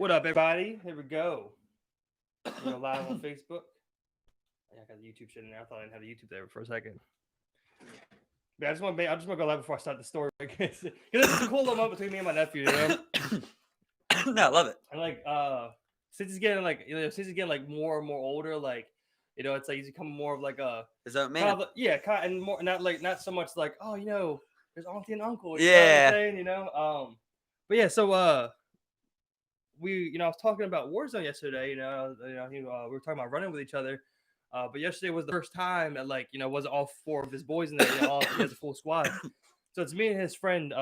What up, everybody? Here we go. Live on Facebook. Yeah, I got the YouTube shit in there. I thought I didn't have the YouTube there for a second. Yeah, I just want to go live before I start the story because this is a cool little moment between me and my nephew. No, I love it. And since he's getting more and more older, it's like he's becoming more of like a Is that man? And more not so much like there's auntie and uncle. Yeah. You know what I'm saying? But yeah, so I was talking about Warzone yesterday. We were talking about running with each other. But yesterday was the first time that wasn't all four of his boys in there. He has a full squad. So it's me and his friend,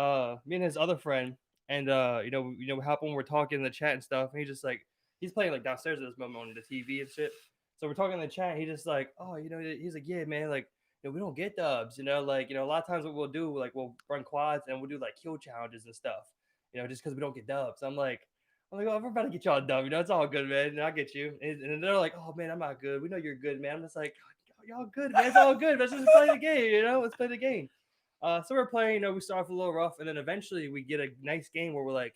me and his other friend, and we hop on. We're talking in the chat and stuff. And he's playing like downstairs at this moment on the TV and shit. So we're talking in the chat. And he's just like, he's like, yeah, man, we don't get dubs. A lot of times what we'll do, we'll run quads and we'll do like kill challenges and stuff. Just because we don't get dubs. I'm like, oh, we're about to get y'all a dub. It's all good, man. And I get you. And they're like, oh, man, I'm not good. We know you're good, man. I'm just like, y'all good, man. It's all good. Let's just play the game, Let's play the game. So we're playing, we start off a little rough. And then eventually we get a nice game where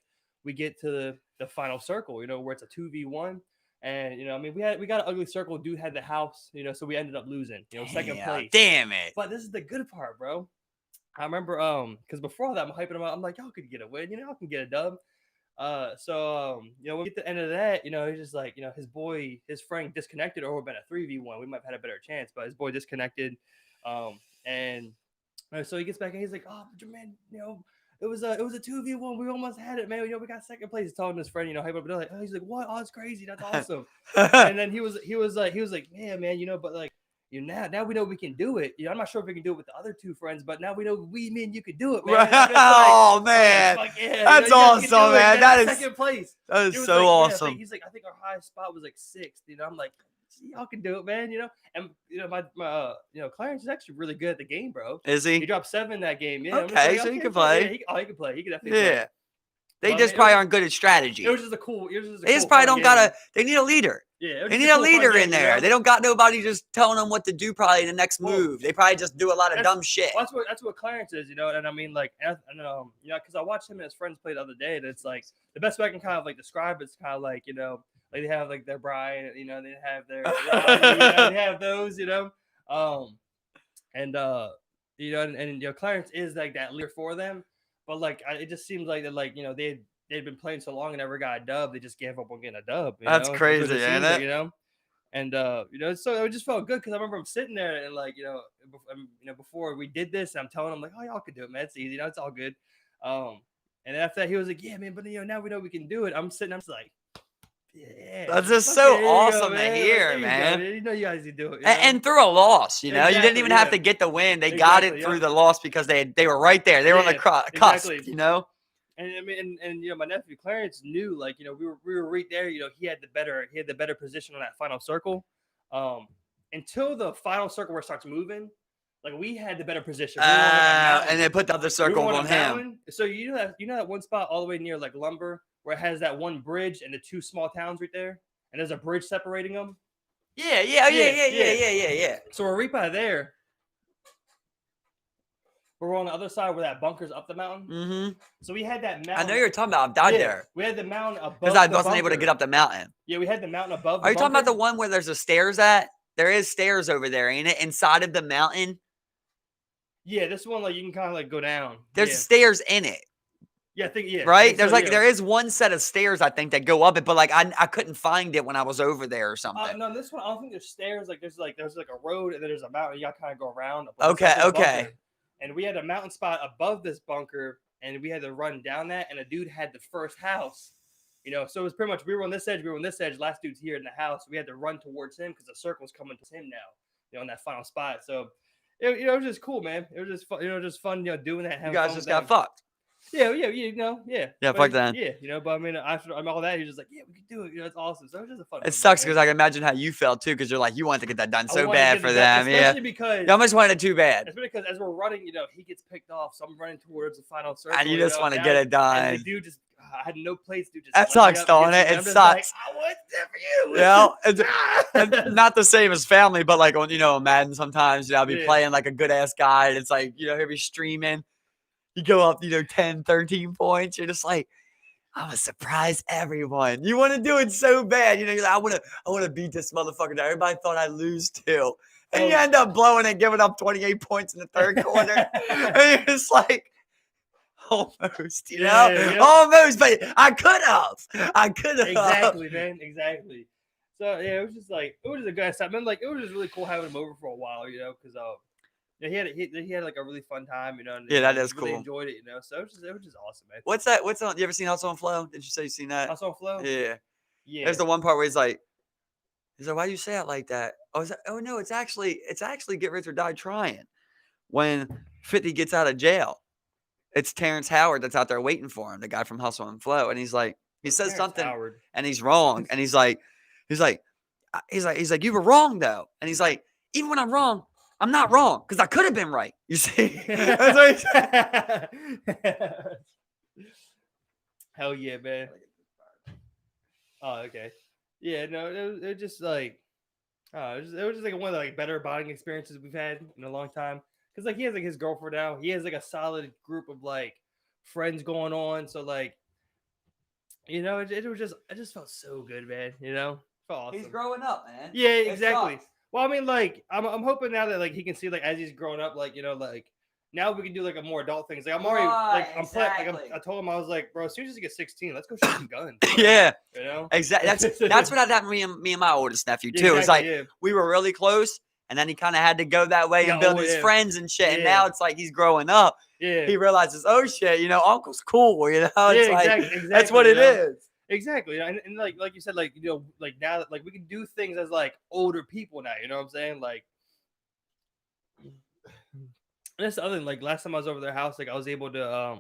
we get to the final circle, where it's a 2v1. And, we got an ugly circle. Dude had the house, so we ended up losing, second place. Damn it. But this is the good part, bro. I remember, because before that, I'm hyping him out. I'm like, y'all could get a win. Y'all can get a dub. When we get to the end of that, he's just like, his friend disconnected, or we've been a 3v1. We might have had a better chance, but his boy disconnected. So he gets back and he's like, oh, man, it was a 2v1. We almost had it, man. We got second place. He's telling his friend, hype up. But he's like, what? Oh, it's crazy. That's awesome. And then he was like, yeah, man, but now we know we can do it. I'm not sure if we can do it with the other two friends, but now we know you can do it, man. Oh man, yeah, that's awesome, man. That is second place. That is so awesome. He's like, I think our highest spot was like 6th. I'm like, y'all can do it, man. And my Clarence is actually really good at the game, bro. Is he? He dropped 7 that game. Yeah. Okay, so he can play. Yeah, he can play. He can definitely play. They just probably aren't good at strategy. It was just a cool. They just probably don't got they need a leader. Yeah, they need a leader in there. They don't got nobody just telling them what to do. Probably the next move. They probably just do a lot of dumb shit. Well, that's what Clarence is, And because I watched him and his friends play the other day, and it's like the best way I can kind of describe it's kind of like they have their Brian, they have their they have those, Clarence is like that leader for them, but it just seems like that they'd been playing so long and never got a dub. They just gave up on getting a dub. That's crazy, isn't it? And so it just felt good because I remember I'm sitting there and before we did this, and I'm telling him oh, y'all could do it, man. It's easy, it's all good. And after that, he was like, yeah, man, but now we know we can do it. I'm sitting, I'm just like, yeah, that's just so awesome to hear, man. You guys can do it, and through a loss, you didn't even have to get the win. They got it through the loss because they were right there. They were on the cusp, And my nephew Clarence knew, we were right there. He had the better position on that final circle. Until the final circle where it starts moving, we had the better position. And they put the other circle on him. So you know that one spot all the way near Lumber where it has that one bridge and the 2 small towns right there, and there's a bridge separating them. Yeah. So we're right by there. We're on the other side where that bunker's up the mountain. Mm-hmm. So we had that mountain. I know you're talking about. I've died there. We had the mountain above. Because I wasn't able to get up the mountain. Yeah, we had the mountain above. Are you talking about the one where there's the stairs at? There is stairs over there, ain't it? Inside of the mountain. Yeah, this one you can kind of go down. There's stairs in it. Yeah, I think right. There's there is one set of stairs I think that go up it, but I couldn't find it when I was over there or something. No, this one I don't think there's stairs. There's a road and then there's a mountain. You got to kind of go around. Okay. And we had a mountain spot above this bunker, and we had to run down that. And a dude had the first house, So it was pretty much we were on this edge. Last dude's here in the house. We had to run towards him because the circle's coming to him now. On that final spot. So it was just cool, man. It was just fun, just fun, doing that. You guys just got fucked. Yeah. Yeah, fuck that. Yeah, but after all that, he's just like, yeah, we can do it. It's awesome. So it was just a fun. It sucks because I can imagine how you felt too, because you're like, you wanted to get that done so bad for them. Especially because you almost wanted it too bad. Especially because as we're running, he gets picked off, so I'm running towards the final circle. And you just want to get it done. And the dude I had no plates, dude. That sucks, don't it? It sucks. I want that for you. It's not the same as family, but on Madden sometimes, I'll be playing a good ass guy, and it's he'll be streaming. You go up, 10, 13 points. You're just like, I'm gonna surprise everyone. You want to do it so bad, you know. You're like, I want to beat this motherfucker down. Everybody thought I'd lose too, and you end up blowing and giving up 28 points in the third quarter. And you're just like, almost, you know, almost, but I could have. Exactly, man, exactly. So yeah, it was just a good time. I mean, like it was just really cool having him over for a while, you know, because yeah, he had like a really fun time, you know. And, that is really cool. Enjoyed it, you know. So it was just awesome, man. What's that? What's on? You ever seen House on Flow? Did you say you seen that? House on Flow? Yeah. Yeah. There's the one part where he's like, why do you say it like that? Oh no, it's actually Get Rich or Die Trying. When 50 gets out of jail, it's Terrence Howard that's out there waiting for him, the guy from Hustle and Flow, and he's like, he says Terrence something, Howard. And he's wrong, and he's like, you were wrong though, and he's like, even when I'm wrong, I'm not wrong because I could have been right. You see, that's what he said. Hell yeah, man. Oh, okay. Yeah, no, it was just like, it was just like one of the like better bonding experiences we've had in a long time. Cause like he has like his girlfriend now. He has like a solid group of like friends going on. So like, you know, it just felt so good, man. You know, felt awesome. He's growing up, man. Yeah, exactly. Well, I mean, like I'm hoping now that like he can see like as he's growing up, like you know, like now we can do like a more adult things. Like I'm already I told him I was like, bro, as soon as you get 16, let's go shoot some guns. Yeah, you know, exactly. That's what happened to me and my oldest nephew too. It's like we were really close, and then he kind of had to go that way and build his friends and shit. And now it's like he's growing up. Yeah, he realizes, oh shit, you know, Uncle's cool. You know, it's exactly. That's what it is. Exactly, and like you said, like you know, like now that like we can do things as like older people now. You know what I'm saying? Like, and that's the other thing. Like last time I was over their house, like I was able to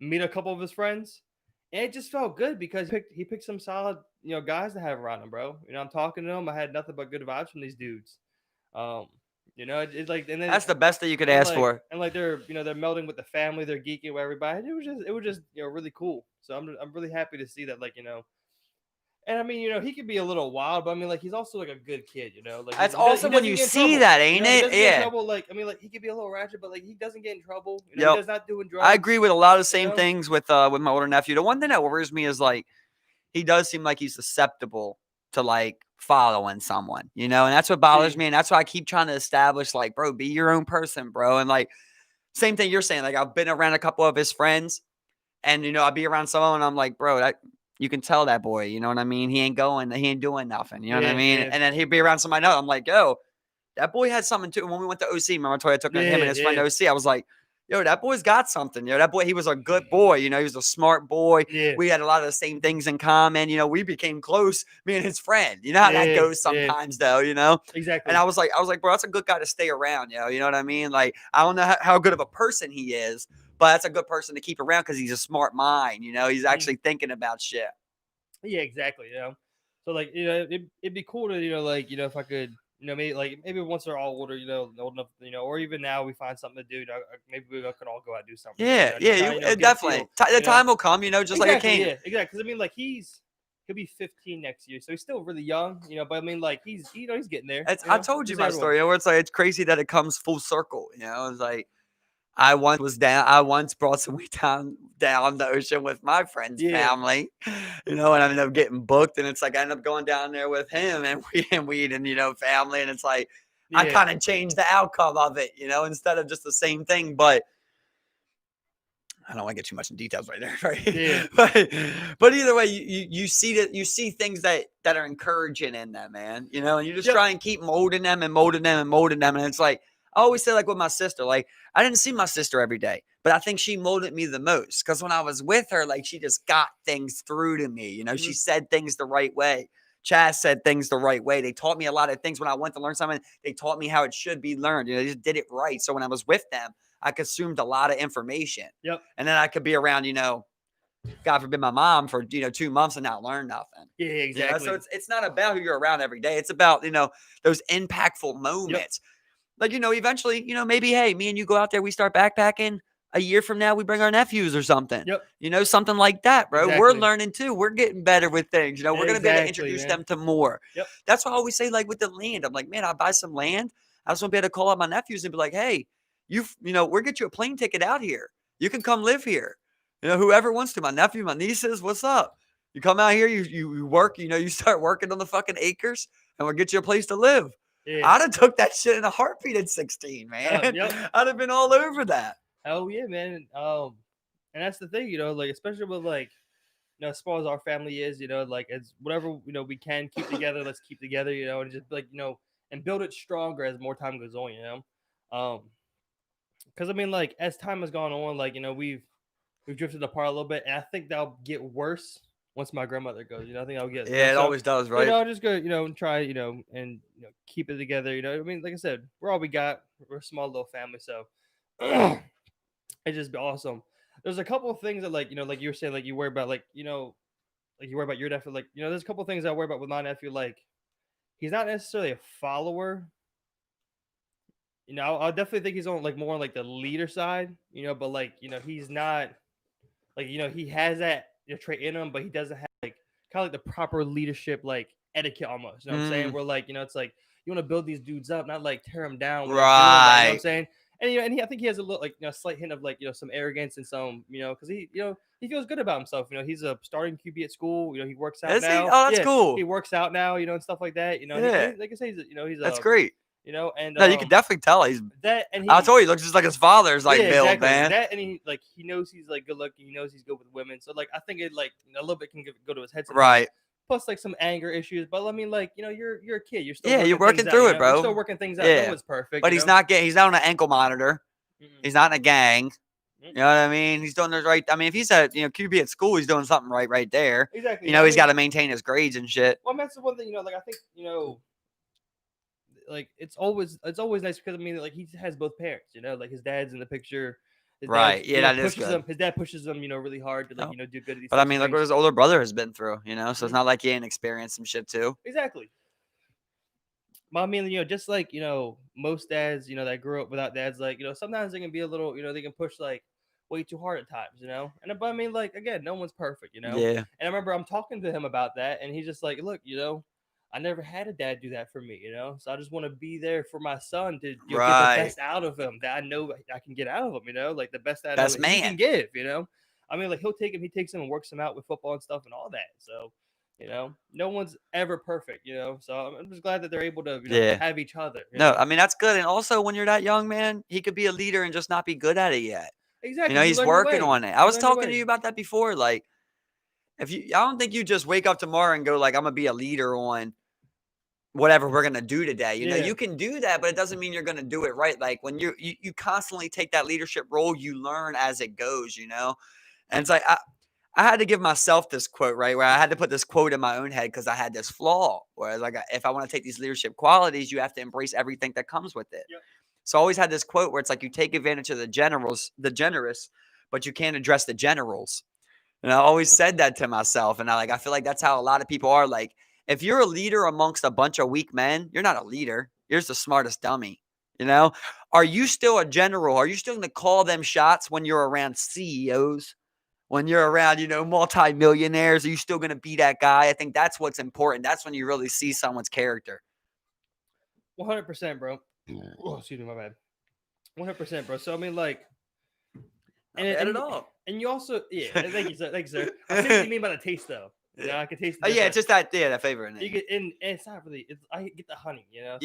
meet a couple of his friends, and it just felt good because he picked some solid guys to have around him, bro. You know, I'm talking to him. I had nothing but good vibes from these dudes. You know, it's like, and then that's the best that you could ask for. And like they're melding with the family, they're geeking with everybody. It was just really cool. So I'm really happy to see that, like, you know. And I mean, you know, he could be a little wild, but I mean, like, he's also like a good kid, you know. Like that's awesome when you see that, ain't it? Yeah. Trouble, like, I mean, like, he could be a little ratchet, but like, he doesn't get in trouble. You know, he does not doing drugs. I agree with a lot of the same things with my older nephew. The one thing that worries me is like he does seem like he's susceptible to like following someone, you know, and that's what bothers me. And that's why I keep trying to establish, like, bro, be your own person, bro. And like, same thing you're saying, like, I've been around a couple of his friends and, you know, I'll be around someone and I'm like, bro, that you can tell that boy, you know what I mean? He ain't doing nothing. You know what I mean? And then he'd be around somebody else. I'm like, yo, that boy had something too. And when we went to OC, remember I told you I took him and his friend to OC, I was like, yo, that boy's got something. That boy, he was a good boy. You know, he was a smart boy. Yeah. We had a lot of the same things in common. You know, we became close, me and his friend. You know how that goes sometimes, though, you know? Exactly. And I was like, bro, that's a good guy to stay around, you know what I mean? Like, I don't know how good of a person he is, but that's a good person to keep around because he's a smart mind. You know, he's actually thinking about shit. Yeah, exactly. You know, so like, you know, it'd be cool to, you know, like, you know, if I could, you know, maybe once they're all older, you know, old enough, you know, or even now we find something to do, you know, maybe we could all go out and do something. Yeah, you know, definitely. The time will come, you know, just like it came. Yeah, exactly. Because I mean, like he'll be 15 next year, so he's still really young, you know. But I mean, like he's getting there. I told you my story, where it's like it's crazy that it comes full circle. You know, it's like I once brought some weed down the ocean with my friend's family, you know, and I ended up getting booked, and it's like I ended up going down there with him and weed and, you know, family, and it's like I kind of changed the outcome of it, you know, instead of just the same thing. But I don't want to get too much in details right there, right? Yeah. But either way, you see things that are encouraging in them, man, you know, and you just try and keep molding them, and it's like I always say, like with my sister, like I didn't see my sister every day, but I think she molded me the most because when I was with her, like she just got things through to me. You know, she said things the right way. Chaz said things the right way. They taught me a lot of things when I went to learn something. They taught me how it should be learned. You know, they just did it right. So when I was with them, I consumed a lot of information. Yep. And then I could be around, you know, God forbid my mom for, you know, 2 months and not learn nothing. Yeah, exactly. You know? So it's not about who you're around every day. It's about, you know, those impactful moments. Yep. Like, you know, eventually, you know, maybe, hey, me and you go out there, we start backpacking. A year from now, we bring our nephews or something. Yep. You know, something like that, bro. Exactly. We're learning too. We're getting better with things. You know, we're going to be able to introduce them to more. Yep. That's why I always say, like, with the land, I'm like, man, I buy some land. I just want to be able to call out my nephews and be like, hey, you know, we'll get you a plane ticket out here. You can come live here. You know, whoever wants to. My nephew, my nieces, what's up? You come out here, you work, you know, you start working on the fucking acres, and we'll get you a place to live. Yeah. I'd have took that shit in a heartbeat at 16, man. Yep. I'd have been all over that. Oh yeah, man. And that's the thing, like especially with like, as small as our family is, like as whatever we can keep together, let's keep together, and just like and build it stronger as more time goes on. Because I mean, like as time has gone on, like we've drifted apart a little bit, and I think that'll get worse once my grandmother goes. I think I'll get Yeah, it so, always does, right? I'll just go, and try, and keep it together. I mean, like I said, we're all we got. We're a small little family, so it's just be awesome. There's a couple of things that like you were saying, like you worry about, like like you worry about your nephew, like there's a couple of things I worry about with my nephew. Like he's not necessarily a follower. I definitely think he's on like more on like the leader side. But like he's not like he has that trait in him, but he doesn't have like kind of like the proper leadership like etiquette almost. You know what I'm saying? Where like it's like you want to build these dudes up, not like tear them down when they're doing that. You know what I'm saying? And I think he has a little like a slight hint of like some arrogance and some because he feels good about himself. He's a starting QB at school. He works out Is he? now. Oh, that's Yeah, cool. he works out now. And stuff like that. Yeah. Like I say, he's That's great. and No, you can definitely tell he's. that and I told you, he looks just like his father's like build, exactly. man. That and he knows he's like good looking. He knows he's good with women. So like I think it like a little bit can go to his head sometimes. Right. Plus like some anger issues. But I mean like you're a kid. You're still Yeah, you're working things through out, it, bro. You're still working things out. Yeah. No one's perfect. But he's not he's not on an ankle monitor. He's not in a gang. You know what I mean? He's doing the right. I mean, if he's a QB at school, he's doing something right there. Exactly. He's got to maintain his grades and shit. Well, that's the one thing. Like I think like it's always nice because I mean like he has both parents. Like his dad's in the picture. His right. Dad, yeah, that is good. His dad pushes him, really hard to like do good at these. But I mean, look what his older brother has been through. So it's not like he ain't experienced some shit too. Exactly. But I mean, just like most dads, that grew up without dads, like sometimes they can be a little, they can push like way too hard at times, And but I mean, like again, no one's perfect, Yeah. And I remember I'm talking to him about that, and he's just like, "Look, I never had a dad do that for me, So I just want to be there for my son to get the best out of him that I know I can get out of him, like the best out of him he can give, I mean, like he takes him and works him out with football and stuff and all that, so. No one's ever perfect, So I'm just glad that they're able to have each other. No, I mean that's good. And also when you're that young, man, he could be a leader and just not be good at it yet. Exactly. He's working on it. I was talking to you about that before. Like, I don't think you just wake up tomorrow and go like, I'm gonna be a leader on whatever we're gonna do today. You can do that, but it doesn't mean you're gonna do it right. Like when you constantly take that leadership role, you learn as it goes. And it's like I had to give myself this quote, right? Where I had to put this quote in my own head because I had this flaw. Whereas, like, if I want to take these leadership qualities, you have to embrace everything that comes with it. Yep. So I always had this quote where it's like you take advantage of the generous, but you can't address the generals. And I always said that to myself. And I feel like that's how a lot of people are. Like, if you're a leader amongst a bunch of weak men, you're not a leader. You're just the smartest dummy. Are you still a general? Are you still going to call them shots when you're around CEOs? When you're around, multi-millionaires, are you still going to be that guy? I think that's what's important. That's when you really see someone's character. 100%, bro. Oh, excuse me, my bad. 100%, bro. So I mean, like, and you also, yeah. Thank you, sir. Thank you, sir. I see what you mean by the taste, though. I can taste. It's just that flavor in it. You get, and it's not really. I get the honey, So,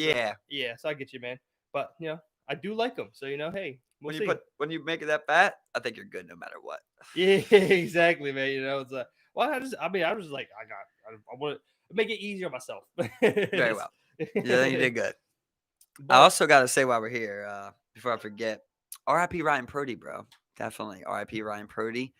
yeah. So I get you, man. But I do like them. So hey, when you make it that fat, I think you're good no matter what. Yeah, exactly, man. It's like, well, I was just like, I want to make it easier on myself. Very well. Yeah, you did good. But I also got to say while we're here, before I forget, R.I.P. Ryan Purdy, bro. Definitely R.I.P. Ryan Purdy.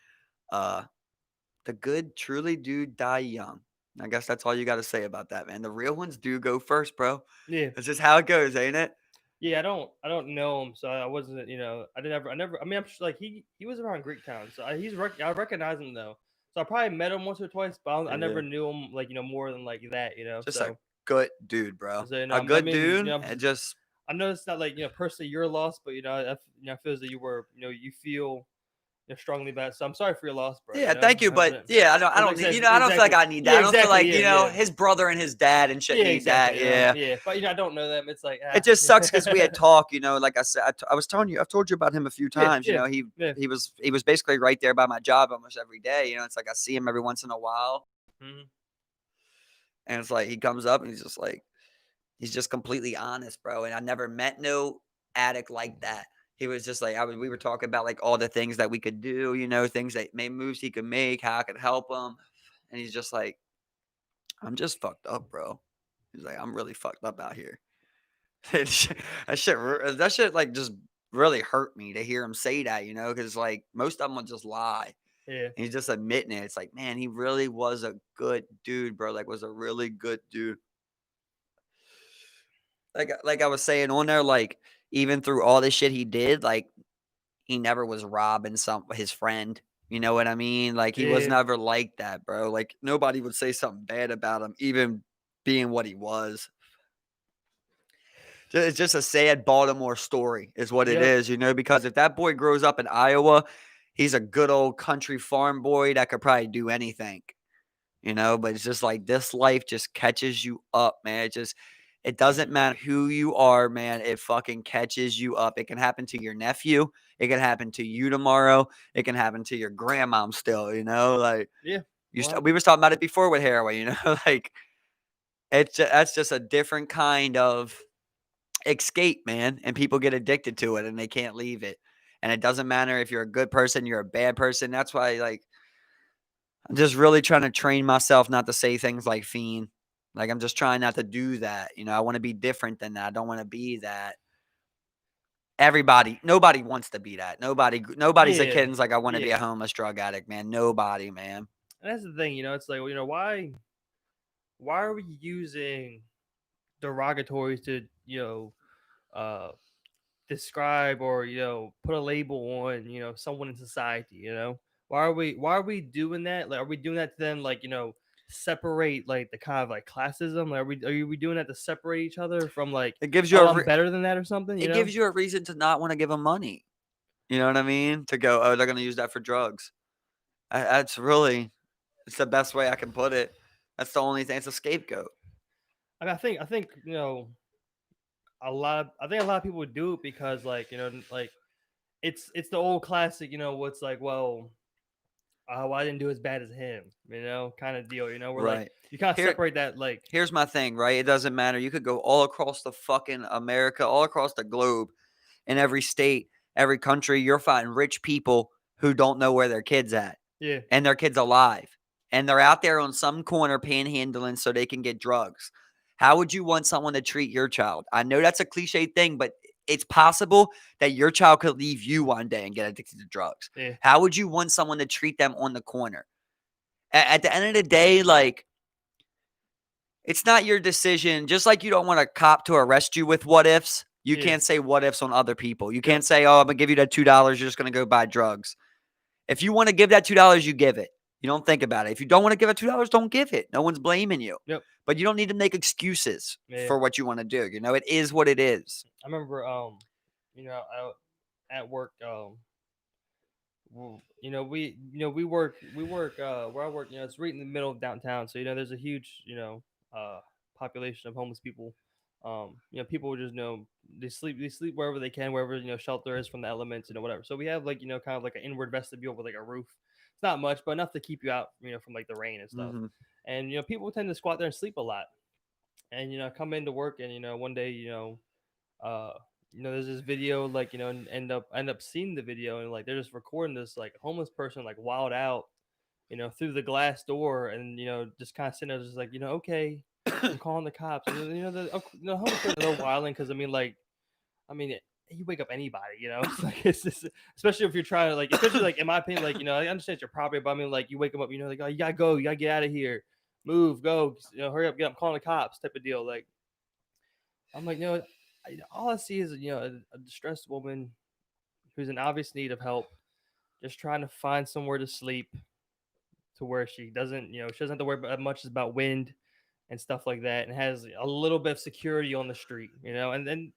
The good truly do die young. I guess that's all you got to say about that, man. The real ones do go first, bro. Yeah, that's just how it goes, ain't it? Yeah, I don't know him, so I wasn't, I never. I mean, I'm just like he was around Greektown, so I recognize him though. So I probably met him once or twice, but I never knew him like more than like that, Just a good dude, bro. So, a good dude, and just. I know it's not like personally your loss, but I feel that you were you feel strongly about. So I'm sorry for your loss, bro. Yeah, thank you, but But yeah, I it's don't like need, says I don't feel like exactly. I need that. Yeah, I don't feel exactly. like, Yeah, yeah, his brother and his dad and shit yeah, need exactly. that. Yeah. Yeah, but I don't know them. It's like It just sucks because we had talked, like I said, I was telling you, I've told you about him a few yeah, times. yeah, He yeah. he was basically right there by my job almost every day. It's like I see him every once in a while, Hmm. and it's like he comes up and he's just completely honest, bro. And I never met no addict like that. He was just like we were talking about like all the things that we could do, things that moves he could make, how I could help him, and he's just like, I'm just fucked up, bro. He's like, I'm really fucked up out here. That shit like just really hurt me to hear him say that, because like most of them will just lie. Yeah, And he's just admitting it. It's like, man, he really was a good dude, bro. Like, was a really good dude. Like I was saying on there, like even through all this shit he did, like he never was robbing his friend. You know what I mean? Like he was yeah, never like that, bro. Like nobody would say something bad about him, even being what he was. It's just a sad Baltimore story is what it yep, is, because if that boy grows up in Iowa, he's a good old country farm boy that could probably do anything, but it's just like this life just catches you up, man. It doesn't matter who you are, man. It fucking catches you up. It can happen to your nephew. It can happen to you tomorrow. It can happen to your grandmom still, like yeah. Well, we was talking about it before with heroin, like that's just a different kind of escape, man, and people get addicted to it and they can't leave it. And it doesn't matter if you're a good person, you're a bad person. That's why, like, I'm just really trying to train myself not to say things like fiend. Like, I'm just trying not to do that. I want to be different than that. I don't want to be that. Nobody wants to be that. Nobody's a yeah, kid and's like, I want to be yeah. a homeless drug addict, man. Nobody, man. And that's the thing, it's like, why are we using derogatories to, uh, describe or put a label on someone in society? Why are we doing that? Like, are we doing that to then, like, separate, like, the kind of like classism? Like, are we doing that to separate each other from, like, It gives you oh, I'm better than that or something? a reason to not want to give them money. You know what I mean? To go, oh, they're going to use that for drugs. That's really, it's the best way I can put it. That's the only thing. It's a scapegoat. I mean, I think I think a lot of people would do it because, like, like, it's the old classic, what's like, well, well, I didn't do as bad as him, kind of deal, where, like, Right. you kind of Here, separate that, like, here's my thing, right? It doesn't matter. You could go all across the fucking America, all across the globe, in every state, every country. You're finding rich people who don't know where their kid's at yeah, and their kid's alive. And they're out there on some corner panhandling so they can get drugs. How would you want someone to treat your child? I know that's a cliche thing, but it's possible that your child could leave you one day and get addicted to drugs. yeah, How would you want someone to treat them on the corner? At the end of the day, like, it's not your decision. Just like you don't want a cop to arrest you with what ifs, you yeah, can't say what ifs on other people. You yep, can't say, oh, I'm going to give you that $2. You're just going to go buy drugs. If you want to give that $2, you give it. You don't think about it. If you don't want to give it $2, don't give it. No one's blaming you. yep, But you don't need to make excuses yeah. for what you want to do. It is what it is. I remember, out at work, we work where I work, it's right in the middle of downtown, so there's a huge, uh population of homeless people. People just they sleep wherever they can, wherever shelter is from the elements, whatever. So we have, like, kind of like an inward vestibule with, like, a roof. It's not much, but enough to keep you out, from, like, the rain and stuff. Hmm. And people tend to squat there and sleep a lot. And I come into work, and one day, uh there's this video, like, and end up seeing the video, and, like, they're just recording this, like, homeless person, like, wild out, through the glass door, and just kind of sitting there, just like, okay, I'm calling the cops. And the homeless person, they're wilding because, you wake up anybody, it's like, it's just, especially if you're trying to, like, especially, like, in my opinion, like, I understand it's your property, but like, you wake them up, like, oh, you gotta go, you gotta get out of here, move, go, hurry up, get up, I'm calling the cops, type of deal. Like, I'm like, all I see is, a distressed woman who's in obvious need of help, just trying to find somewhere to sleep, to where she doesn't, she doesn't have to worry about much about wind and stuff like that, and has a little bit of security on the street, and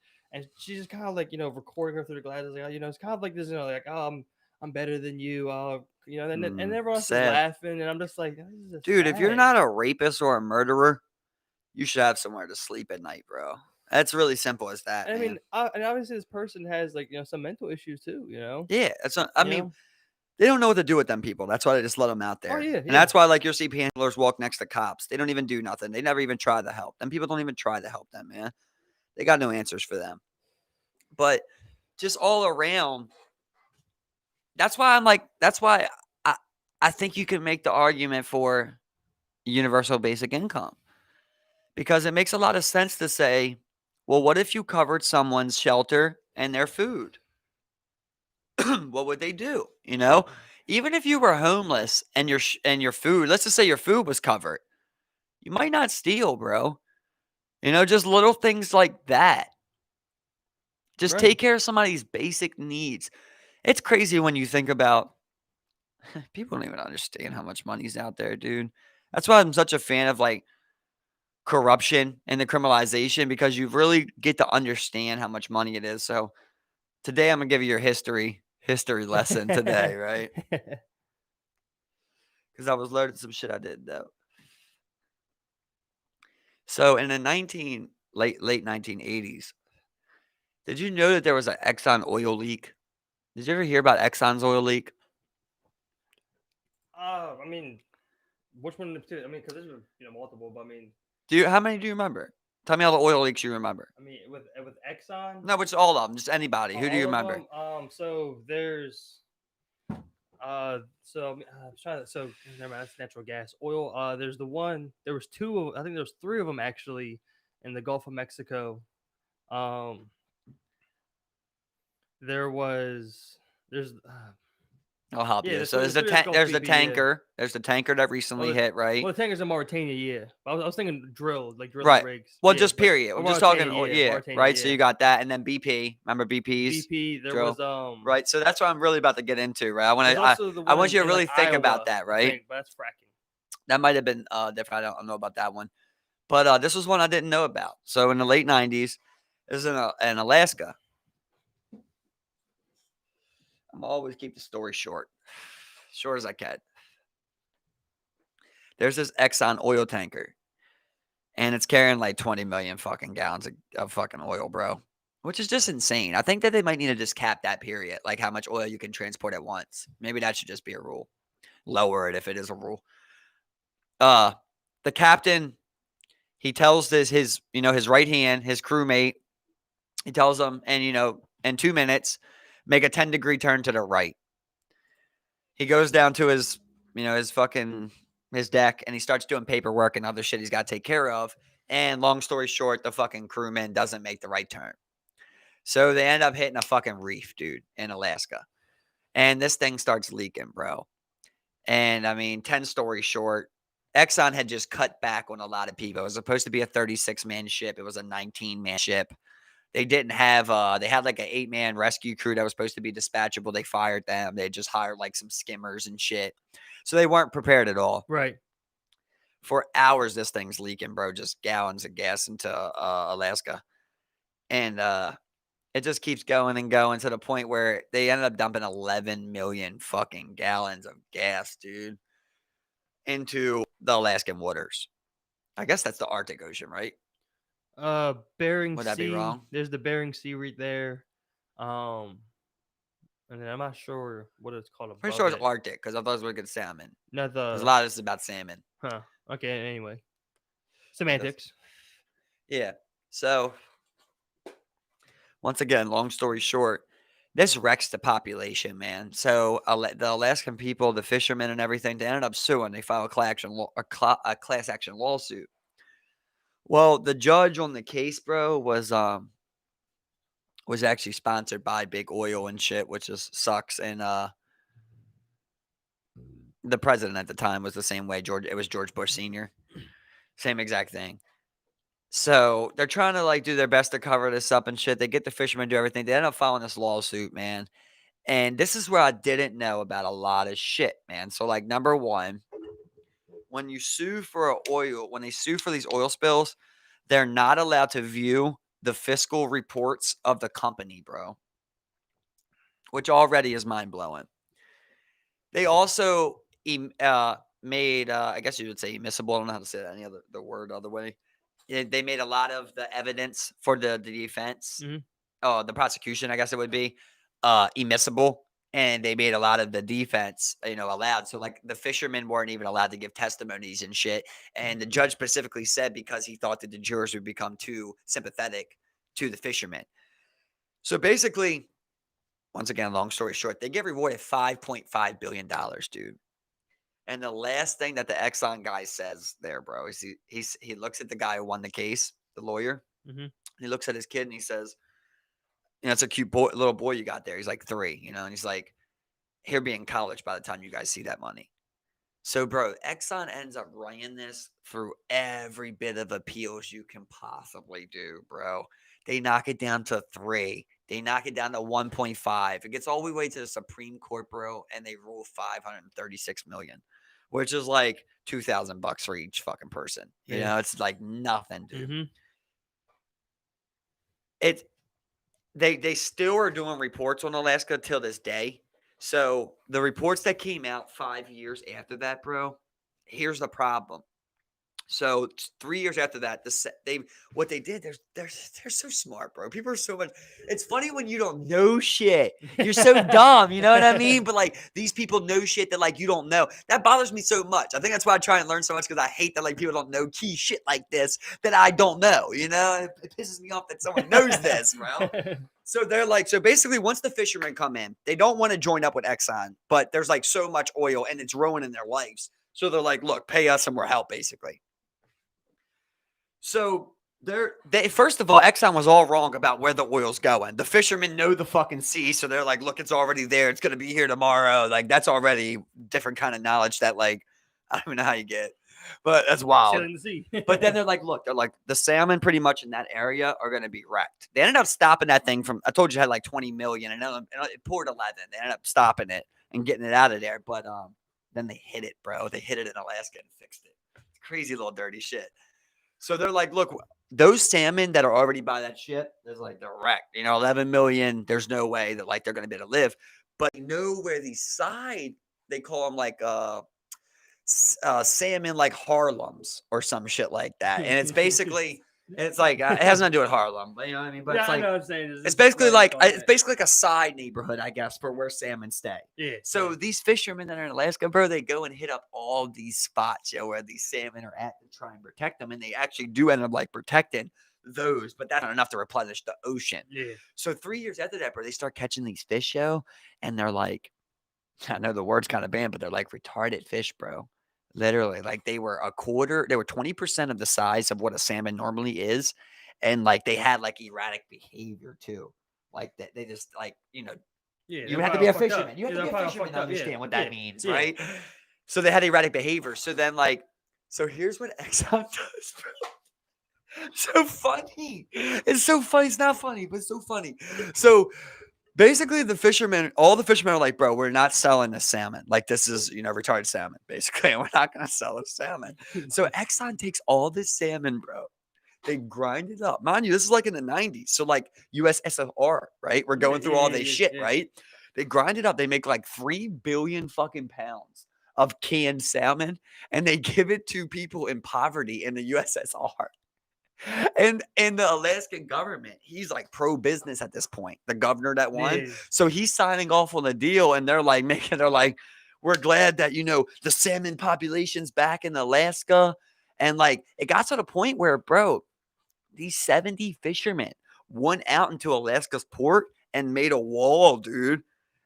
she's just kind of, like, recording her through the glasses, like, it's kind of like this, like, oh, I'm better than you. And everyone else is Sad. laughing, and I'm just like, this is just Dude, if you're sad. not a rapist or a murderer, you should have somewhere to sleep at night, bro. That's really simple as that, And I man. mean, and obviously this person has like some mental issues too. Yeah, that's not, I You mean, know. they don't know what to do with them people. That's why they just let them out Oh there. yeah, And yeah. that's why, like, you'll see panhandlers walk next to cops. They don't even do nothing. They never even try to help. Them people don't even try to help them, man. They got no answers for them. But just all around, that's why I, I think you can make the argument for universal basic income. Because it makes a lot of sense to say, well, what if you covered someone's shelter and their food? What would they do? Even if you were homeless and your food, let's just say your food was covered, you might not steal, bro. Just little things like that. Just Right. take care of somebody's basic needs. It's crazy when you think about people don't even understand how much money's out there, dude. That's why I'm such a fan of like corruption and the criminalization because you really get to understand how much money it is. So today I'm gonna give you your history lesson today, right? Because I was learning some shit I didn't know. So in the late 1980s, did you know that there was an Exxon oil leak? Did you ever hear about Exxon's oil leak? I mean, which one in particular? I mean, because there's multiple, but I mean, How many do you remember? Tell me all the oil leaks you remember. with Exxon, No, which all of them, just anybody. Who do you all of remember? them. So there's I'm trying to. So never mind, that's natural gas. Oil. There's the one. There was two. I think there was three of them actually in the Gulf of Mexico. Um, there was. There's. I'll help Yeah, you. So there's three of Gulf there's the BP. Yeah. tanker. There's the tanker that Well, recently hit, right? the tankers in Mauritania. Yeah, I was thinking drilling Right. rigs. Well, Yeah, just but period. We're just talking, Mauritania. Yeah, yeah, right. So Mauritania. you got that, and then BP. Remember BP's BP. There drill, was right? So that's what I'm really about to get into, right? There's also the I one want you to in like really think about Iowa. that, I right? think, but that's fracking. That might have been different. I don't know about that one, but this was one I didn't know about. So in the late '90s, this is in Alaska. I'm always keep the story short as I can. There's this Exxon oil tanker, and it's carrying like 20 million fucking gallons of fucking oil, bro. Which is just insane. I think that they might need to just cap that period, like how much oil you can transport at once. Maybe that should just be a rule. Lower it if it is a rule. The captain, he tells his right hand, his crewmate, he tells them, and in 2 minutes, make a 10-degree turn to the right. He goes down to his deck, and he starts doing paperwork and other shit he's got to take care of. And long story short, the fucking crewman doesn't make the right turn. So they end up hitting a fucking reef, dude, in Alaska. And this thing starts leaking, bro. And I mean, 10 stories short, Exxon had just cut back on a lot of people. It was supposed to be a 36-man ship. It was a 19-man ship. They didn't have they had like an 8-man rescue crew that was supposed to be dispatchable. They fired them. They just hired like some skimmers and shit. So they weren't prepared at all. Right. For hours, this thing's leaking, bro. Just gallons of gas into Alaska. And it just keeps going and going to the point where they ended up dumping 11 million fucking gallons of gas, dude, into the Alaskan waters. I guess that's the Arctic Ocean, right? Bering Would that be Sea. wrong? There's the Bering Sea right there. And then I'm not sure what it's called Pretty above sure it's it. Arctic because I thought it was good salmon. No, Because a lot of this is about salmon. Huh. Okay. Anyway, semantics. Yeah. So once again, long story short, this wrecks the population, man. So the Alaskan people, the fishermen, and everything, they ended up suing. They filed a class action lawsuit. Well, the judge on the case, bro, was actually sponsored by Big Oil and shit, which just sucks. And the president at the time was the same way. It was George Bush Sr. Same exact thing. So they're trying to like do their best to cover this up and shit. They get the fishermen to do everything. They end up filing this lawsuit, man. And this is where I didn't know about a lot of shit, man. So like number one, when they sue for these oil spills, they're not allowed to view the fiscal reports of the company, bro. Which already is mind blowing. They also made, I guess you would say admissible. I don't know how to say that any other the word other way. They made a lot of the evidence for the defense, Mhm. the prosecution, I guess it would be, immiscible, and they made a lot of the defense, allowed. So like the fishermen weren't even allowed to give testimonies and shit. And the judge specifically said because he thought that the jurors would become too sympathetic to the fishermen. So basically, once again, long story short, they get rewarded $5.5 billion, dude. And the last thing that the Exxon guy says there, bro, is he looks at the guy who won the case, the lawyer. Mhm. He looks at his kid and he says, it's a cute boy, little boy you got there. He's like 3, and he's like, he'll be in college by the time you guys see that money. So, bro, Exxon ends up running this through every bit of appeals you can possibly do, bro. They knock it down to 3. They knock it down to 1.5. It gets all the way to the Supreme Court, bro, and they rule 536 million, which is like $2,000 for each fucking person. Yeah. It's like nothing, dude. Mhm. It they still are doing reports on Alaska till this day. So the reports that came out 5 years after that, bro, here's the problem. So 3 years after that, what they did, they're so smart, bro. People are so much. It's funny when you don't know shit. You're so dumb, you know what I mean? But like these people know shit that like you don't know. That bothers me so much. I think that's why I try and learn so much because I hate that like people don't know key shit like this that I don't know. It pisses me off that someone knows this, bro. So they're like, so basically, once the fishermen come in, they don't want to join up with Exxon, but there's like so much oil and it's ruining their lives. So they're like, look, pay us and we're help, basically. So they first of all, Exxon was all wrong about where the oil's going. The fishermen know the fucking sea, so they're like, look, it's already there. It's gonna be here tomorrow. Like that's already different kind of knowledge that like I don't even know how you get, but that's wild. Sailing the sea. But then they're like, the salmon pretty much in that area are gonna be wrecked. They ended up stopping that thing from. I told you it had like 20 million, and it poured 11. They ended up stopping it and getting it out of there. But then they hit it, bro. They hit it in Alaska and fixed it. It's crazy little dirty shit. So they're like, look, those salmon that are already by that ship, they're wrecked. 11 million. There's no way that like they're going to be able to live. But you know where these side, they call them like salmon like Harlems or some shit like that. And it's basically, it's like it has nothing to do with Harlem, but you know what I mean. But yeah, it's like I know what I'm saying. it's basically like a side neighborhood, I guess, for where salmon stay. Yeah. So these fishermen that are in Alaska, bro, they go and hit up all these spots, where these salmon are at to try and protect them, and they actually do end up like protecting those, but that's not enough to replenish the ocean. Yeah. So 3 years after that, bro, they start catching these fish, and they're like, I know the word's kind of banned, but they're like retarded fish, bro. Literally, like they were 20% of the size of what a salmon normally is. And like they had like erratic behavior too. Like that they just like, Yeah. you have to be a fisherman. You have to be a fisherman to understand what that means, right? So they had erratic behavior. So then so here's what Exxon does, bro. So funny. It's so funny. It's not funny, but it's so funny. So basically, all the fishermen are like, bro, we're not selling the salmon. Like, this is, retarded salmon, basically. And we're not going to sell a salmon. So Exxon takes all this salmon, bro. They grind it up. Mind you, this is like in the 90s. So, like, USSR, right? We're going through all this shit, right? They grind it up. They make like 3 billion fucking pounds of canned salmon. And they give it to people in poverty in the USSR. And the Alaskan government, he's like pro-business at this point, the governor that won. Yeah. So he's signing off on the deal, and they're like, we're glad that, the salmon population's back in Alaska. And like, it got to the point where, bro, these 70 fishermen went out into Alaska's port and made a wall, dude.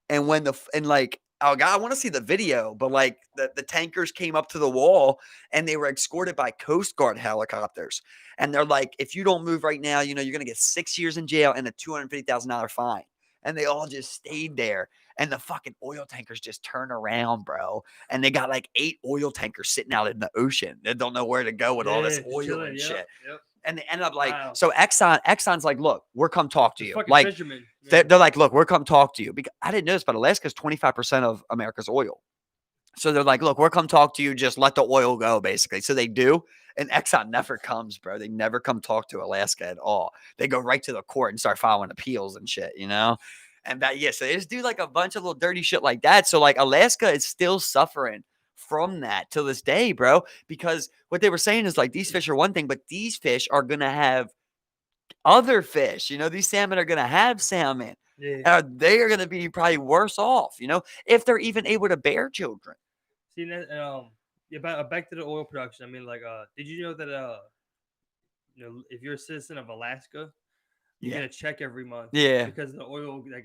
And oh God, I want to see the video, but like the tankers came up to the wall and they were escorted by Coast Guard helicopters. And they're like, if you don't move right now, you're going to get 6 years in jail and a $250,000 fine. And they all just stayed there. And the fucking oil tankers just turn around, bro. And they got like 8 oil tankers sitting out in the ocean. They don't know where to go with all this oil and shit. Yep. And they end up like, so Exxon's like, look, we're come talk to you. Like fishermen. They're like, look, we're come talk to you. Because I didn't know this, but Alaska's 25% of America's oil. So they're like, look, we're come talk to you. Just let the oil go, basically. So they do. And Exxon never comes, bro. They never come talk to Alaska at all. They go right to the court and start filing appeals and shit, And that, yeah, so they just do like a bunch of little dirty shit like that. So like Alaska is still suffering from that till this day, bro. Because what they were saying is like these fish are one thing, but these fish are gonna have other fish. These salmon are gonna have salmon. Yeah. They are gonna be probably worse off, if they're even able to bear children. See that yeah, back to the oil production. I mean, like, did you know that if you're a citizen of Alaska, you Yeah. get a check every month Yeah. because of the oil, like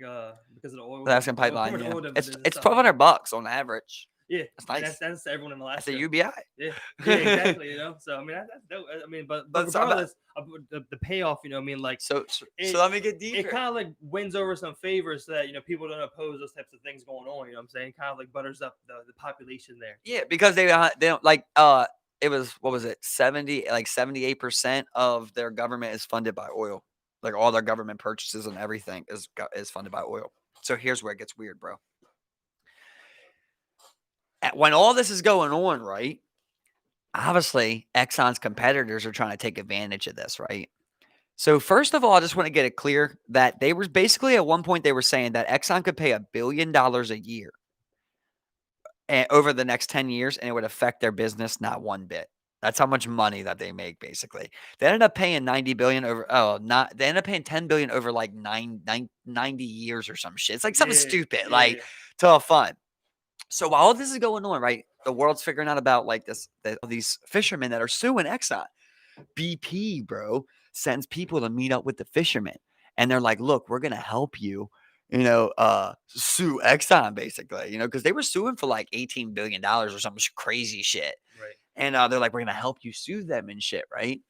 because of the oil, Alaskan pretty pipeline, much yeah. oil It's dividends and it's stuff. $1,200 on average. Yeah, That's and nice. that's everyone in That's a Alaska. UBI. Yeah, yeah, exactly. So I mean, that's dope. I mean, but But so regardless of the payoff, I mean, like so it let me get it deeper. kind of like wins over some favors so that people don't oppose those types of things going on. You know what I'm saying? Kind of like butters up the population there. Yeah, because they don't like it was, what was it, 78% of their government is funded by oil. Like all their government purchases and everything is funded by oil. So here's where it gets weird, bro. When all this is going on, right? Obviously, Exxon's competitors are trying to take advantage of this, right? So first of all, I just want to get it clear that they were basically at one point they were saying that Exxon could pay $1 billion a year over the next 10 years, and it would affect their business not one bit. That's how much money that they make, basically. They ended up paying 90 billion over. Oh, not they ended up paying 10 billion over like 90 years or some shit. It's like something Yeah, stupid, yeah, like to have fun. So while all this is going on, right, the world's figuring out about like these fishermen that are suing Exxon. BP, bro, sends people to meet up with the fishermen, and they're like, "Look, we're gonna help you." Sue Exxon basically, because they were suing for like $18 billion or some crazy shit. right. And they're like, we're gonna help you sue them and shit, right? Love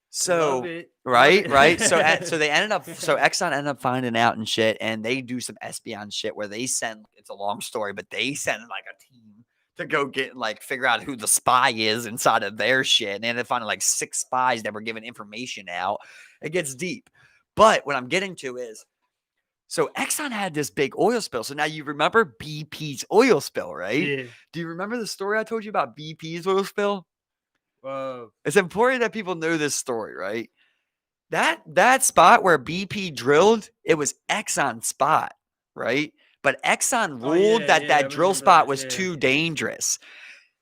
So, it, love right, it. right. So they ended up, so Exxon ended up finding out and shit, and they do some espionage shit where they send. It's a long story, but they send like a team to go get like figure out who the spy is inside of their shit, and they ended up finding like 6 spies that were giving information out. It gets deep, but what I'm getting to is. So Exxon had this big oil spill. So now you remember BP's oil spill, right? Yeah. Do you remember the story I told you about BP's oil spill? Uh, It's important that people know this story, right? That spot where BP drilled, it was Exxon's spot, right? But Exxon oh ruled yeah, that yeah. I that drill remember spot that. was Yeah. too dangerous.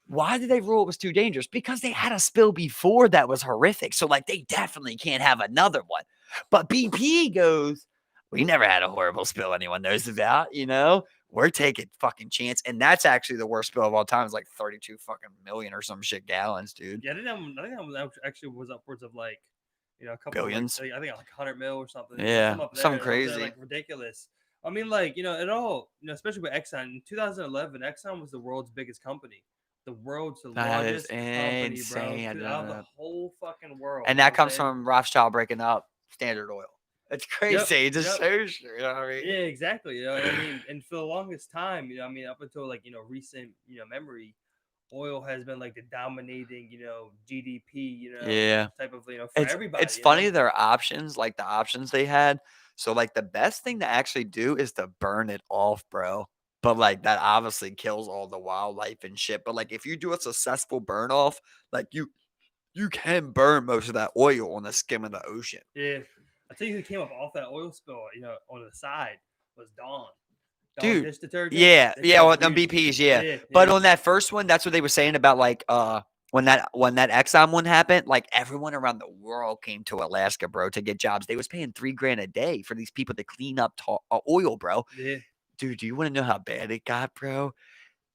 Why did they rule it was too dangerous? Because they had a spill before that was horrific. So like they definitely can't have another one. But BP goes, we never had a horrible spill anyone knows about, We're taking fucking chance. And that's actually the worst spill of all time. It's like 32 fucking million or some shit gallons, dude. Yeah, I think that was actually was upwards of like, a couple of Billions. like I think like 100 mil or something. Yeah, Some up there, something up there, crazy. like ridiculous. I mean, like it all, especially with Exxon in 2011, Exxon was the world's biggest company, the world's That is largest company, insane. bro, out of the whole fucking world. And You know that what I'm comes saying? from Rothschild breaking up Standard Oil. It's Yep, crazy. It just yep. shows you, you know what I mean? Yeah, exactly. I mean, and for the longest time, I mean, up until like recent memory, oil has been like the dominating GDP Yeah. type of for It's everybody. it's funny their options, like the options they had. So like the best thing to actually do is to burn it off, bro. But like that obviously kills all the wildlife and shit. But like if you do a successful burn off, like you can burn most of that oil on the skim of the ocean. Yeah, I tell you who came up off that oil spill. On the side was Dawn. Dawn Dude, dish detergent. yeah, They yeah, came up on the huge. BPs, yeah. Yeah, But yeah, on that first one, that's what they were saying about like when that Exxon one happened, like everyone around the world came to Alaska, bro, to get jobs. They was paying $3,000 a day for these people to clean up oil, bro. yeah. Dude, do you want to know how bad it got, bro?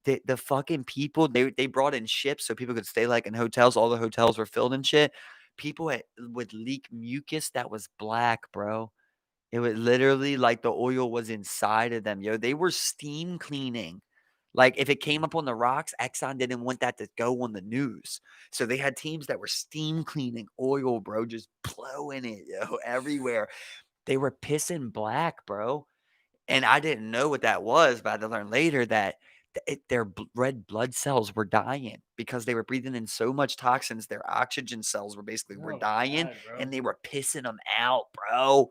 The fucking people they brought in ships so people could stay like in hotels. All the hotels were filled and shit. People would leak mucus that was black, bro. It was literally like the oil was inside of them, yo. They were steam cleaning. Like if it came up on the rocks, Exxon didn't want that to go on the news. So they had teams that were steam cleaning oil, bro, just blowing it, yo, everywhere. They were pissing black, bro. And I didn't know what that was, but I had to learn later that their red blood cells were dying because they were breathing in so much toxins. Their oxygen cells were Oh my dying, god, bro. and they were pissing them out, bro.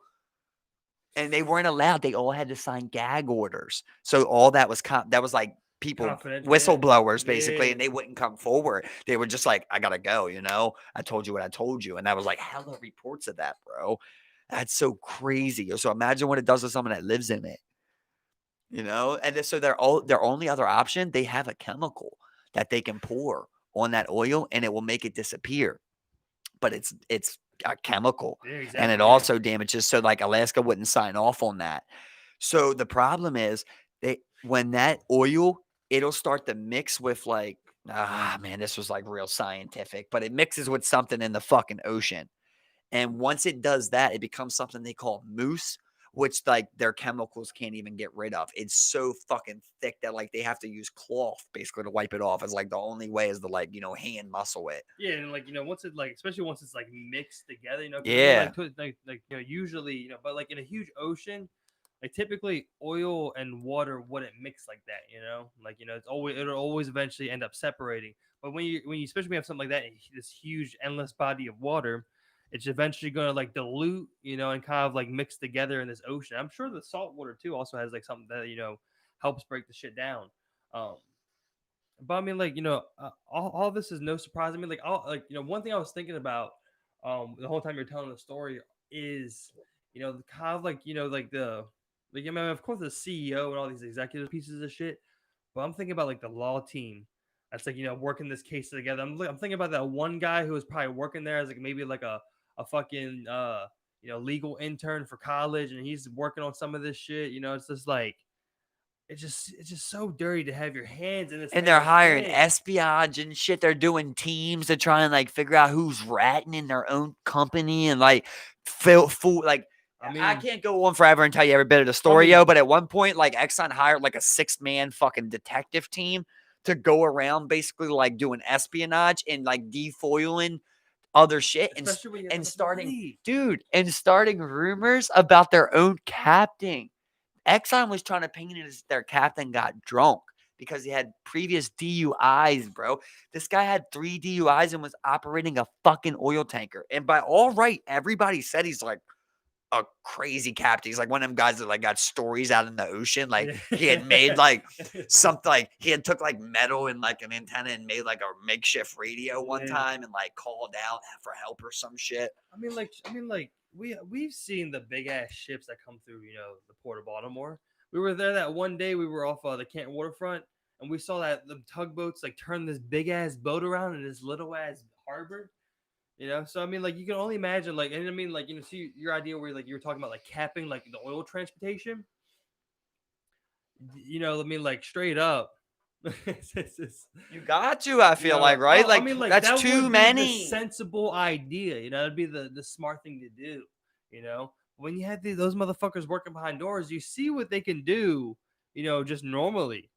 And they weren't allowed. They all had to sign gag orders. So all that was that was like people Confidential. Yeah, whistleblowers basically, yeah. and they wouldn't come forward. They were just like, I gotta go, I told you what I told you. And that was like hella reports of that, bro. That's so crazy. So imagine what it does to someone that lives in it. you know? And then, so their only other option, they have a chemical that they can pour on that oil and it will make it disappear. But it's a chemical Yeah, and it exactly. Yeah. also damages, so like Alaska wouldn't sign off on that. So the problem is they when that oil, it'll start to mix with like, man, this was like real scientific, but it mixes with something in the fucking ocean. And once it does that, it becomes something they call mousse, which like their chemicals can't even get rid of. It's so fucking thick that like they have to use cloth basically to wipe it off. It's like the only way is to like, hand muscle it. Yeah, and like once it like, especially once it's like mixed together, because I mean, Yeah. like, usually, but like in a huge ocean, like typically oil and water wouldn't mix like that. Like it'll always eventually end up separating. But when you especially when you have something like that, this huge endless body of water, it's eventually gonna like dilute, and kind of like mix together in this ocean. I'm sure the salt water too also has like something that helps break the shit down. Um, but I mean, like all this is no surprise. I mean, one thing I was thinking about, the whole time you're telling the story is, kind of like like I mean, of course the CEO and all these executive pieces of shit. But I'm thinking about like the law team that's like working this case together. I'm thinking about that one guy who was probably working there as like maybe like a fucking legal intern for college, and he's working on some of this shit. It's just like it's just so dirty to have your hands in this And type they're of hiring thing. espionage and shit. They're doing teams to try and like figure out who's ratting in their own company and like fool like I I mean, can't go on forever and tell you every bit of the I story, mean, yo. But at one point, like Exxon hired like a 6-man fucking detective team to go around basically like doing espionage and like defoiling other shit especially when you have that and much starting, money. dude, and starting rumors about their own captain. Exxon was trying to paint it as their captain got drunk because he had previous DUIs, bro. This guy had 3 DUIs and was operating a fucking oil tanker. And by all right, everybody said he's like a crazy captain. He's like one of them guys that like got stories out in the ocean. Like he had made like something, like he had took like metal and like an antenna and made like a makeshift radio one Yeah. time and like called out for help or some shit. I mean, like we've seen the big ass ships that come through, the port of Baltimore. We were there that one day. We were off the Canton waterfront, and we saw that the tugboats like turn this big ass boat around in this little ass harbor. So I mean, like you can only imagine, like, and I mean, like see your idea where like you were talking about like capping like the oil transportation. I mean, like straight up. It's You got to, I feel like, right? I Like mean, like that's that too would be the many. sensible idea. That'd be the smart thing to do. When you have those motherfuckers working behind doors, you see what they can do. Just normally.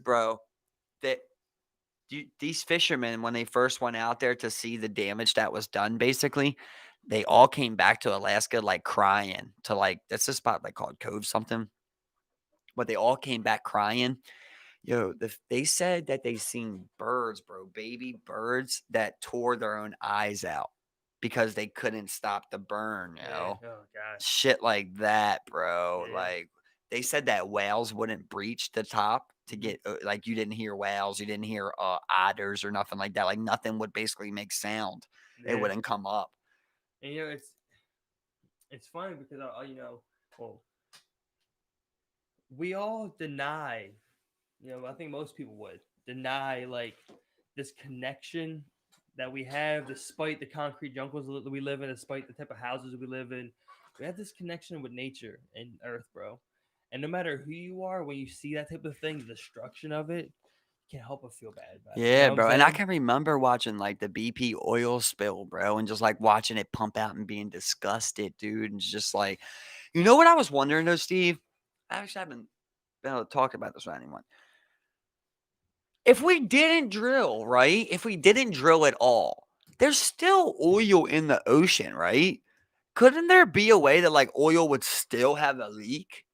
Bro, that these fishermen, when they first went out there to see the damage that was done, basically, they all came back to Alaska like crying to like that's a spot like called Cove something, but they all came back crying. Yo, they said that they seen birds, bro, baby birds that tore their own eyes out because they couldn't stop the burn, Yeah. Oh god. shit like that, bro. Yeah. Like they said that whales wouldn't breach the top to Mhm. get like you didn't hear whales, you didn't hear otters or nothing like that. Like nothing would basically make sound. It Yeah. wouldn't come up. And it's funny because well, we all deny. I think most people would deny like this connection that we have, despite the concrete jungles that we live in, despite the type of houses we live in. We have this connection with nature and Earth, bro. And no matter who you are, when you see that type of thing, the destruction of it, you can't help but feel bad about it. You know Yeah, what I'm bro. And I saying? can remember watching like the BP oil spill, bro, and just like watching it pump out and being disgusted, dude. And it's just like, you know what I was wondering though, Steve? I actually haven't been able to talk about this with anyone. If we didn't drill, right? If we didn't drill at all, there's still oil in the ocean, right? Couldn't there be a way that like oil would still have a leak?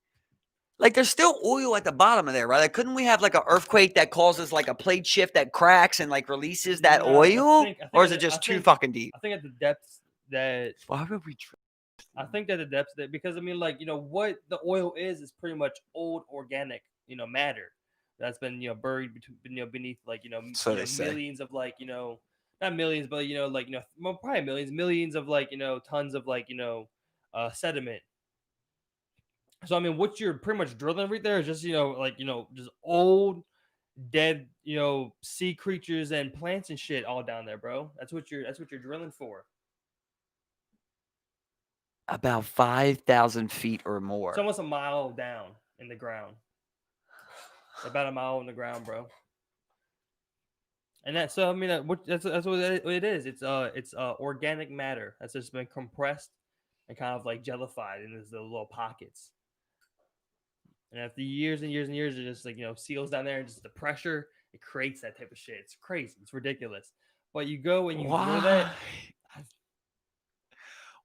Like there's still oil at the bottom of there, right? Like couldn't we have like an earthquake that causes like a plate shift that cracks and like releases that No, I oil? think I Or think is it at the, just too fucking deep? I think at the depths that Why would we drill? I think that the depths that because I mean like what the oil is pretty much old organic matter that's been buried between beneath like So they say. millions of like not millions but like well, probably millions of like tons of like sediment So I mean, what you're pretty much drilling right there is just just old, dead sea creatures and plants and shit all down there, bro. That's what you're drilling for. About 5,000 feet or It's more. almost a mile down in the ground. About a mile in the ground, bro. And I mean that's what it is. It's organic matter that's just been compressed and kind of like jellified in these little pockets. And after years and years and years, it just seals down there, and just the pressure it creates that type of shit. It's crazy. It's ridiculous. But you go and you drill Why? that.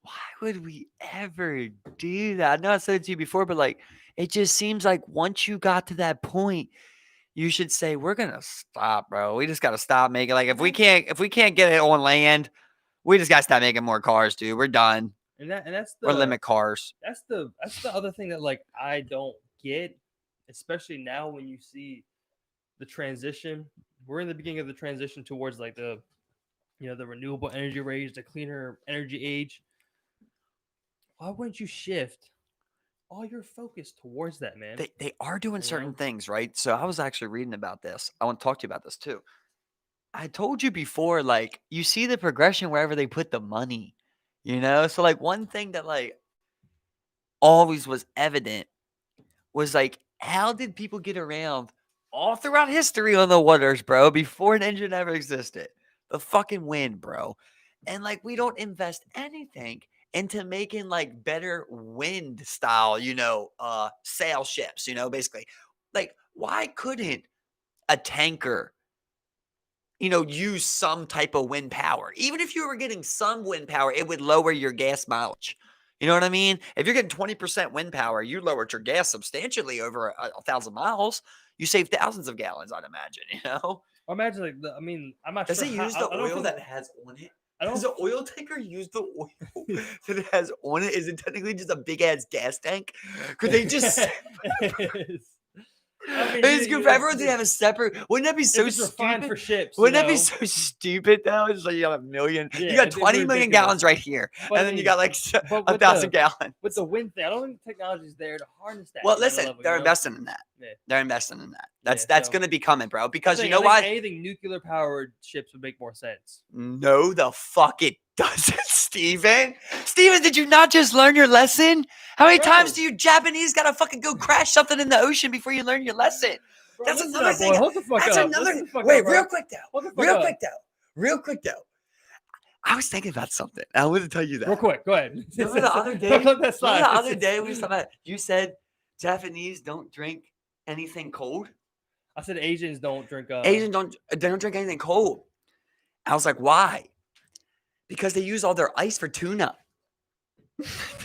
Why would we ever do that? I know I said it to you before, but like, it just seems like once you got to that point, you should say, we're gonna stop, bro. We just gotta stop making like if we can't get it on land, we just gotta stop making more cars, dude. We're done. And that's Or the limit cars. that's the other thing that like I don't get, especially now when you see the transition. We're in the beginning of the transition towards like the renewable energy age, the cleaner energy age. Why wouldn't you shift all your focus towards that, man? They are doing You certain know? things, right? So I was actually reading about this. I want to talk to you about this too. I told you before, like, you see the progression wherever they put the money, you know? So, like, one thing that, like, always was evident was, like, how did people get around all throughout history on the waters, bro, before an engine ever existed? The fucking wind, bro. And, like, we don't invest anything into making, like, better wind style, sail ships, basically. Like, why couldn't a tanker use some type of wind power? Even if you were getting some wind power, it would lower your gas mileage. You know what I mean? If you're getting 20% wind power, you lowered your gas substantially over a 1,000 miles. You save thousands of gallons, I'd imagine. Or imagine I mean, I'm not Does sure it how. use the I don't oil think that it has on it? I Does don't. the oil tanker use the oil that it has on it? Is it technically just a big ass gas tank? Could they just It is. I mean, It's good for everyone to have a separate. Wouldn't that be if so it's refined stupid? for ships, Wouldn't that be so stupid though? It's like you got a million. You Yeah, got it'd be 20 million ridiculous. gallons right here, But I and then you mean, got like but a with 1,000 gallons. the wind thing, I don't think technology is there to harness that Well, to that listen, level. they're investing in that. Yeah, They're investing in that. yeah. That's So going to be coming, bro. I Because you think know I think why? anything nuclear powered ships would make more sense. No, the fuck it doesn't, Steven. Steven, did you not just learn your lesson? How many times Bro. do you Japanese gotta fucking go crash something in the ocean before you learn your lesson? Bro, That's listen another up, boy. thing. Hold the fuck That's up. another. Listen the fuck Wait, up, bro. real quick though. Hold the fuck Real up. quick though. Real quick though. I was thinking about something. I wanted to tell you that. Real quick, go ahead. Remember the other day? Don't let that slide. Remember the other day we was talking about? You said Japanese don't drink anything cold. I said Asians don't drink. Asians don't. They don't drink anything cold. I was like, why? Because they use all their ice for tuna.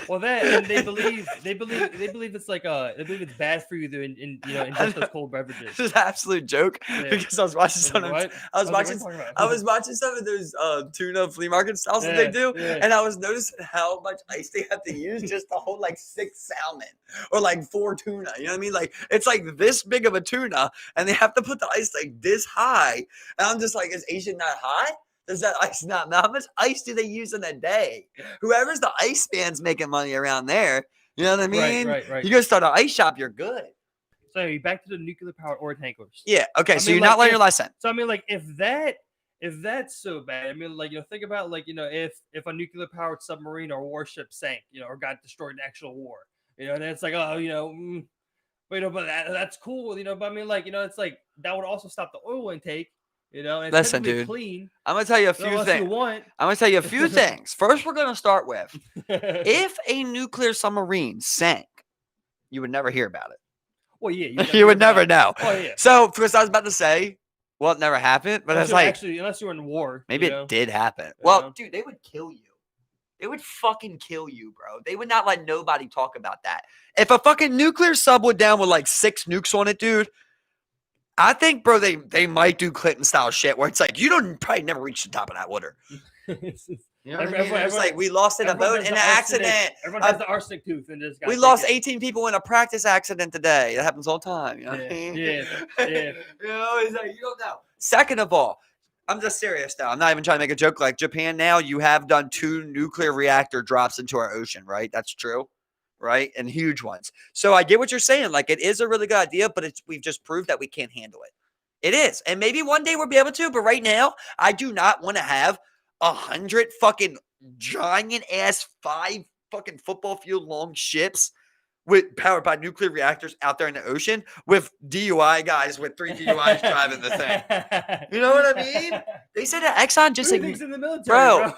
Well, that and they believe it's like they believe it's bad for you to ingest those cold beverages. This is an absolute joke because I was watching some of What? I was watching some of those tuna flea market styles that they do, and I was noticing how much ice they have to use just to hold like 6 salmon or like 4 tuna. You know what I mean? Like it's like this big of a tuna, and they have to put the ice like this high. And I'm just like, is Asian not high? Does that ice not? How much ice do they use in a day? Whoever's the ice man's making money around there. You know what I mean? Right. You go start an ice shop, you're good. So anyway, back to the nuclear powered ore tankers. Yeah. Okay. I So mean, you're not like, learning your lesson. So I mean, like, if that's so bad, I mean, like, think about like, if a nuclear powered submarine or warship sank, or got destroyed in actual war, and it's like, but that's cool, but I mean, like, it's like that would also stop the oil intake. And Listen, dude. Clean. I'm gonna tell you a few things. I'm gonna tell you a few things. First, we're gonna start with if a nuclear submarine sank, you would never hear about it. Well, yeah, you would never know. Oh yeah. So, because I was about to say, well, it never happened, but it's like actually, unless you're in war, maybe it did happen. Well, dude, they would kill you. They would fucking kill you, bro. They would not let nobody talk about that. If a fucking nuclear sub went down with like 6 nukes on it, dude. I think, bro, they might do Clinton style shit where it's like you don't probably never reach the top of that water. It's like we lost in a boat in an accident. Everyone has the arsenic tooth and just. We lost 18 people in a practice accident today. That happens all the time. Yeah. It's like you don't know. Second of all, I'm just serious now. I'm not even trying to make a joke. Like Japan now, you have done 2 nuclear reactor drops into our ocean, right? That's true. right? And huge ones. So I get what you're saying. Like, it is a really good idea, but we've just proved that we can't handle it. It is. And maybe one day we'll be able to, but right now, I do not want to have 100 fucking giant ass 5 fucking football field long ships with powered by nuclear reactors out there in the ocean with DUI guys with 3 DUIs driving the thing. You know what I mean? They said that Exxon just in the military, bro.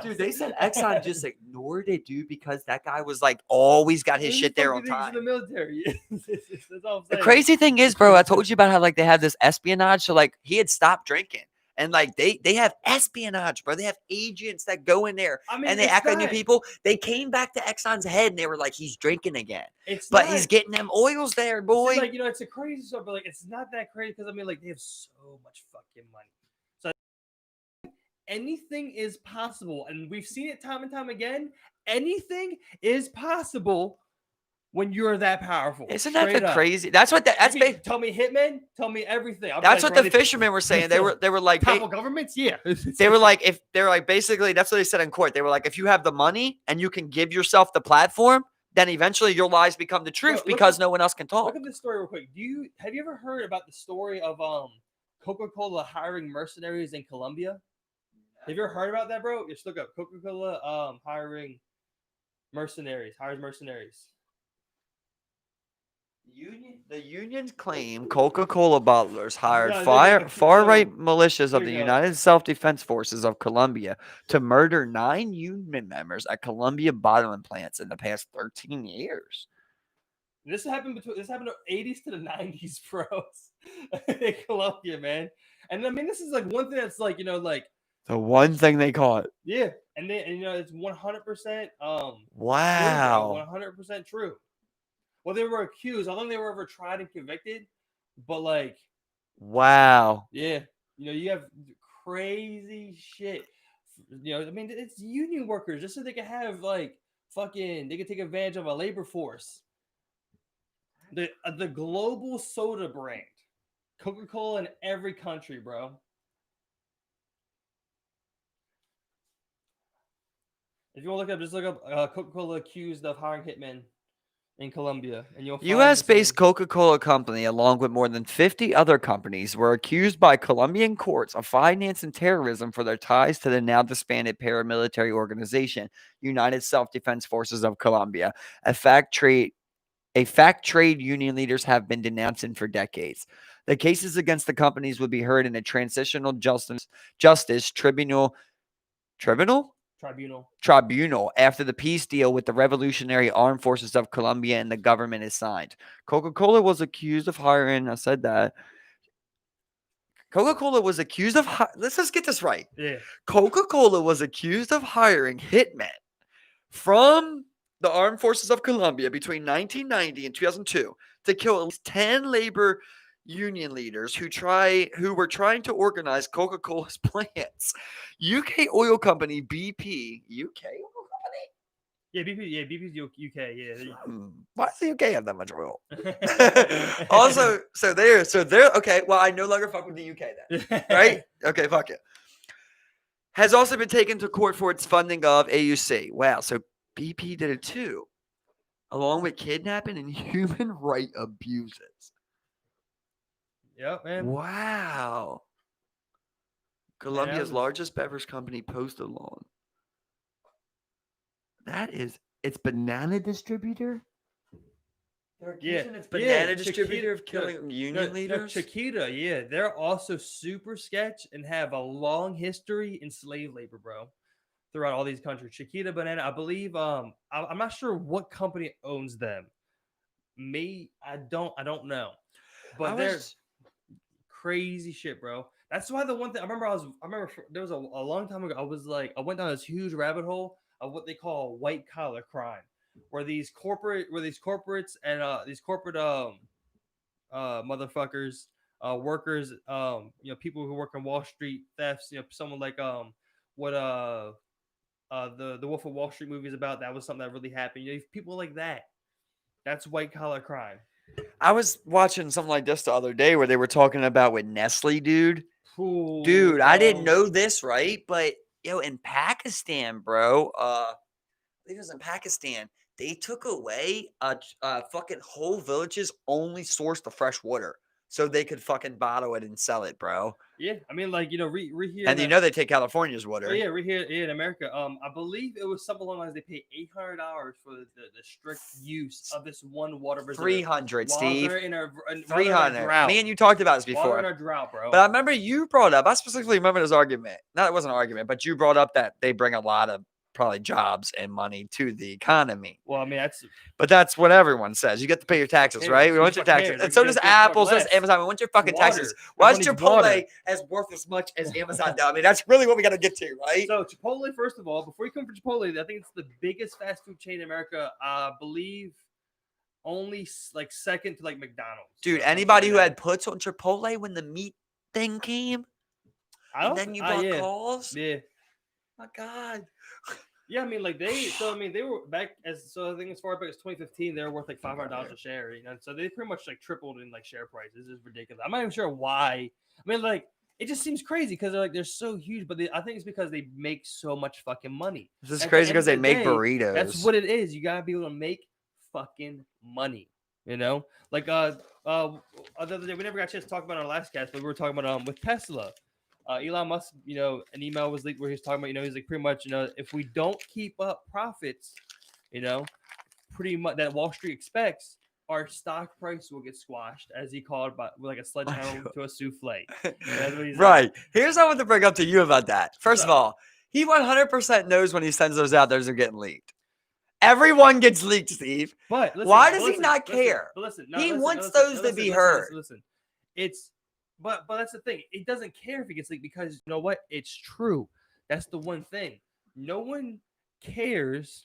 Dude, they said Exxon just ignored it, dude, because that guy was like always got his shit there on time. In the military. That's all I'm saying. The crazy thing is, bro, I told you about how like they have this espionage. So like he had stopped drinking. And like they have espionage, bro. They have agents that go in there and they act like new people. They came back to Exxon's head and they were like, he's drinking again. But he's getting them oils there, boy. Like, you know, it's a crazy stuff, but like it's not that crazy because I mean, like, they have so much fucking money. So anything is possible, and we've seen it time and time again. Anything is possible when you're that powerful. Isn't that the crazy? That's what that's tell me hitmen, tell me everything. That's what the fishermen were saying. They were like topple governments, yeah. They were like, if they're like, basically that's what they said in court. They were like, if you have the money and you can give yourself the platform, then eventually your lies become the truth because no one else can talk. Look at this story real quick. Have you ever heard about the story of Coca-Cola hiring mercenaries in Colombia? Have you ever heard about that, bro? Just look up Coca-Cola hiring mercenaries. Hires mercenaries. The unions claim Coca-Cola bottlers hired far-right militias of the United Self-Defense Forces of Colombia to murder 9 union members at Colombia bottling plants in the past 13 years. This happened in the 80s to the 90s, bro. In Colombia, man. And I mean, this is like one thing that's like, you know, like the one thing they caught. Yeah, and you know, it's 100%. Wow. 100% true. Well, they were accused. I don't think they were ever tried and convicted, but like, wow. Yeah, you know, you have crazy shit. You know, I mean, it's union workers just so they can have like they can take advantage of a labor force. The global soda brand, Coca-Cola in every country, bro. If you want to look up, just look up Coca-Cola accused of hiring hitmen in Colombia, and you'll find U.S.-based Coca-Cola Company, along with more than 50 other companies, were accused by Colombian courts of financing terrorism for their ties to the now disbanded paramilitary organization, United Self-Defense Forces of Colombia, a fact trade union leaders have been denouncing for decades. The cases against the companies would be heard in a transitional justice tribunal after the peace deal with the Revolutionary Armed Forces of Colombia and the government is signed. Coca-Cola was accused of hiring. I said that. Coca-Cola was accused of. Let's just get this right. Yeah. Coca-Cola was accused of hiring hitmen from the Armed Forces of Colombia between 1990 and 2002 to kill at least 10 labor union leaders who were trying to organize Coca-Cola's plants. UK oil company BP, UK oil company? Yeah, BP's UK, yeah. Why does the UK have that much oil? Also, so they're okay. Well, I no longer fuck with the UK then, right? Okay, fuck it. Has also been taken to court for its funding of AUC. Wow, so BP did it too, along with kidnapping and human right abuses. Yep, man. Wow. Colombia's largest beverage company posted along. It's banana distributor? It's banana distributor of killing union leaders? Chiquita, yeah. They're also super sketch and have a long history in slave labor, bro. Throughout all these countries. Chiquita Banana, I believe, I'm not sure what company owns them. I don't know. But there's crazy shit, bro. That's why the one thing I remember there was a long time ago, I went down this huge rabbit hole of what they call white collar crime, where these corporates and these corporate motherfuckers, workers, you know, people who work on Wall Street, thefts, you know, someone like what the Wolf of Wall Street movie is about. That was something that really happened. You know, people like that. That's white collar crime. I was watching something like this the other day where they were talking about with Nestle, dude. Dude, I didn't know this, right? But in Pakistan, bro, I think it was in Pakistan, they took away fucking whole village's only source of fresh water, so they could fucking bottle it and sell it, bro. Yeah, I mean, like re here, And they take California's water. yeah, right here in America. I believe it was something along the lines they pay $800 for the strict use of this one water reserve. 300, Steve. 300. Me and you talked about this before. Water in our drought, bro. But I remember you brought up. I specifically remember this argument. No, it wasn't an argument, but you brought up that they bring a lot of probably jobs and money to the economy. Well, I mean, that's what everyone says. You get to pay your taxes, right? We want your taxes. And so does Apple, so does Amazon. We want your fucking taxes. Why is Chipotle as worth as much as Amazon does? I mean, that's really what we got to get to, right? So Chipotle, first of all, before you come for Chipotle, I think it's the biggest fast food chain in America. I believe only like second to like McDonald's. Dude, anybody who had puts on Chipotle when the meat thing came, and then you bought calls? Yeah. My God. Yeah, I mean, like they were back I think as far back as 2015, they were worth like $500 a share, you know. So they pretty much like tripled in like share prices. It's ridiculous. I'm not even sure why. I mean, like it just seems crazy because they're so huge, but I think it's because they make so much fucking money. This is crazy because they make burritos. That's what it is. You gotta be able to make fucking money, you know. Like the other day, we never got a chance to talk about it on our last cast, but we were talking about with Tesla. Elon Musk, you know, an email was leaked where he's talking about, you know, he's like pretty much, you know, if we don't keep up profits, you know, pretty much that Wall Street expects, our stock price will get squashed, as he called, by like a sledgehammer to a souffle. Right. Here's what I want to bring up to you about that. First of all, he 100% knows when he sends those out, those are getting leaked. Everyone gets leaked, Steve. But listen, why does he not care? He wants those to be heard. Listen, it's. But that's the thing. It doesn't care if it gets leaked because you know what? It's true. That's the one thing. No one cares.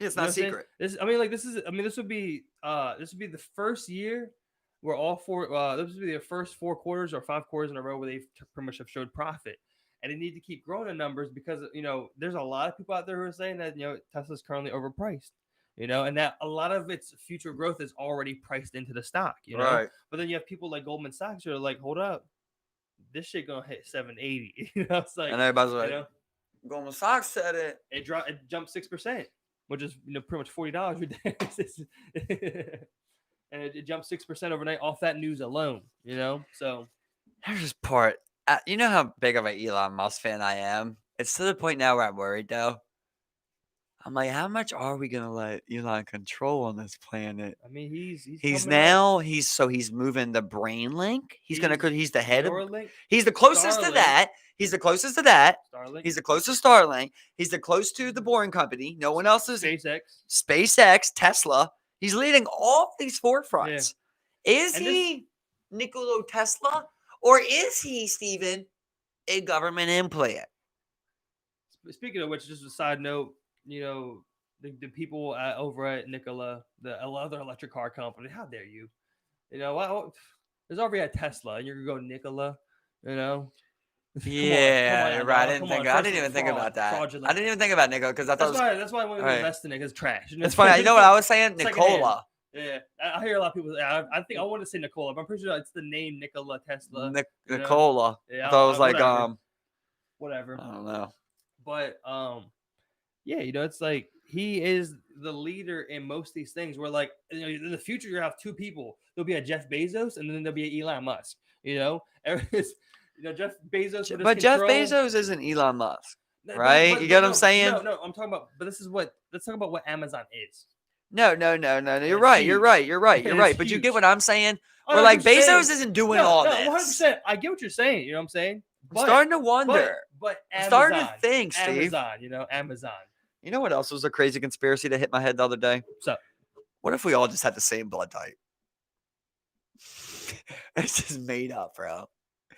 It's not secret. This would be the first year where all four. This would be the first 4 quarters or 5 quarters in a row where they pretty much have showed profit, and they need to keep growing the numbers because you know there's a lot of people out there who are saying that you know Tesla's currently overpriced. You know, and that a lot of its future growth is already priced into the stock, you know. Right. But then you have people like Goldman Sachs who are like, hold up, this shit gonna hit 780. You know, it's like, and everybody's like, you know, Goldman Sachs said it. It jumped 6%, which is you know pretty much $40. And it jumped 6% overnight off that news alone, you know. So there's this part. You know how big of an Elon Musk fan I am. It's to the point now where I'm worried though. I'm like, how much are we gonna let Elon control on this planet? I mean, he's moving the brain link. He's the head of. Neuralink, he's the closest Starlink. to that. He's the closest to that. Starlink. He's the closest to Starlink. He's the close to the Boring Company. No one else is. SpaceX, Tesla. He's leading all these forefronts. Yeah. Is he Nikola Tesla, or is he, Steven, a government implant? Speaking of which, just a side note. You know, the people over at Nikola, the other electric car company, how dare you? You know, there's already a Tesla, and you're going to go Nikola, you know? Yeah, come on, right. I didn't even think about that. Fraudulent. I didn't even think about Nikola because I thought that's why I wanted to invest in it because it's trash. It's funny. You know what I was saying? Nikola. Yeah, I hear a lot of people. I think I want to say Nikola, but I'm pretty sure it's the name Nikola Tesla. Nikola. Yeah, I thought it was like whatever. I don't know. But yeah, you know, it's like he is the leader in most of these things. Where like you know, in the future, you have 2 people. There'll be a Jeff Bezos, and then there'll be an Elon Musk. You know, Jeff Bezos. But Jeff Bezos isn't Elon Musk, right? You get what I'm saying? No, I'm talking about. But let's talk about what Amazon is. No. You're right. But you get what I'm saying? We're like Bezos isn't doing all this. 100%. I get what you're saying. You know what I'm saying? I'm starting to wonder. But Amazon, I'm starting to think, Steve. Amazon, you know, Amazon. You know what else was a crazy conspiracy that hit my head the other day? So, what if we all just had the same blood type? It's just made up, bro.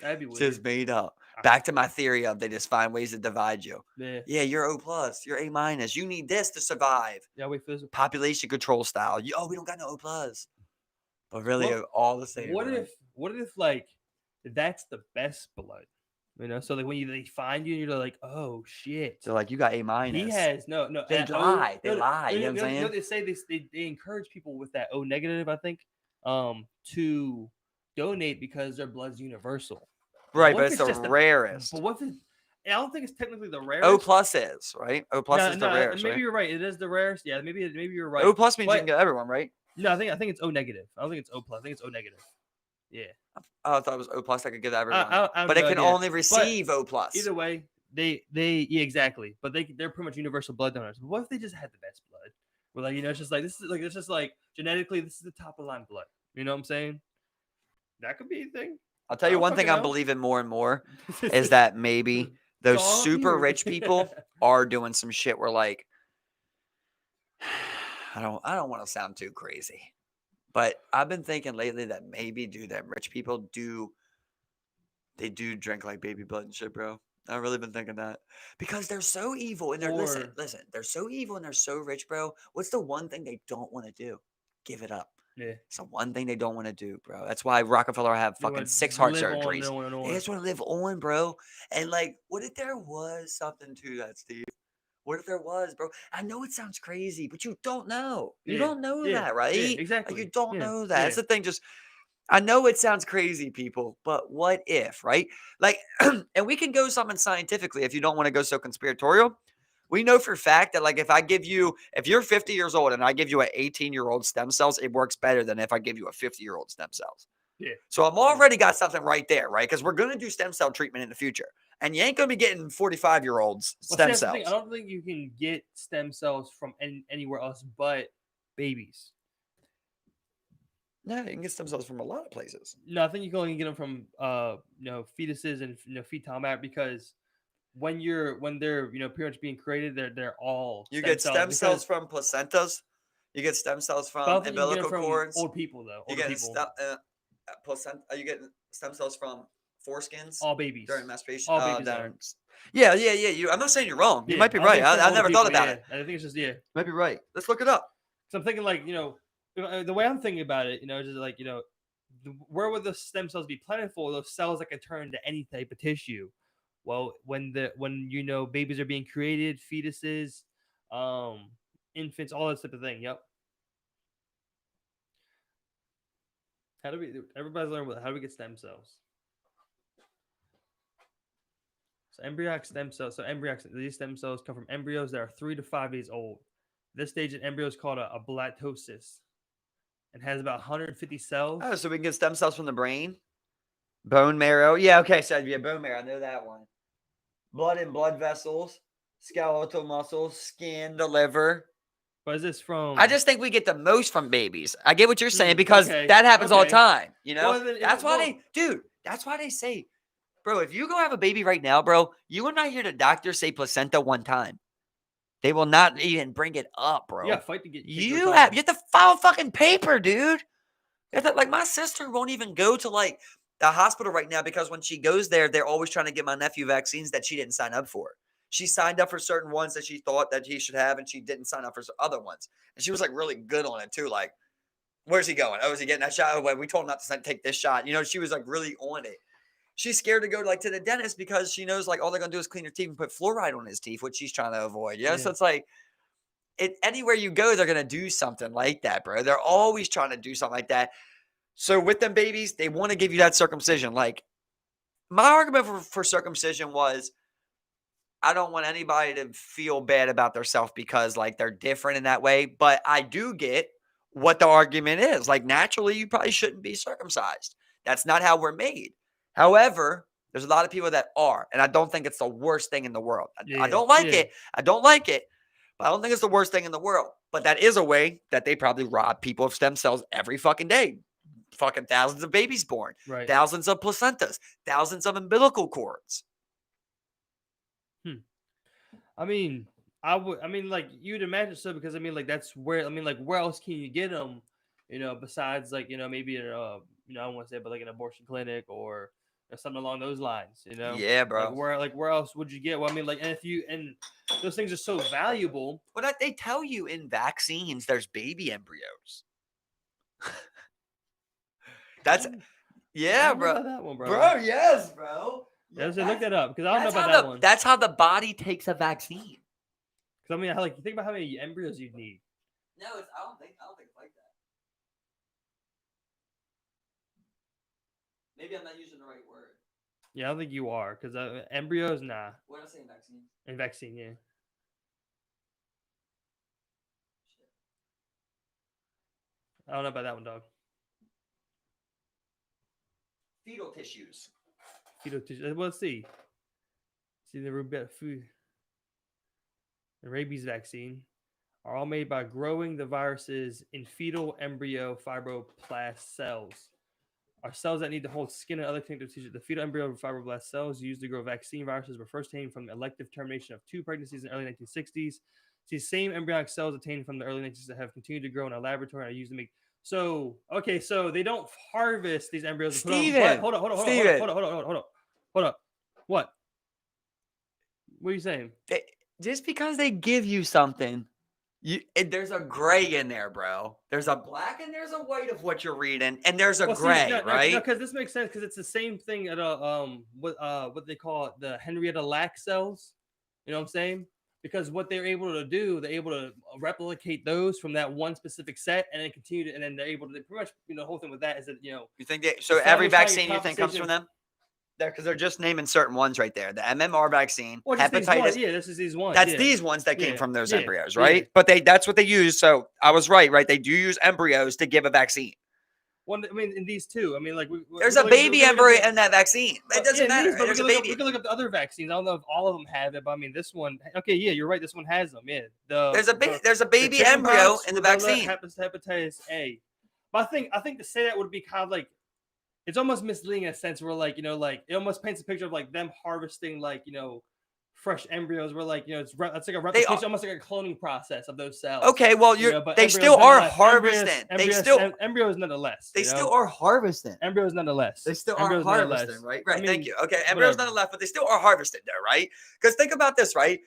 That'd be weird. It's just made up. Back to my theory of they just find ways to divide you. Yeah, you're O+, you're A-. You need this to survive. Yeah, population control style. We don't got no O+. But really, all the same. What if like that's the best blood? You know, so like when they find you, you're like, oh shit. They're like, you got A-. He has no. They lie. You know what I'm saying? You know, they say they encourage people with that O negative, I think, to donate because their blood's universal. Right, but it's the rarest. But what if I don't think it's technically the rarest. O plus is, right? O plus is the rarest, maybe right? you're right. It is the rarest. Yeah, maybe you're right. O plus means you But can get everyone, right? no, I think it's O negative. I don't think it's O plus. I think it's O negative. Yeah. Oh, I thought it was O plus. I could give everyone, I have but it no can idea. only But receive O plus. either way, they yeah, exactly. But they're pretty much universal blood donors. But what if they just had the best blood? We're like, it's just like this is like it's just like genetically this is the top of the line blood. You know what I'm saying? That could be a thing. I'll tell I you don't one thing fucking I'm know. believing more and more is that maybe those It's all super here. rich people are doing some shit where like I don't want to sound too crazy, but I've been thinking lately that maybe that rich people do drink like baby blood and shit, bro. I've really been thinking that because they're so evil and they're Or listen, they're so evil and they're so rich, bro. What's the one thing they don't want to do? Give it up. yeah, It's the one thing they don't want to do, bro. That's why Rockefeller have they fucking want to 6 just heart live surgeries. on and They on. just want to live on, bro. And like, what if there was something to that, Steve? What if there was, bro? I know it sounds crazy, but you don't know. You Yeah, don't know yeah, that, yeah, right? Like exactly. you don't Yeah, know that. yeah. That's the thing. Just I know it sounds crazy, people, but what if, right? Like, and we can go something scientifically if you don't want to go so conspiratorial. We know for a fact that, like, if you're 50 years old and I give you an 18-year-old stem cells, it works better than if I give you a 50-year-old stem cells. Yeah. So I'm already got something right there, right? Because we're going to do stem cell treatment in the future. And you ain't going to be getting 45-year-olds Well, see, stem that's the thing. I cells. don't think you can get stem cells from anywhere else but babies. Yeah, you can get stem cells from a lot of places. No, I think you can only get them from fetuses and fetal matter because when they're pretty much being created, they're all You stem get cells stem cells because from placentas. You get stem cells but I from don't think you can get them umbilical from cords. old people though. You Older get people, placenta. You get stem cells from foreskins all babies, during masturbation. all babies. Though. Yeah. I'm not saying you're wrong. You Yeah, might be I don't right. think it's from I older never people, thought about yeah. it. I think it's just yeah. Might be right. Let's look it up. So I'm thinking like the way I'm thinking about it, just like where would the stem cells be plentiful? Those cells that can turn into any type of tissue. Well, when babies are being created, fetuses, infants, all that type of thing. Yep. Everybody's learning about how do we get stem cells? So embryonic stem cells. So these stem cells come from embryos that are 3 to 5 days old. This stage in embryo is called a blatosis, and has about 150 cells. Oh, so we can get stem cells from the brain, bone marrow. Yeah, okay. So yeah, bone marrow. I know that one. Blood and blood vessels, skeletal muscles, skin, the liver. But is this from? I just think we get the most from babies. I get what you're saying because okay, that happens all the okay. time. You know, Well, then that's why that's why they say, bro, if you go have a baby right now, bro, you will not hear the doctor say placenta one time. They will not even bring it up, bro. Yeah, fight to get. You have to file fucking paper, dude. Like my sister won't even go to like the hospital right now because when she goes there, they're always trying to get my nephew vaccines that she didn't sign up for. She signed up for certain ones that she thought that he should have, and she didn't sign up for other ones. And she was like really good on it too. Like, where's he going? Oh, is he getting that shot? Oh, we told him not to take this shot. She was like really on it. She's scared to go to the dentist because she knows like all they're gonna do is clean her teeth and put fluoride on his teeth, which she's trying to avoid. Yeah. So it's like anywhere you go, they're gonna do something like that, bro. They're always trying to do something like that. So with them babies, they want to give you that circumcision. Like my argument for circumcision was I don't want anybody to feel bad about themselves because like they're different in that way. But I do get what the argument is. Like naturally, you probably shouldn't be circumcised. That's not how we're made. However, there's a lot of people that are, and I don't think it's the worst thing in the world. I don't like it. I don't like it, but I don't think it's the worst thing in the world. But that is a way that they probably rob people of stem cells every fucking day. Fucking thousands of babies born, right. Thousands of placentas, thousands of umbilical cords. I mean, like you'd imagine so because like that's where like where else can you get them? Besides like maybe in I don't want to say, but like an abortion clinic or something along those lines. Yeah, bro. Like where else would you get? Well, I mean, like, and those things are so valuable. Well, they tell you in vaccines, there's baby embryos. That's bro. About that one, bro. Bro, yes, bro. Yeah, so look that up because I don't know about that one. That's how the body takes a vaccine. Because I mean, like you think about how many embryos you'd need. No, I don't think it's like that. Maybe I'm not using the right word. Yeah, I don't think you are because embryos, nah. What did I say? Vaccine. And vaccine, yeah. I don't know about that one, dog. Fetal tissues. Fetal tissue. Well, let's see. See the rubella food. The rabies vaccine are all made by growing the viruses in fetal embryo fibroblast cells. Are cells that need to hold skin and other connective tissue. The fetal embryo fibroblast cells used to grow vaccine viruses were first obtained from the elective termination of 2 pregnancies in the early 1960s. These same embryonic cells obtained from the early 1960s have continued to grow in a laboratory and are used to make. So, okay, so they don't harvest these embryos and put them. Steven, Hold on, hold on, hold on, Steven. hold on, hold on, hold on, hold on, hold on. What? What are you saying? Just because they give you something, there's a gray in there, bro. There's a black and there's a white of what you're reading, and there's a gray, right? No, because this makes sense because it's the same thing at what they call it, the Henrietta Lacks cells. You know what I'm saying? Because what they're able to do, they're able to replicate those from that one specific set, and then continue to, and then they're able to pretty much, the whole thing with that is that You think so? Every vaccine you think comes from them? Because they're just naming certain ones right there. The MMR vaccine, well, hepatitis. Yeah, this is these ones. That's these ones that came from those embryos, Yeah. right? But that's what they use. So I was right? They do use embryos to give a vaccine. Well, I mean, in these two, I mean, like there's a baby embryo in that vaccine. It doesn't matter. There's a baby. We can look up the other vaccines. I don't know if all of them have it, but I mean, this one. Okay, yeah, you're right. This one has them. Yeah, there's a baby embryo in the vaccine. Hepatitis A. But I think to say that would be kind of like, it's almost misleading in a sense where like it almost paints a picture of like them harvesting like fresh embryos where like it's like a replication, almost like a cloning process of those cells. Okay, well they still are harvesting. Embryos nonetheless. They still are harvesting. Embryos nonetheless. They still are harvesting, right? Right. I mean, thank you. Okay, embryos nonetheless, but they still are harvested there, right? Because think about this, right?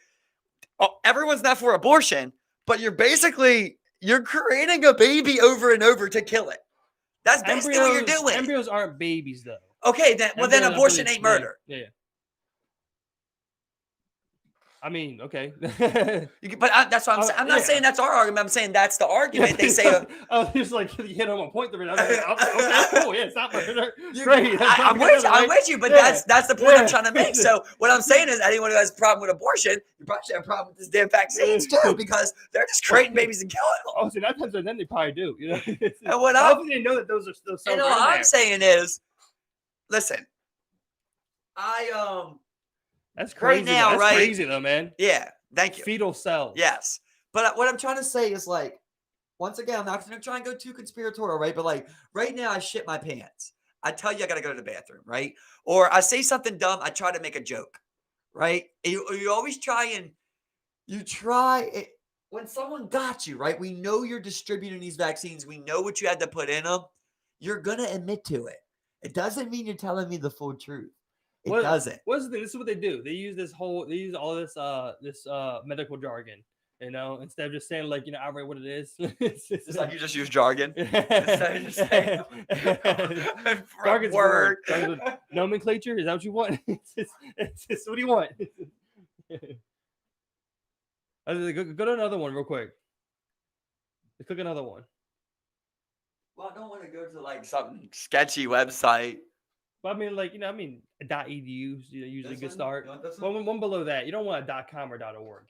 Everyone's not for abortion, but you're creating a baby over and over to kill it. That's basically what you're doing. Embryos aren't babies, though. Okay, then abortion ain't murder. Yeah. I mean, okay. But that's what I'm saying. I'm not saying that's our argument. I'm saying that's the argument. They say. I was just like, you hit on a point. I was like, okay, cool. Yeah, it's not murder. Great. I'm with you, but that's the point I'm trying to make. So what I'm saying is, anyone who has a problem with abortion, you probably should have a problem with this damn vaccines too, because they're just creating babies and killing them. Oh, so that times then they probably do. And what they know that those are still. And all I'm saying is, listen, That's crazy. Right now, That's crazy though, man. Yeah, thank you. Fetal cells. Yes, but what I'm trying to say is like, once again, I'm not going to try and go too conspiratorial, right? But like right now, I shit my pants. I tell you I got to go to the bathroom, right? Or I say something dumb. I try to make a joke, right? You always try and when someone got you, right? We know you're distributing these vaccines. We know what you had to put in them. You're going to admit to it. It doesn't mean you're telling me the full truth. It doesn't. What's the thing? This is what they do. They use all this medical jargon, instead of just saying like, outright what it is. It's like you just use jargon. Jargon's word. Nomenclature? Is that what you want? It's what do you want? Go to another one real quick. Let's click another one. Well, I don't want to go to like some sketchy website. But I mean, like, .edu is usually a good start. Well, one below that. You don't want a .com or .org,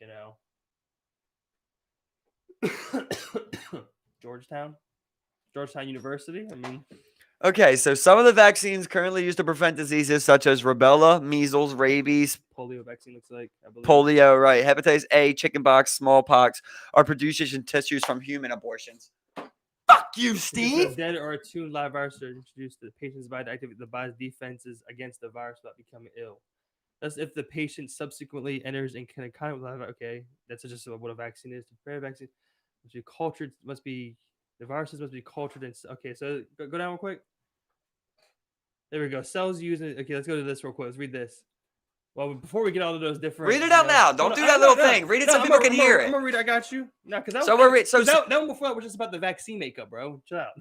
Georgetown University. I mean. Okay, so some of the vaccines currently used to prevent diseases such as rubella, measles, rabies, polio vaccine looks like. I believe. Polio, right? Hepatitis A, chickenpox, smallpox are produced in tissues from human abortions. Fuck you, Steve. A dead or attuned live virus are introduced to the patient's body to activate the body's defenses against the virus without becoming ill. Thus, if the patient subsequently enters in contact with live, okay, that's just what a vaccine is. To prepare a vaccine, the viruses must be cultured in. Okay, so go down real quick. There we go. Cells using. Okay, let's go to this real quick. Let's read this. Well, before we get all of those different, read it out loud. Don't do that little thing. Read it so people can hear it. I'm gonna read. I got you. No, because that one before that was just about the vaccine makeup, bro. Chill out.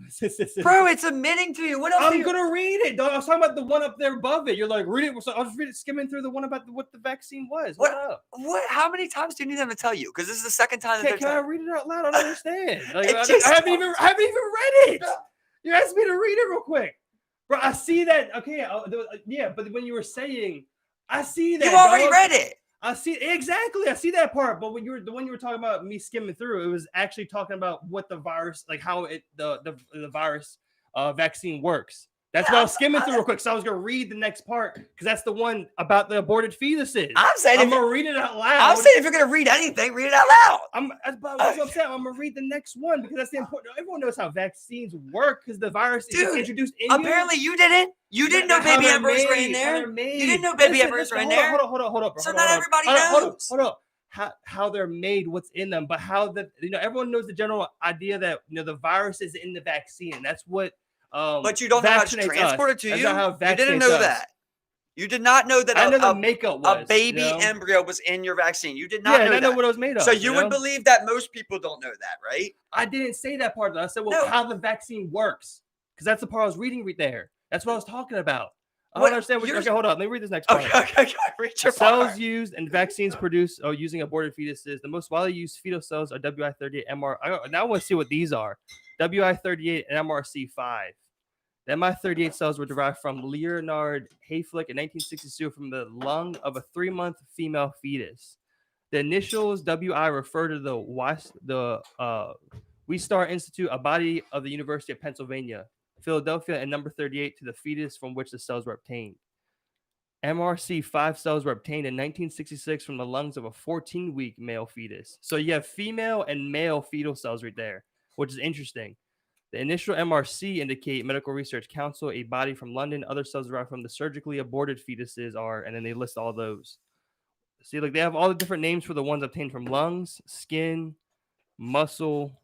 Bro, it's admitting to you. What else? I'm gonna read it, dog. I was talking about the one up there above it. You're like, read it. So I'll just read it, skimming through the one about what the vaccine was. What up? What? How many times do you need them to tell you? Because this is the second time. Can I read it out loud? I don't understand. Like, I haven't even read it. You asked me to read it real quick. Bro, I see that. Okay, yeah, but when you were saying, I see that. You already dog. read it. I see exactly. I see that part. But when the one you were talking about me skimming through, it was actually talking about what the virus, like how it the virus vaccine works. That's what I was skimming through real quick. So I was gonna read the next part because that's the one about the aborted fetuses. I'm saying I'm gonna read it out loud. I'm saying if you're gonna read anything, read it out loud. That's what I'm saying. I'm gonna read the next one because that's the important. Everyone knows how vaccines work because the virus is introduced in apparently you didn't. You didn't know baby emperors were in there. You didn't know baby emperors were in there. Hold up. So not everybody knows. Hold up. How they're made, what's in them, but how everyone knows the general idea that the virus is in the vaccine. That's what. But you don't know how to transport it to you. You didn't know that. You did not know that. I know the makeup was a baby embryo was in your vaccine. You did not know that. I know that. what it was made of. So you would believe that most people don't know that, right? I didn't say that part. I said, well, how the vaccine works, because that's the part I was reading right there. That's what I was talking about. I don't understand. Okay, hold on. Let me read this next part. Okay. Read your cells part. used and vaccines produced using aborted fetuses. The most widely used fetal cells are WI38 MR. Now I want to see what these are. WI38 and MRC5. The MI38 cells were derived from Leonard Hayflick in 1962 from the lung of a 3-month female fetus. The initials WI refer to the Wistar Institute, a body of the University of Pennsylvania, Philadelphia, and number 38 to the fetus from which the cells were obtained. MRC5 cells were obtained in 1966 from the lungs of a 14-week male fetus. So you have female and male fetal cells right there, which is interesting. The initial MRC indicate Medical Research Council, a body from London. Other cells derived from the surgically aborted fetuses are, and then they list all those. See, like they have all the different names for the ones obtained from lungs, skin, muscle,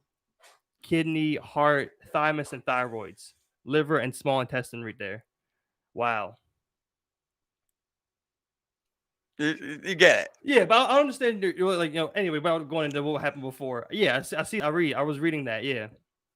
kidney, heart, thymus, and thyroids, liver, and small intestine right there. Wow. You get it. Yeah, but I understand. Anyway, about going into what happened before. Yeah, I was reading that. Yeah.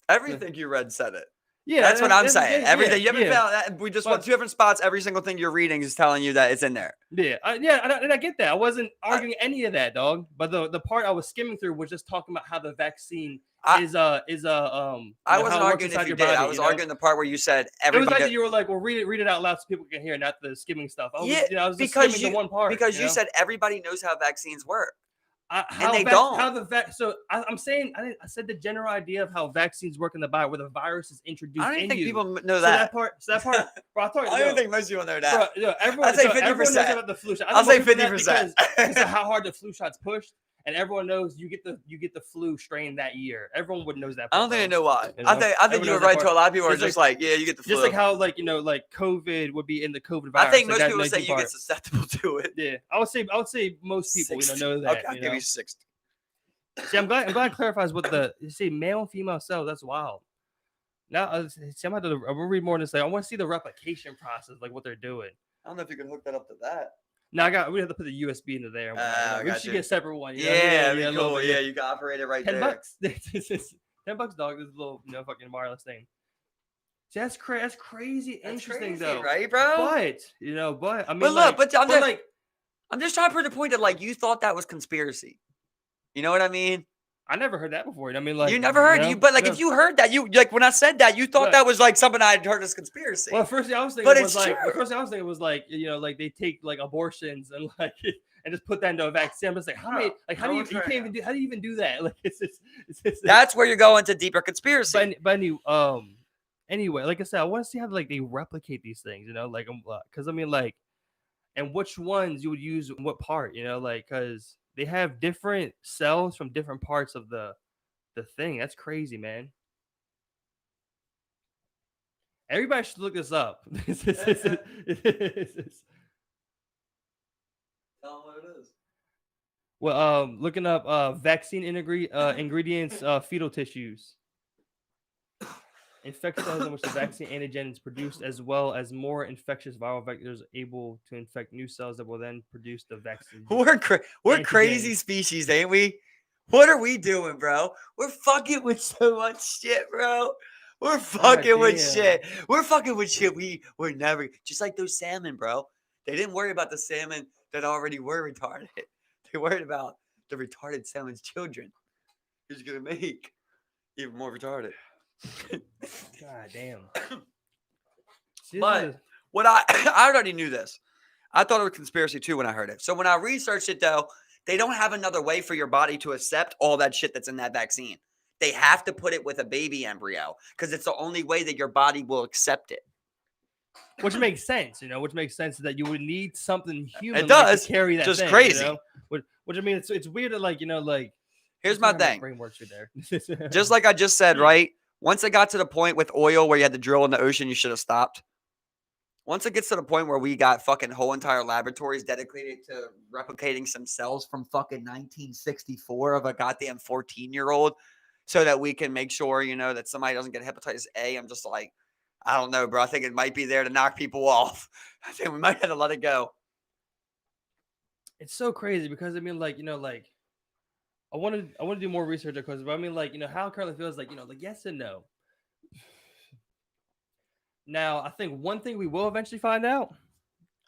Everything you read said it. Yeah, that's what I'm saying. Everything you haven't found. We just want 2 different spots. Every single thing you're reading is telling you that it's in there. Yeah, and I get that. I wasn't arguing any of that, dog. But the part I was skimming through was just talking about how the vaccine is I wasn't arguing if you did. I was arguing the part where you said everybody. It was like that you were like, well, read it out loud so people can hear, not the skimming stuff. I was just skimming the one part because you said everybody knows how vaccines work. So I'm saying I said the general idea of how vaccines work in the body, where the virus is introduced. I don't think people know so that. That part, bro. I don't think most people know that. Bro, I'd say 50%. About the flu shot. I'll say 50% because of how hard the flu shot's pushed, and everyone knows you get the flu strain that year. Everyone would knows that. I don't think they know why. I think you were right. To a lot of people are just like, yeah, you get the flu. Just like how like COVID would be in the COVID virus. I think most people say you get susceptible to it. Yeah, I would say most people know that. Okay, I'll give you 60. See, I'm glad it clarifies what male and female cells. That's wild. Now, I'm gonna read more on this. I want to see the replication process, like what they're doing. I don't know if you can hook that up to that. No, we have to put the USB into there. We should get a separate one. Yeah, cool. Yeah, you can operate it right there. $10. $10, dog. This little fucking wireless thing. See, that's crazy. That's interesting though, right, bro? But I mean, I'm just trying to prove the point that like you thought that was conspiracy. You know what I mean? I never heard that before. I mean, you never heard if you heard that, you like when I said that, you thought that was like something I had heard as conspiracy. Well, first thing I was thinking was like they take like abortions and like and just put that into a vaccine. I'm just like, how do you even do that? Like it's that's where you're going to deeper conspiracy. But anyway, like I said, I want to see how like they replicate these things. Because I mean, like, and which ones you would use in what part? Because they have different cells from different parts of the thing. That's crazy, man. Everybody should look this up. Tell them what it is. Well, looking up vaccine ingredients, fetal tissues. Infectious cells in which the vaccine antigen is produced, as well as more infectious viral vectors able to infect new cells that will then produce the vaccine. We're crazy species, ain't we? What are we doing, bro? We're fucking with so much shit, bro. We're fucking with shit. We're fucking with shit. We're never just like those salmon, bro. They didn't worry about the salmon that already were retarded. They worried about the retarded salmon's children. Who's gonna make even more retarded? God damn. See, this But is what I already knew this. I thought it was conspiracy too when I heard it. So when I researched it, though, they don't have another way for your body to accept all that shit that's in that vaccine. They have to put it with a baby embryo because it's the only way that your body will accept it. which makes sense, which makes sense that you would need something human It like to does. carry that Just thing, crazy. Which I mean, it's weird that like Here's that's my kinda how thing. brain works right there. Just like I just said, right? Once it got to the point with oil where you had to drill in the ocean, you should have stopped. Once it gets to the point where we got fucking whole entire laboratories dedicated to replicating some cells from fucking 1964 of a goddamn 14-year-old so that we can make sure, that somebody doesn't get hepatitis A, I'm just like, I don't know, bro. I think it might be there to knock people off. I think we might have to let it go. It's so crazy because I mean, like I want to do more research, of course, but I mean, like how it currently feels like like yes and no. Now, I think one thing we will eventually find out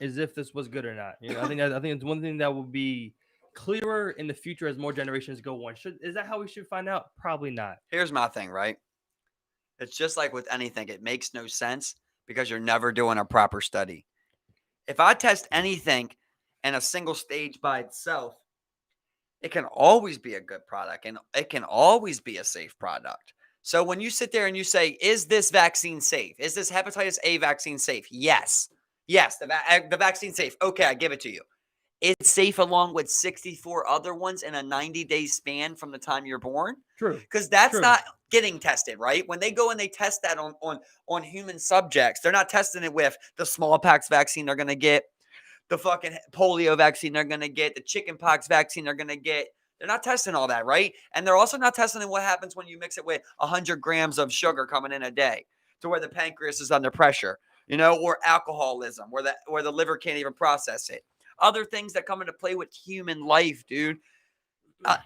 is if this was good or not. I think it's one thing that will be clearer in the future as more generations go on. Is that how we should find out? Probably not. Here's my thing, right? It's just like with anything, it makes no sense because you're never doing a proper study. If I test anything in a single stage by itself, it can always be a good product and it can always be a safe product. So when you sit there and you say, is this vaccine safe? Is this hepatitis A vaccine safe? Yes. Yes, the vaccine's safe. Okay, I give it to you. It's safe along with 64 other ones in a 90-day span from the time you're born. True. Because that's True. not getting tested, right? When they go and they test that on human subjects, they're not testing it with the smallpox vaccine they're going to get, the fucking polio vaccine they're going to get, the chickenpox vaccine they're going to get. They're not testing all that, right? And they're also not testing what happens when you mix it with 100 grams of sugar coming in a day to where the pancreas is under pressure, or alcoholism, where the liver can't even process it. Other things that come into play with human life, dude.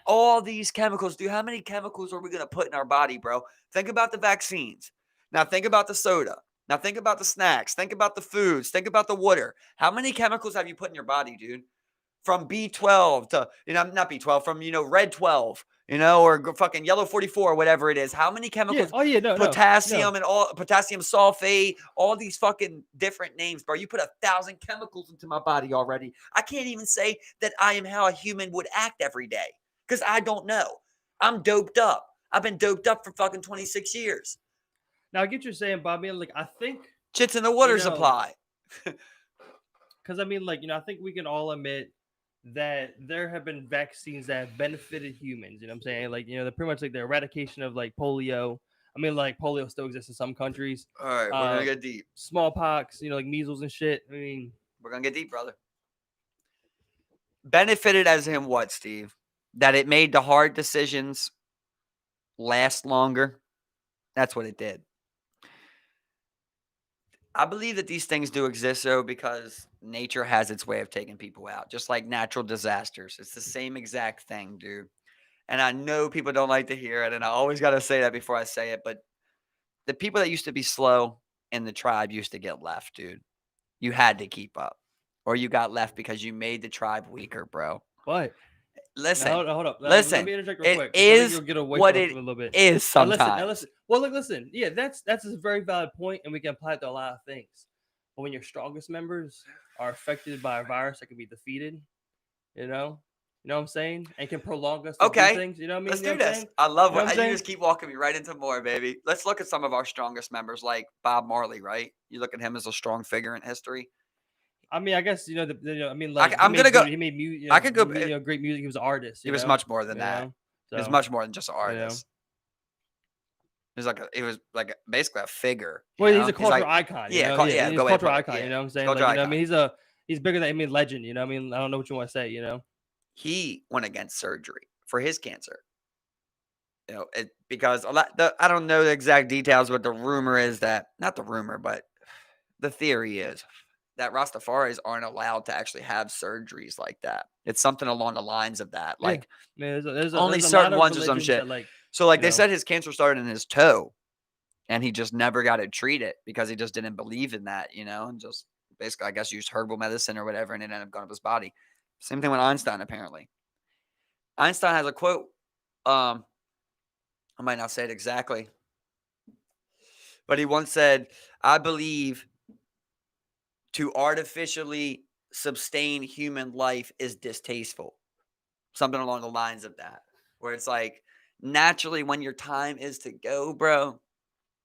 All these chemicals, dude. How many chemicals are we going to put in our body, bro? Think about the vaccines. Now think about the soda. Now think about the snacks. Think about the foods. Think about the water. How many chemicals have you put in your body, dude? From B12 to, not B12, from, red 12, or fucking yellow 44, whatever it is. How many chemicals? Oh, yeah, no, potassium and all potassium sulfate, all these fucking different names, bro. You put 1,000 chemicals into my body already. I can't even say that I am how a human would act every day because I don't know. I'm doped up. I've been doped up for fucking 26 years. Now, I get what you're saying, Bobby. Like, I think shit's in the water supply. Because I mean, I think we can all admit that there have been vaccines that have benefited humans. You know what I'm saying? Like, they're pretty much like the eradication of like polio. I mean, like polio still exists in some countries. All right, we're gonna get deep. Smallpox, like measles and shit. I mean, we're gonna get deep, brother. Benefited as in what, Steve? That it made the hard decisions last longer. That's what it did. I believe that these things do exist, though, because nature has its way of taking people out, just like natural disasters. It's the same exact thing, dude. And I know people don't like to hear it, and I always got to say that before I say it, but the people that used to be slow in the tribe used to get left, dude. You had to keep up, or you got left because you made the tribe weaker, bro. But listen, now, hold up. Listen, let me interject real quick. Is you'll get away what from it a little bit. is sometimes. Now listen. Well, look, listen. Yeah, that's a very valid point, and we can apply it to a lot of things. But when your strongest members are affected by a virus that can be defeated, you know what I'm saying, and can prolong us to do things. You know what I mean? Let's do this. I love what you just keep walking me right into more, baby. Let's look at some of our strongest members, like Bob Marley. Right? You look at him as a strong figure in history. I mean, I guess I mean, like I'm gonna go. He made music. I could go. Great music. He was an artist. He was much more than that. So, he was much more than just an artist. He was like basically a figure. Well, he's a cultural icon. He's a cultural icon. Yeah. You know what I'm saying? I mean, he's bigger than legend. You know what I mean? I don't know what you want to say. He went against surgery for his cancer. Because I don't know the exact details, but the rumor is that not the rumor, but the theory is that Rastafaris aren't allowed to actually have surgeries like that. It's something along the lines of that. Like, there's only certain ones or some shit. So, they said his cancer started in his toe, and he just never got it treated because he just didn't believe in that, and just basically, I guess, used herbal medicine or whatever, and it ended up going up his body. Same thing with Einstein, apparently. Einstein has a quote. I might not say it exactly, but he once said, I believe to artificially sustain human life is distasteful. Something along the lines of that, where it's like naturally when your time is to go, bro,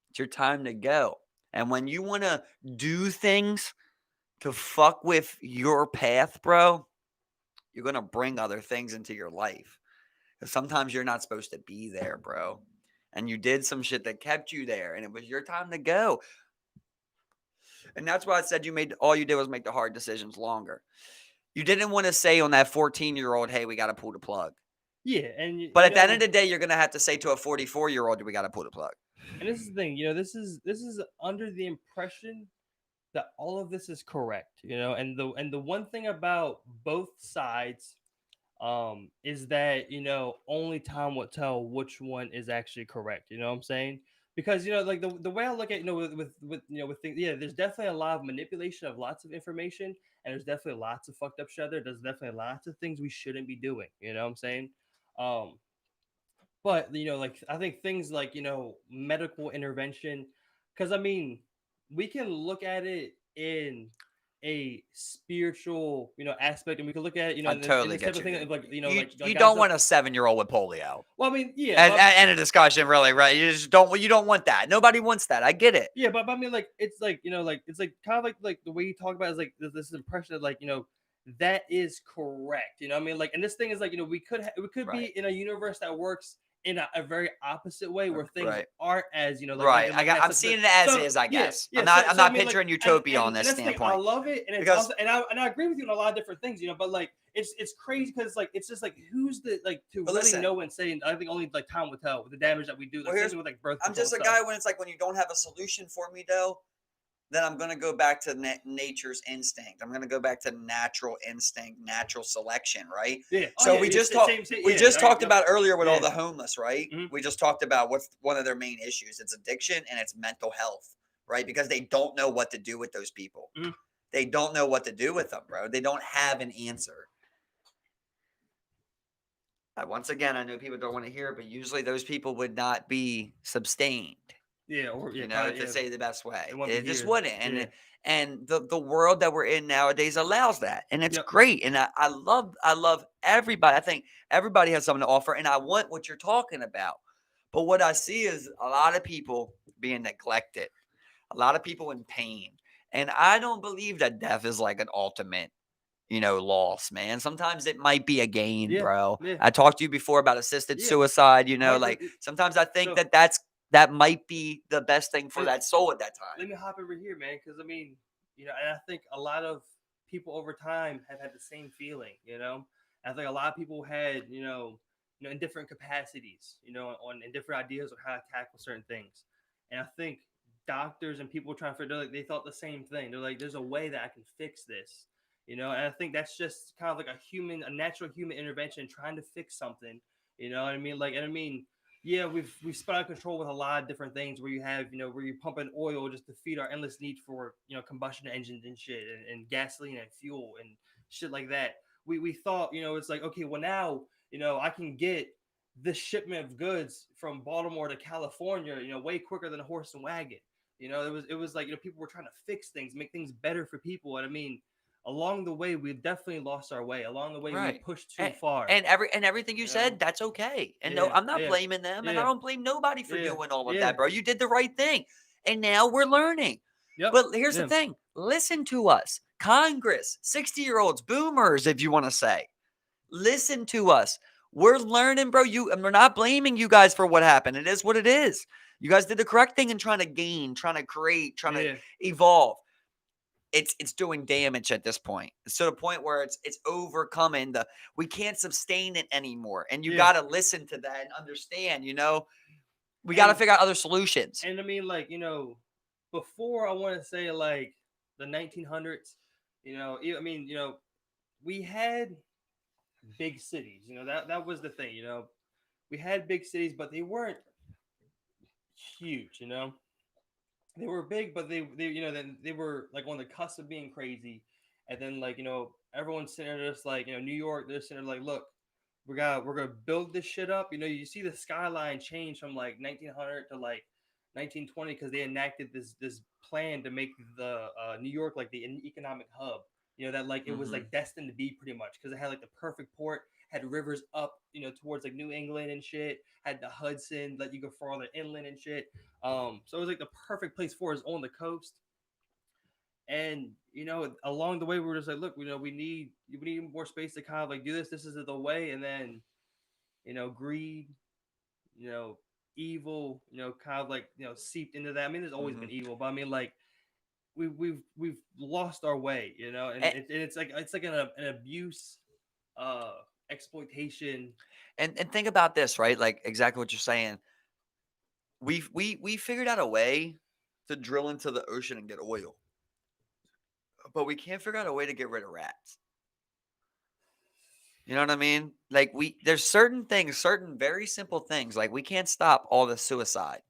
it's your time to go. And when you want to do things to fuck with your path, bro, you're going to bring other things into your life. Because sometimes you're not supposed to be there, bro. And you did some shit that kept you there, and it was your time to go. And that's why I said all you did was make the hard decisions longer. You didn't want to say on that 14-year-old, hey, we got to pull the plug. Yeah, and But at the end of the day, you're going to have to say to a 44-year-old, we got to pull the plug. and this is the thing, this is under the impression that all of this is correct, and the one thing about both sides is that only time will tell which one is actually correct. You know what I'm saying? Because like the way I look at with things, yeah, there's definitely a lot of manipulation of lots of information, and there's definitely lots of fucked up shit out there. There's definitely lots of things we shouldn't be doing. You know what I'm saying? Um, but like I think things like medical intervention, because I mean we can look at it in a spiritual aspect, and we can look at it I in totally this type get of you, thing of dude. like You guys don't that, want a 7-year-old with polio. well, I mean, yeah, And a discussion, really, right? You don't want that. Nobody wants that. I get it. yeah, but I mean, like it's like like it's like kind of like the way you talk about it is like this impression of like that is correct. You know what I mean? Like, and this thing is like we could be Right. in a universe that works in a very opposite way where things Right. aren't as Right. I'm such seeing it as so is, I yeah, guess. yeah. I'm So I not mean, like, picturing utopia on this and that's the thing. I standpoint. love it, and it's Because also and I agree with you on a lot of different things, but like it's crazy because like it's just like who's the like to But really listen, know and say. I think only like time will tell with the damage that we do. well, Like same thing with like birth I'm control just a stuff. guy when it's like when you don't have a solution for me, though, then I'm going to go back to nature's instinct. I'm going to go back to natural instinct, natural selection, right? Yeah. Oh So yeah. we Yeah. just talked. Same. We Yeah. just talked Yep. about earlier with all Yeah. the homeless, right? Mhm. We just talked about what's one of their main issues. It's addiction and it's mental health, right? Because they don't know what to do with those people. Mhm. They don't know what to do with them, bro. They don't have an answer. Once again, I know people don't want to hear it, but usually those people would not be sustained. Yeah. Or yeah. To Yeah. say the best They way. want to It just hear. wouldn't. Yeah. And the world that we're in nowadays allows that. And it's Yep. great. And I love everybody. I think everybody has something to offer. And I want what you're talking about. But what I see is a lot of people being neglected, a lot of people in pain. And I don't believe that death is like an ultimate loss, man. Sometimes it might be a gain, Yeah. bro. Yeah. I talked to you before about assisted Yeah. suicide, Like like sometimes I think so. that might be the best thing for that soul at that Let time. me hop over here, man, because I mean, and I think a lot of people over time have had the same feeling. I think a lot of people had, in different capacities, on in different ideas on how to tackle certain things, and I think doctors and people trying to figure, like, they thought the same thing. They're like, there's a way that I can fix this, and I think that's just kind of like a natural human intervention trying to fix something. You know what I mean? Like, and I mean, yeah, we've spun out of control with a lot of different things where you have, where you're pumping oil just to feed our endless need for, combustion engines and shit and gasoline and fuel and shit like that. We thought, it's like, okay, well now, I can get this shipment of goods from Baltimore to California, way quicker than a horse and wagon. It was like, people were trying to fix things, make things better for people. And I mean, along the way, we definitely lost our way. Along the way, we Right. pushed too far. And everything you You know? said, that's okay. And no, Yeah, I'm not yeah, blaming them, and I yeah, don't blame nobody for yeah, doing all of yeah. that, bro. You did the right thing. And now we're learning. Yep. But here's the Yeah. thing. Listen to us. Congress, 60-year-olds, boomers, if you want to say. Listen to us. We're learning, bro. And we're not blaming you guys for what happened. It is what it is. You guys did the correct thing in trying to gain, trying to create, trying to Yeah. evolve. It's doing damage at this point. It's to the point where it's overcoming we can't sustain it anymore. And you Yeah. gotta listen to that and understand, we gotta figure out other solutions. And I mean, like, before I want to say like the 1900s, I mean, we had big cities, that was the thing, we had big cities, but they weren't huge, they were big, but they then they were like on the cusp of being crazy. And then like, everyone's sitting there just like, New York, they're sitting there like, look, we're gonna build this shit up. You see the skyline change from like 1900 to like 1920 because they enacted this plan to make the New York like the economic hub. You know that like it was Mm-hmm. like destined to be pretty much because it had like the perfect port, had rivers up towards like New England and shit, had the Hudson let you go farther inland and shit. So it was like the perfect place for us on the coast. And along the way we were just like, look, we need more space to kind of like do this. This is the way. And then greed, you know, evil, kind of like seeped into that. I mean, there's always Mm-hmm. been evil, but I mean, like we've lost our way, and And, it's like an abuse, uh, exploitation. and think about this, right? Like exactly what you're saying. We figured out a way to drill into the ocean and get oil, but we can't figure out a way to get rid of rats. You know what I mean? Like there's certain things, certain very simple things. Like we can't stop all the suicide.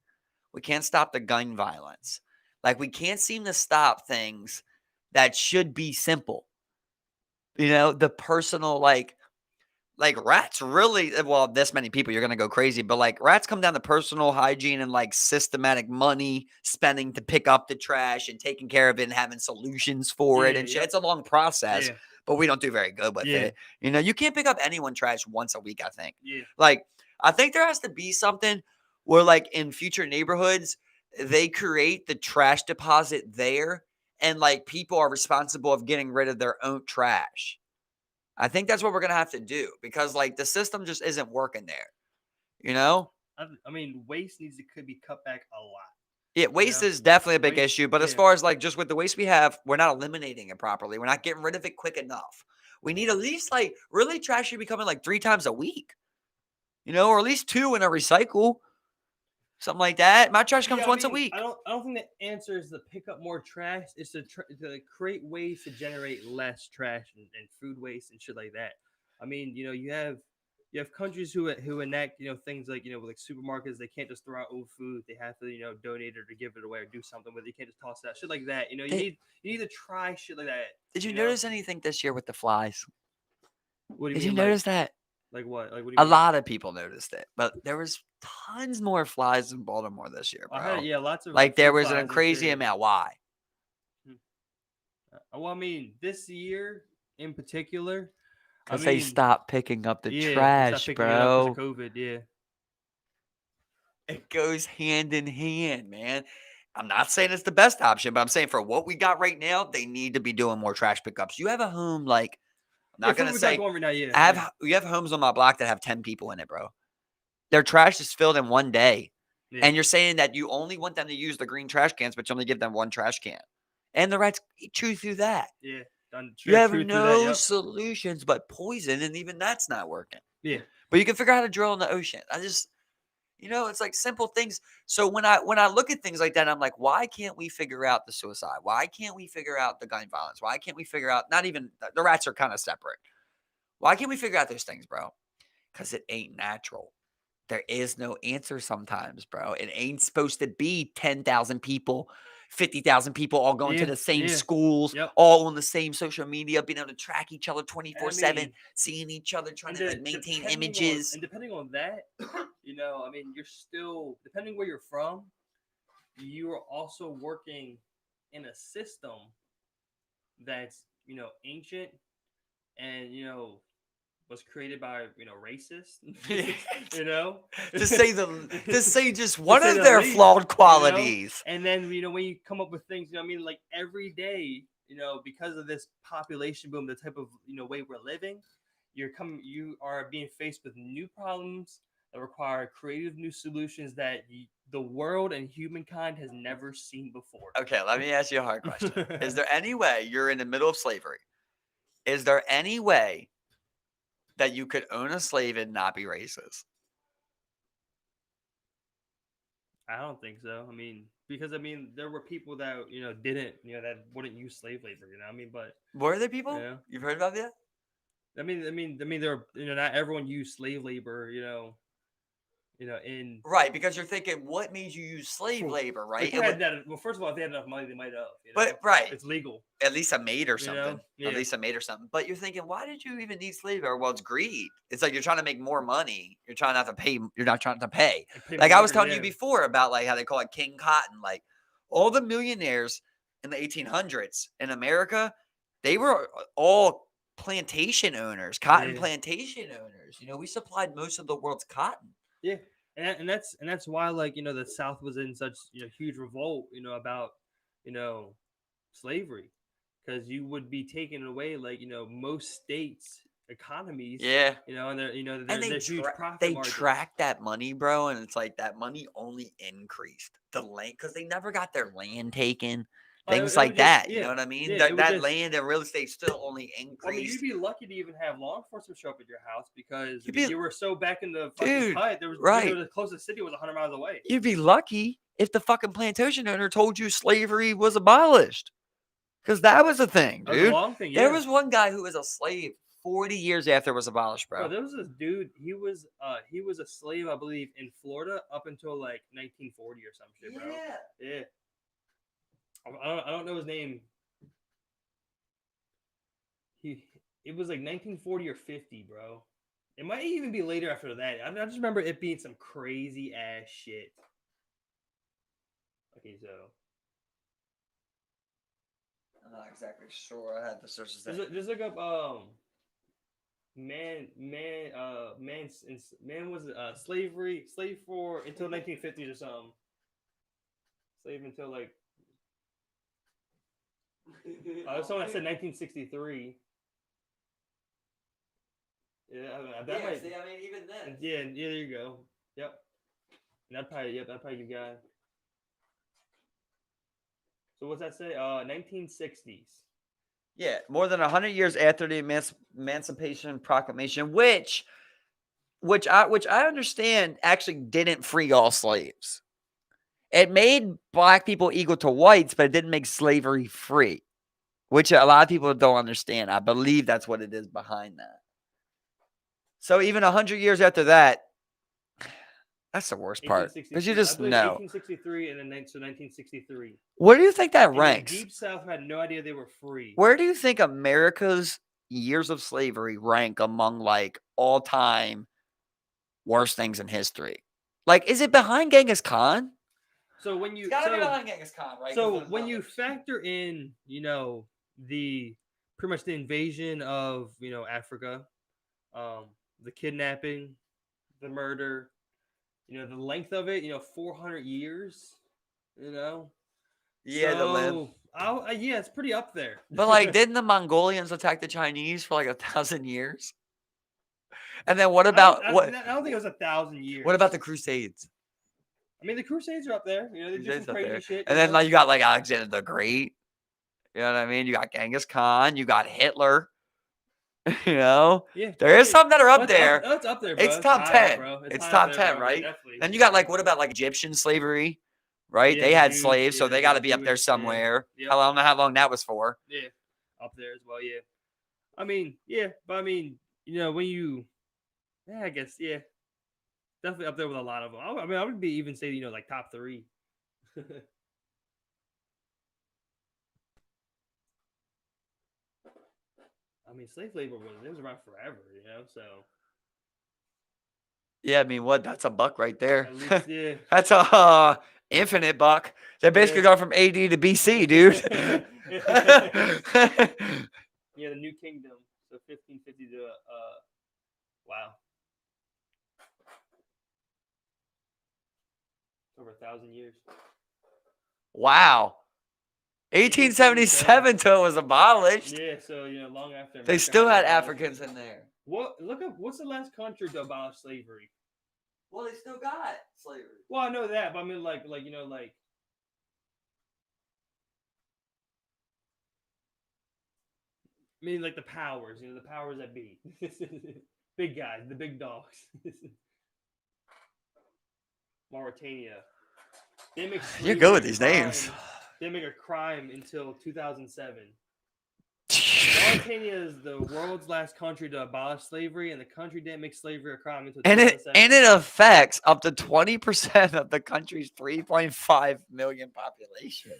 We can't stop the gun violence. Like we can't seem to stop things that should be simple. The personal like rats really well, this many people you're gonna go crazy, but like rats come down to personal hygiene and like systematic money spending to pick up the trash and taking care of it and having solutions for it Yeah. and shit. Yep. It's a long process, Yeah. but we don't do very good with Yeah. it. You can't pick up anyone trash once a week, I think. Yeah. Like, I think there has to be something where like in future neighborhoods, they create the trash deposit there and like people are responsible of getting rid of their own trash. I think that's what we're gonna have to do because like the system just isn't working there. You know? I mean, waste needs to could be cut back a lot. Yeah, You waste know, is definitely a big waste. issue. But as Yeah. far as like just with the waste we have, we're not eliminating it properly. We're not getting rid of it quick enough. We need at least like really trash should be coming like 3 times a week, or at least two in a recycle, something like that. My trash comes Yeah, I once a mean, I week. don't I don't think the answer is to pick up more trash. It's to create ways to generate less trash and food waste and shit like that. I mean, you have countries who enact things like with like supermarkets. They can't just throw out old food. They have to donate it or give it away or do something with it. You can't just toss it out, shit like that. You Did, need to try shit like that. did you You know notice anything this year with the flies? what do you Did you mean like notice that? like what what do you A mean? lot of people noticed it, but there was tons more flies in Baltimore this year, I had bro. lots of Like there fruit was a flies this crazy year. amount. Why? Well, I mean, this year in particular, I Because they mean, stopped picking up the yeah, they stopped trash, picking it up because of bro. COVID. Yeah, It goes hand in hand, man. I'm not saying it's the best option, but I'm saying for what we got right now, they need to be doing more trash pickups. You have a home like I'm yeah. not For gonna what we got say going right now, yeah, I yeah, have you have homes on my block that have 10 people in it, bro. Their trash is filled in one day. yeah, And you're saying that you only want them to use the green trash cans, but you only give them one trash can. And the rats chew through that. yeah. Done You have through that. no Yep. solutions but poison, and even that's not working. Yeah, But you can figure out how to drill in the ocean. It's like simple things. So when I look at things like that, I'm like, why can't we figure out the suicide? Why can't we figure out the gun violence? Why can't we figure out not even the rats are kind of separate? Why can't we figure out those things, bro? Because it ain't natural. There is no answer sometimes, bro. It ain't supposed to be 10,000 people, 50,000 people all going to yeah, the same yeah. schools, Yep. all on the same social media, being able to track each other And I 24/7, mean, seeing each other, trying and to like maintain images. depending on that, I mean, you're still depending where you're from, you are also working in a system that's ancient and was created by racist, you know, To say just to one say of the their least, flawed qualities. And then when you come up with things, I mean, like every day, because of this population boom, the type of way we're living, you are being faced with new problems that require creative new solutions that the world and humankind has never seen before. Okay, let me ask you a hard question. Is there any way you're in the middle of slavery? Is there any way that you could own a slave and not be racist? I don't think so. I mean, because I mean, there were people that didn't that wouldn't use slave labor. I mean, but Were there people? yeah, You've heard about that? I mean, there not everyone used slave labor. in Right, because you're thinking, what made you use slave for, labor, right? if they had that. Well, first of all, if they had enough money, they might have. But right, It's legal. at least a maid or something. At Yeah. least a maid or something. But you're thinking, why did you even need slave labor? Well, it's greed. It's like you're trying to make more money. You're trying not to pay. You're not trying to pay. And pay Like more I was workers, telling you before about like how they call it King Cotton. Like all the millionaires in the 1800s in America, they were all plantation owners, cotton Yeah. plantation owners. We supplied most of the world's cotton. Yeah, and that's why, like, the South was in such huge revolt, about you know slavery, because you would be taken away, like, most states economies, Yeah. and they're And they're huge profit they margins. track that money, bro, and it's like that money only increased the land because they never got their land taken, things It would like just, that. You know what I mean? yeah, it That would that just. land and real estate still only I mean, increased. you'd be lucky to even have law enforcement show up at your house, because You'd be- you were so back in the fucking Dude, cut. There was right. the closest city was 100 miles away. You'd be lucky if the fucking plantation owner told you slavery was abolished, because that was a thing, That was a dude. long thing. Yeah. There was one guy who was a slave 40 years after it was abolished, Bro, bro. there was this dude. He was a slave, I believe, in Florida up until like 1940 or some shit, bro. Yeah. I don't know his name. It was like 1940 or 50, bro. It might even be later after that. I just remember it being some crazy ass shit. Okay, so I'm not exactly sure. I had to search this. just look up man was slave for until 1950s or something. Slave until like someone said 1963. Yeah, that might. See, I mean, even then. Yeah, there you go. Yep. And that probably you got. So what's that say? 1960s. Yeah, more than 100 years after the Emancipation Proclamation, which I understand actually didn't free all slaves. It made black people equal to whites, but it didn't make slavery free, which a lot of people don't understand. I believe that's what it is behind that. So even 100 years after that, that's the worst part, because you just know. 1863 and then 1963. Where do you think that And ranks? the Deep South had no idea they were free. Where do you think America's years of slavery rank among like all time worst things in history? Like, is it behind Genghis Khan? So when you It's gotta be behind Genghis Khan, right? So when you factor in, the pretty much the invasion of Africa, the kidnapping, the murder, the length of it, 400 years, Yeah, the live. Yeah, it's pretty up there. But like, didn't the Mongolians attack the Chinese for like 1,000 years? And then what about I don't think it was 1,000 years. What about the Crusades? I mean, the Crusades are up there. They did some crazy shit. And then like you got like Alexander the Great. You know what I mean? You got Genghis Khan. You got Hitler. Yeah, there is some that are up there. It's up there, bro. It's top 10. Bro. It's top 10, right? Definitely. Then you got like what about like Egyptian slavery? Right? Yeah, they had Jews, slaves, so they got to be up there Jewish, somewhere. yeah. I don't know how long that was for. Yeah, up there as well. Yeah, I mean, yeah, but I mean, when you, I guess, yeah, definitely up there with a lot of them. I mean, I would be even say like top 3. I mean, slave labor was around forever, so. Yeah, I mean, what? That's a buck right there. At least, yeah. That's a infinite buck. They basically go from AD to BC, dude. Yeah, the New Kingdom. So 1550 to wow. Over 1,000 years. Wow. 1877 till it was abolished. Yeah, so long after. They still had Africans in there. What's the last country to abolish slavery? Well, they still got slavery. Well, I know that, but I mean, like. I mean, like the powers, the powers that be. Big guys, the big dogs. Mauritania. You're good with these names. They make a crime until 2007. Mauritania is the world's last country to abolish slavery, and the country didn't make slavery a crime until And 2007. it affects up to 20% of the country's 3.5 million population.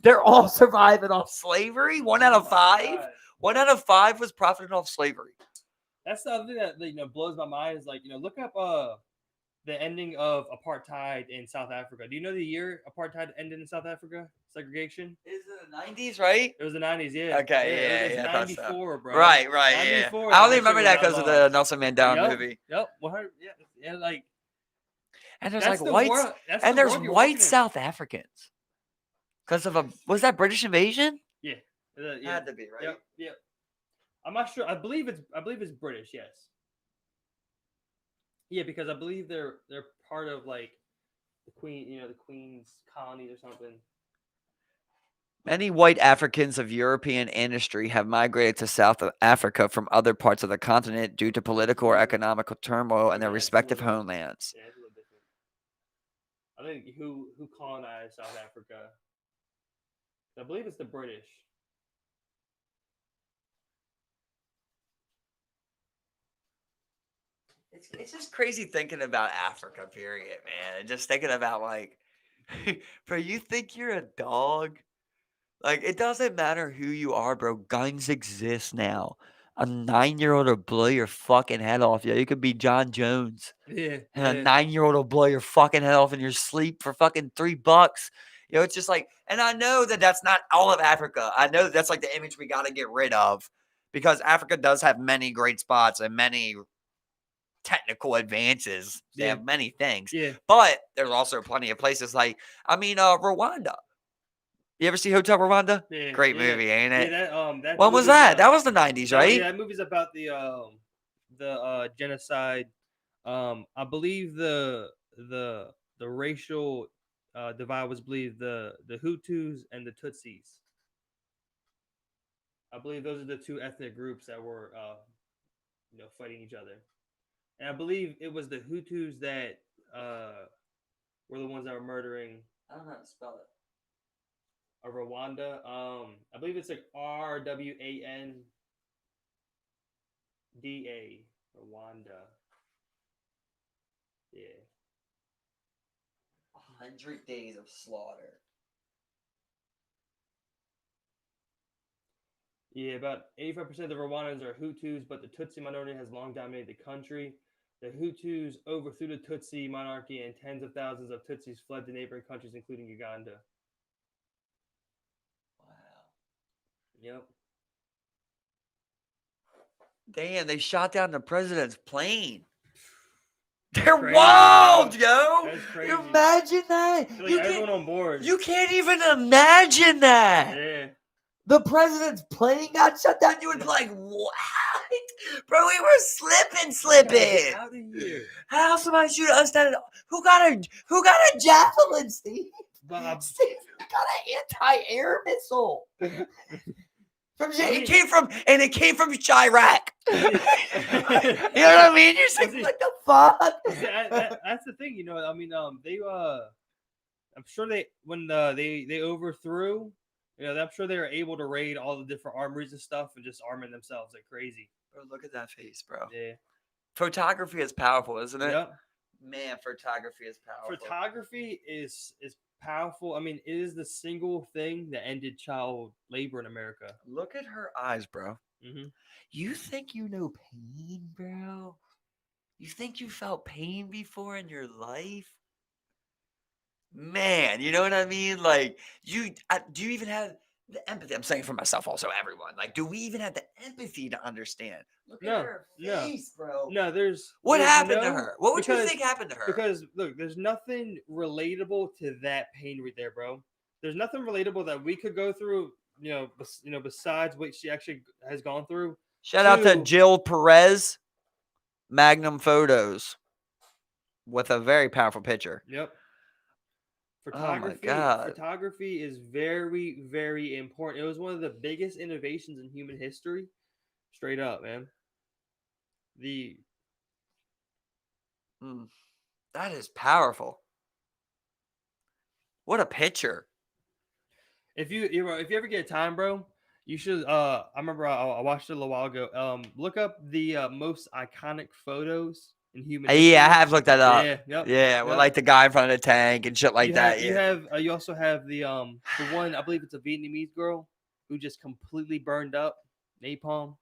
They're all surviving off slavery. One out Oh of my 5. God. 1 out of 5 was profiting off slavery. That's the other thing that blows my mind is like look up the ending of apartheid in South Africa. Do you know the year apartheid ended in South Africa? Segregation. Is it the 90s, right? It was the 90s. Yeah. Okay, It's I thought so. 94, bro. Right, yeah. 94. I That only shit remember was that because of the outlawed. Nelson Mandela Yep. movie. Yep. 100. Yeah. Like. And there's That's like the whites, world. That's and the there's world you're white working in. South Africans. Because of was that British invasion? Yeah. Yeah. Had to be, right? Yep. Yep. I'm not sure. I believe it's British. Yes. Yeah, because I believe they're part of like the Queen, the Queen's colonies or something. Many white Africans of European ancestry have migrated to South Africa from other parts of the continent due to political or economical turmoil in their respective homelands. Yeah, it's a little different. I think who colonized South Africa? I believe it's the British. It's just crazy thinking about Africa, period, man. And just thinking about like, bro, you think you're a dog? Like, it doesn't matter who you are, bro. Guns exist now. A 9-year-old will blow your fucking head off. Yeah, you could be John Jones. Yeah. And a 9-year-old will blow your fucking head off in your sleep for fucking $3. It's just like, and I know that that's not all of Africa. I know that's like the image we got to get rid of because Africa does have many great spots and many technical advances. They have many things. Yeah. But there's also plenty of places like, Rwanda. You ever see Hotel Rwanda? Yeah, Great movie, ain't it? Yeah, that When was that? That was the 90s, right? Yeah, that movie's about the genocide. I believe the racial divide was believed the Hutus and the Tutsis. I believe those are the two ethnic groups that were fighting each other. And I believe it was the Hutus that were the ones that were murdering. I don't know how to spell it. Rwanda. I believe it's like Rwanda. Rwanda. Yeah. 100 days of slaughter. Yeah, about 85% of the Rwandans are Hutus, but the Tutsi minority has long dominated the country. The Hutus overthrew the Tutsi monarchy, and tens of thousands of Tutsis fled to neighboring countries, including Uganda. Wow. Yep. Damn, they shot down the president's plane. They're Crazy, wild, bro. yo. That's crazy. Imagine that. Like everyone on board. You can't even imagine that. Yeah. The president's plane got shut down. You would be like, what? Bro, we were slipping. Get out of here. How somebody shoot us down? Who got a javelin, Steve? Bob. Steve got an anti-air missile. It came from Chirac. You know what I mean? You're saying, what the fuck? That's the thing, I mean, they I'm sure when they overthrew, I'm sure they were able to raid all the different armories and stuff and just arming themselves like crazy. Bro, look at that face, bro. Yeah. Photography is powerful, isn't it? Yep. Man, photography is powerful. Photography is powerful. I mean, it is the single thing that ended child labor in America. Look at her eyes, bro. Mm-hmm. You think you know pain, bro? You think you felt pain before in your life? Man, you know what I mean? Like, do you even have the empathy? I'm saying for myself, also everyone. Like, do we even have the empathy to understand? Look at her face, bro. No, what happened to her? What would you think happened to her? Because look, there's nothing relatable to that pain right there, bro. There's nothing relatable that we could go through, besides what she actually has gone through. Shout out to Jill Perez, Magnum Photos, with a very powerful picture. Yep. Photography, oh my God. Photography is very, very important. It was one of the biggest innovations in human history. Straight up, man. That is powerful. What a picture. If you ever get time, bro, You should. I remember I watched it a little while ago. Look up the most iconic photos in human Yeah, I history. have looked that up. Yeah. Yep. Yeah, with Yep. like the guy in front of the tank and shit like that. Yeah. You also have the one, I believe it's a Vietnamese girl who just completely burned up, napalm.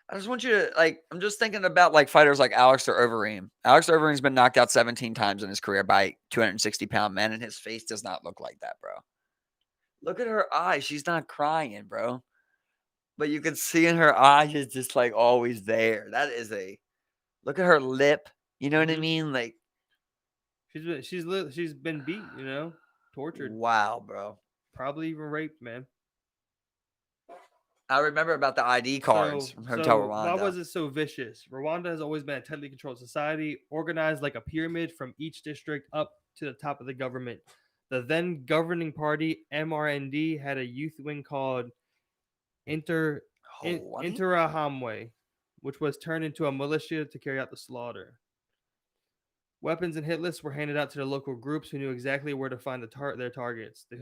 I just want you to like. I'm just thinking about like fighters like Alex Overeem. Alex Overeem's been knocked out 17 times in his career by 260-pound men, and his face does not look like that, bro. Look at her eyes. She's not crying, bro. But you can see in her eyes is just like always there. That is a look at her lip. You know what I Mhm. mean? Like, She's been beat, tortured, wow, bro. probably even raped, man. I remember about the ID cards So, from Hotel so why Rwanda. was it so vicious? Rwanda has always been a tightly controlled society, organized like a pyramid from each district up to the top of the government. The then governing party, MRND, had a youth wing called Inter What? Interahamwe, which was turned into a militia to carry out the slaughter. Weapons and hit lists were handed out to the local groups who knew exactly where to find their targets. The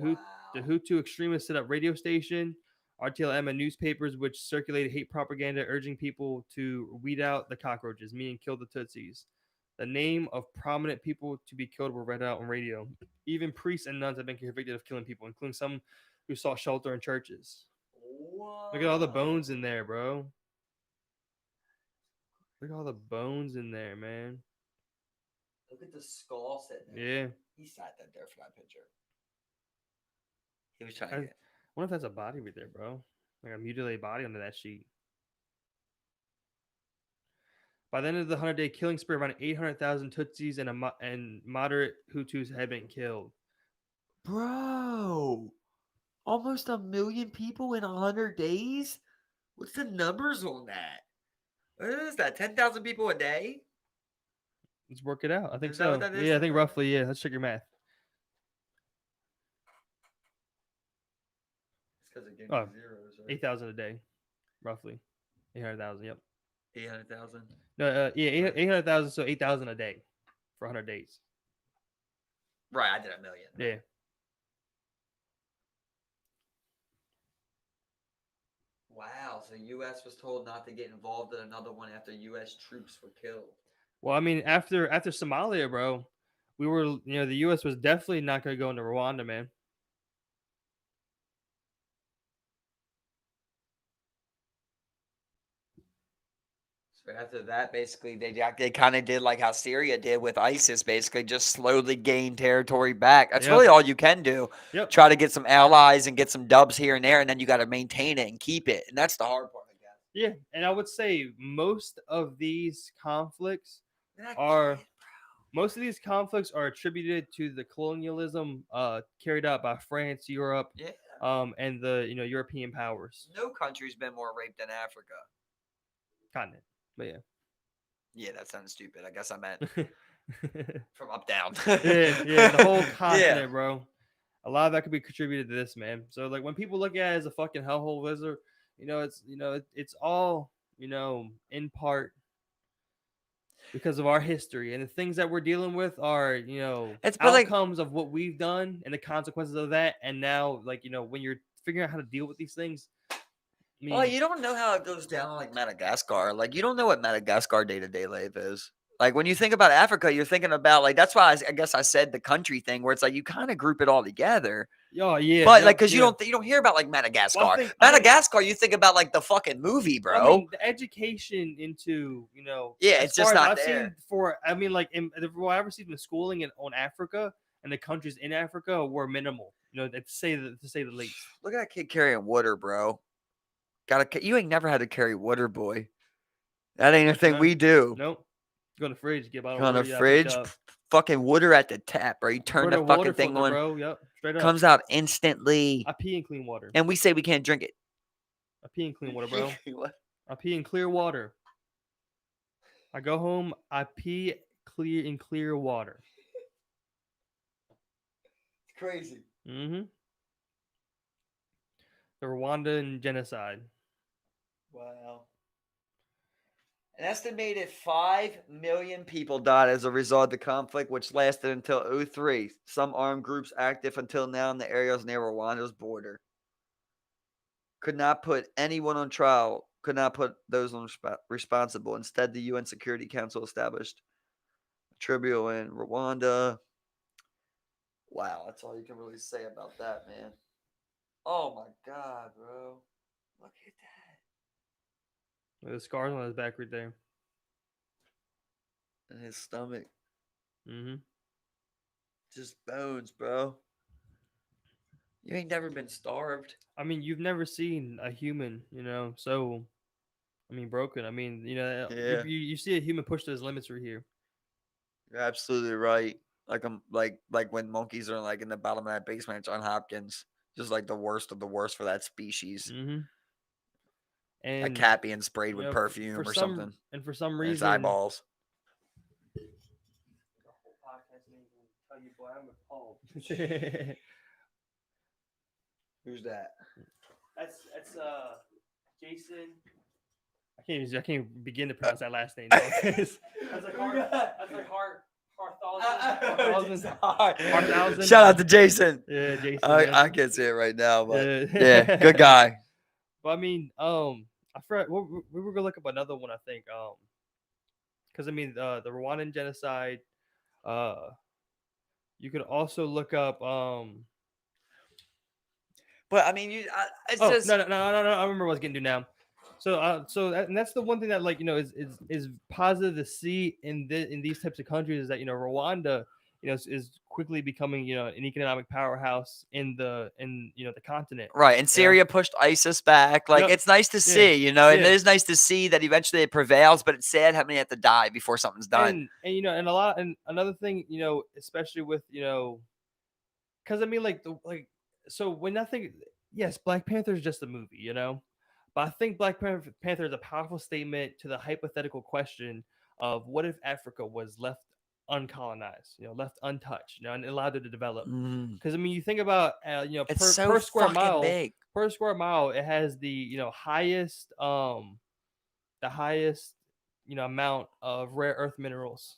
Hutu extremists set up radio station, RTLM, and newspapers which circulated hate propaganda urging people to weed out the cockroaches, meaning kill the Tutsis. The name of prominent people to be killed were read out on radio. Even priests and nuns have been convicted of killing people, including some who sought shelter in churches. Look at all the bones in there, bro. Look at all the bones in there, man. Look at the skull sitting there. Yeah. He sat that there for that picture. He was trying I to get. wonder if that's a body right there, bro. Like a mutilated body under that sheet. By the end of the 100-day killing spree, around 800,000 Tutsis and moderate Hutus had been killed. Bro, almost 1 million people in 100 days? What's the numbers on that? What is that? 10,000 people a day? Let's work it out. I think Is that what so. that is? Yeah, I think roughly. Yeah, let's check your math. It's because it gave Oh, me zeros, right? 8,000 a day, roughly. 800,000. Yep. 800,000? No, yeah, 800,000. So 8,000 a day for 100 days. Right, I did 1 million. Yeah. Wow, so U.S. was told not to get involved in another one after U.S. troops were killed. Well, I mean, after Somalia, bro, the U.S. was definitely not going to go into Rwanda, man. So after that, basically, they kind of did like how Syria did with ISIS, basically just slowly gain territory back. That's really Yep. all you can do. Yep. Try to get some allies and get some dubs here and there, and then you got to maintain it and keep it. And that's the hard part, I guess. Yeah, and I would say most of these conflicts Man, are attributed to the colonialism carried out by France, Europe, yeah. and the European powers. No country's been more raped than Africa. Continent, but yeah. Yeah, that sounds stupid. I guess I meant from up down. yeah, the whole continent, Yeah. bro. A lot of that could be contributed to this, man. So like when people look at it as a fucking hellhole wizard, it's all in part because of our history and the things that we're dealing with are It's but like outcomes of what we've done and the consequences of that. And now when you're figuring out how to deal with these things, I mean, well, you don't know how it goes down like Madagascar. Like you don't know what Madagascar day-to-day life is. Like when you think about Africa, you're thinking about like that's why I guess I said the country thing where it's like you kind of group it all together. oh yeah, But yep, like because yeah. you don't hear about like Madagascar. Well, I think Madagascar, you think about like the fucking movie, bro. I mean, the education into Yeah, as it's just far as not I've there. seen like what I've received in the schooling on Africa and the countries in Africa were minimal. To say the least. Look at that kid carrying water, bro. You ain't never had to carry water, boy. That ain't a thing No. we do. Nope. Go in the fridge, get a bottle On of the water. fridge, fucking water at the tap, bro. You turn the fucking thing filter, on, bro. Yep, straight up. comes out instantly. I pee in clean water. And we say we can't drink it. I pee in clean water, bro. What? I pee in clear water. I go home. I pee in clear water. It's crazy. Mm-hmm. The Rwandan genocide. Wow. An estimated 5 million people died as a result of the conflict, which lasted until 2003. Some armed groups active until now in the areas near Rwanda's border. could not put anyone on trial, could not put those on responsible. Instead, the UN Security Council established a tribunal in Rwanda. Wow, that's all you can really say about that, man. Oh my God, bro. Look at that. The scars on his back right there. And his stomach. Mm-hmm. Just bones, bro. You ain't never been starved. I mean, you've never seen a human, so I mean, broken. I mean, Yeah, you see a human push to his limits right here. you're absolutely right. Like I'm like when monkeys are like in the bottom of that basement, John Hopkins, just like the worst of the worst for that species. Mm-hmm. A And cat being sprayed with perfume or something for some in its reason, eyeballs. the whole podcast ain't even tell you, boy, I'm appalled. Who's that? That's Jason. I can't even begin to pronounce that last name. That's like Harthausen. Shout out to Jason. Yeah, Jason. I can't say it right now, but yeah, good guy. But I mean, I forgot we were gonna look up another one. I think, because I mean, the Rwandan genocide. You could also look up. But I mean, it's Oh just no! I remember what I was getting to now. So and that's the one thing that is positive to see in these types of countries is that Rwanda is quickly becoming an economic powerhouse in the continent. right. And Syria pushed ISIS back. Like Yep. it's nice to Yeah. see, and it Yeah. is nice to see that eventually it prevails. But it's sad how many have to die before something's done. And another thing especially with because I mean so when I think yes, Black Panther is just a movie, but I think Black Panther is a powerful statement to the hypothetical question of what if Africa was left uncolonized, left untouched, and allowed it to develop. Because I mean, you think about It's so per square fucking mile, big. it has the highest amount of rare earth minerals,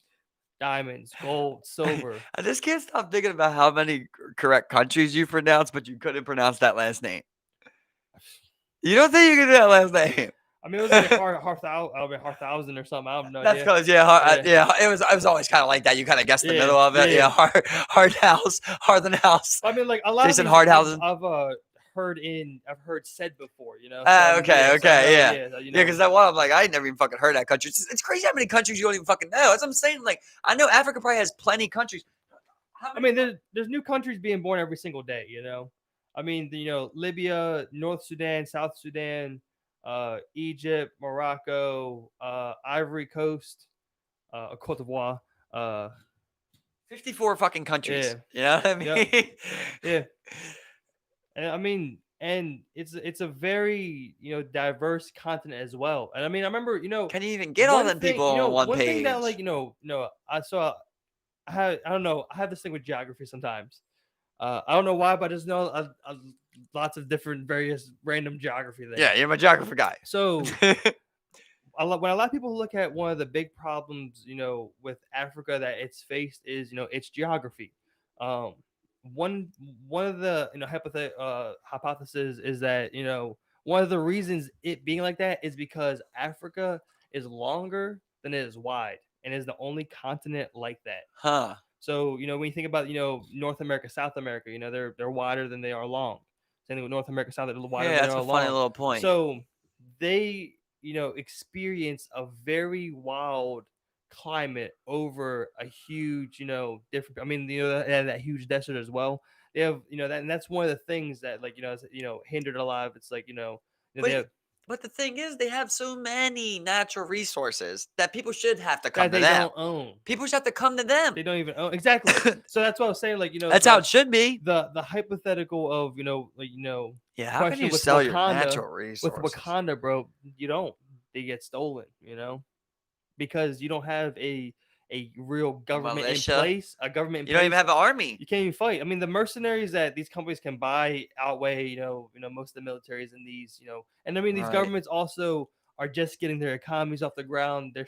diamonds, gold, silver. I just can't stop thinking about how many correct countries you pronounced, but you couldn't pronounce that last name. You don't think you can do that last name? I mean, it was like Harthausen or something. I don't know. That's because it was. I was always kind of like that. You kind of guessed the middle of it. Yeah, Hardhouse. I mean, like a lot Jason of these Hardhausen. I've heard said before. Okay, yeah. Yeah, because that one I'm like, I never even fucking heard that country. It's crazy how many countries you don't even fucking know. That's what I'm saying. Like, I know Africa probably has plenty of countries. I mean, there's new countries being born every single day. I mean, Libya, North Sudan, South Sudan, Egypt, Morocco, Ivory Coast, Cote d'Ivoire. 54 fucking countries. Yeah. You know what I mean? Yep. Yeah. And I mean, and it's a very diverse continent as well. And I mean, I remember can you even get all them people on one page? Thing that I saw. I don't know. I have this thing with geography sometimes. I don't know why, but I just know lots of different various random geography things. Yeah, you're my geographer guy. So when a lot of people look at one of the big problems, with Africa that it's faced is, its geography. One of the hypotheses is that one of the reasons it being like that is because Africa is longer than it is wide, and is the only continent like that. Huh. So when you think about North America, South America, they're wider than they are long. Same thing with North America, South, they're wider than they are long. That's a funny little point. So they experience a very wild climate over a huge different. I mean, they have that huge desert as well. They have that, and that's one of the things that hindered a lot of. It's like but the thing is, they have so many natural resources that people should have to come that to they them. don't own. People should have to come to them. They don't even own. Exactly. So that's what I was saying. That's how it should be. The hypothetical of yeah, how can you sell Wakanda, your natural resources? With Wakanda, bro? You don't. They get stolen. Because you don't have a real government in place. A government. You don't even have an army. You can't even fight. I mean, the mercenaries that these companies can buy outweigh most of the militaries in these. And I mean, these governments also are just getting their economies off the ground. They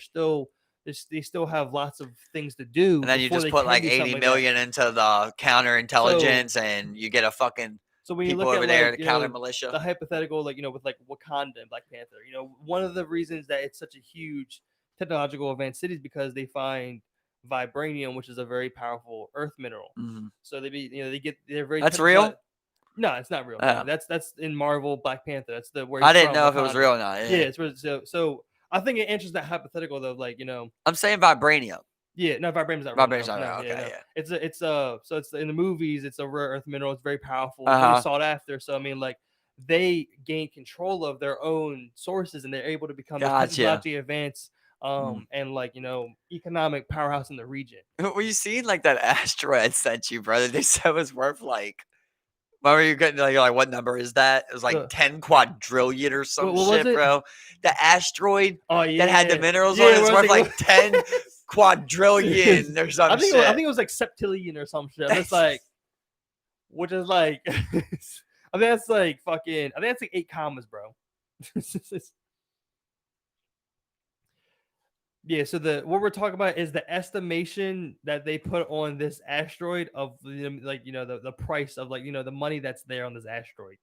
still have lots of things to do. And then you just put like 80 million into the counterintelligence, and you get a fucking So when you people look over at there, like the counter militia. the hypothetical, like with like Wakanda and Black Panther, one of the reasons that it's such a huge technological advanced city is because they find vibranium, which is a very powerful earth mineral. Mhm. So they're very That's real? No, it's not real. Oh. No, that's in Marvel Black Panther. That's the where I he's didn't from, know if it was Wakanda. real or not. Yeah, Yeah. it's so I think it answers that hypothetical though, like I'm saying vibranium. yeah, no, vibranium's not real. Vibranium's No, not no, real. yeah, Okay, no. yeah. It's in the movies. It's a rare earth mineral. It's very powerful. It's Uh-huh. very sought after. So I mean, like they gain control of their own sources and they're able to become this Gotcha. technologically advanced, and like economic powerhouse in the region. Were you seeing like that asteroid I sent you, brother? They said it was worth like. What were you getting? Like, what number is that? It was like 10 quadrillion or some what was shit, it? bro. The asteroid Oh that had the yeah, minerals yeah. on it Where is I was worth like, like 10 quadrillion or some I think shit. it was like septillion or some shit. It's like, which is like, I think that's like fucking. I think that's like 8 commas, bro. Yeah, so what we're talking about is the estimation that they put on this asteroid of like the price of like the money that's there on this asteroid.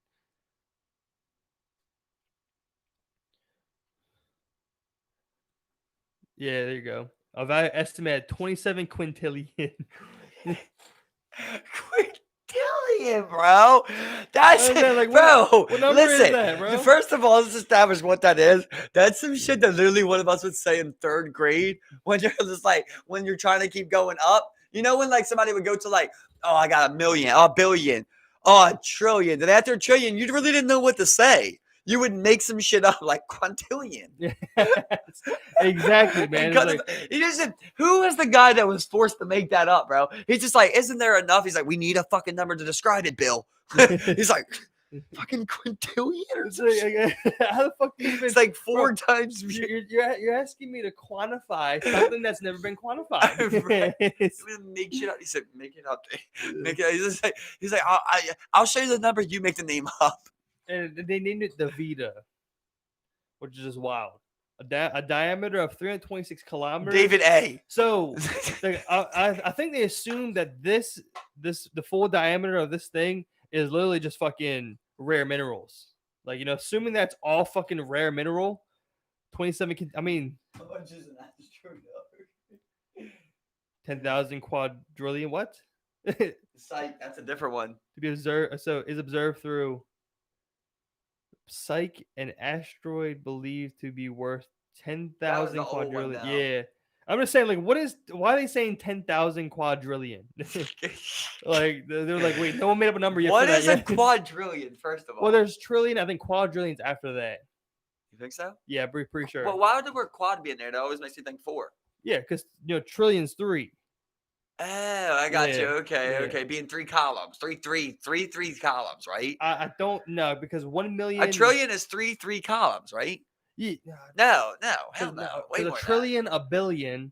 Yeah, there you go. A value estimated 27 quintillion. Quintillion, bro. That's it. Like, bro. what number Listen, is that, bro? first of all, let's establish what that is. That's some shit that literally one of us would say in 3rd grade when you're just like when you're trying to keep going up. You know when like somebody would go to like, oh, I got a million, oh, a billion, oh, a trillion. Then after a trillion, you really didn't know what to say. You would make some shit up like quintillion. Yes, exactly, man. He just said, who was the guy that was forced to make that up, bro? He's just like, isn't there enough? He's like, we need a fucking number to describe it, Bill. He's like, fucking quintillion or some shit. How the fuck do you even? It's like 4 times. You're asking me to quantify something that's never been quantified. Right. Make shit up. He said, make it up. Make it. He's like, I'll show you the number. You make the name up. And they named it the Vita, which is just wild. A diameter of 326 kilometers. David A. So I think they assumed that the full diameter of this thing is literally just fucking rare minerals. Like assuming that's all fucking rare mineral. 27. I mean, how much is an asteroid? 10,000 quadrillion. What? Psych. That's a different one. To be observed. So is observed through. Psyche, an asteroid believed to be worth 10,000 quadrillion. Yeah. I'm just saying, like, why are they saying 10,000 quadrillion? Like, they're like, wait, no one made up a number yet. What is a quadrillion, first of all? Well, there's trillion. I think quadrillion's after that. You think so? Yeah, pretty sure. Well, why would the word quad be in there? That always makes me think 4. Yeah, because, trillion's 3. Oh, I got you. Okay. Being 3 columns. Three columns, right? I don't know because 1 million. A trillion is 3 columns, right? Yeah. No. Hell no. Way a more trillion, a billion.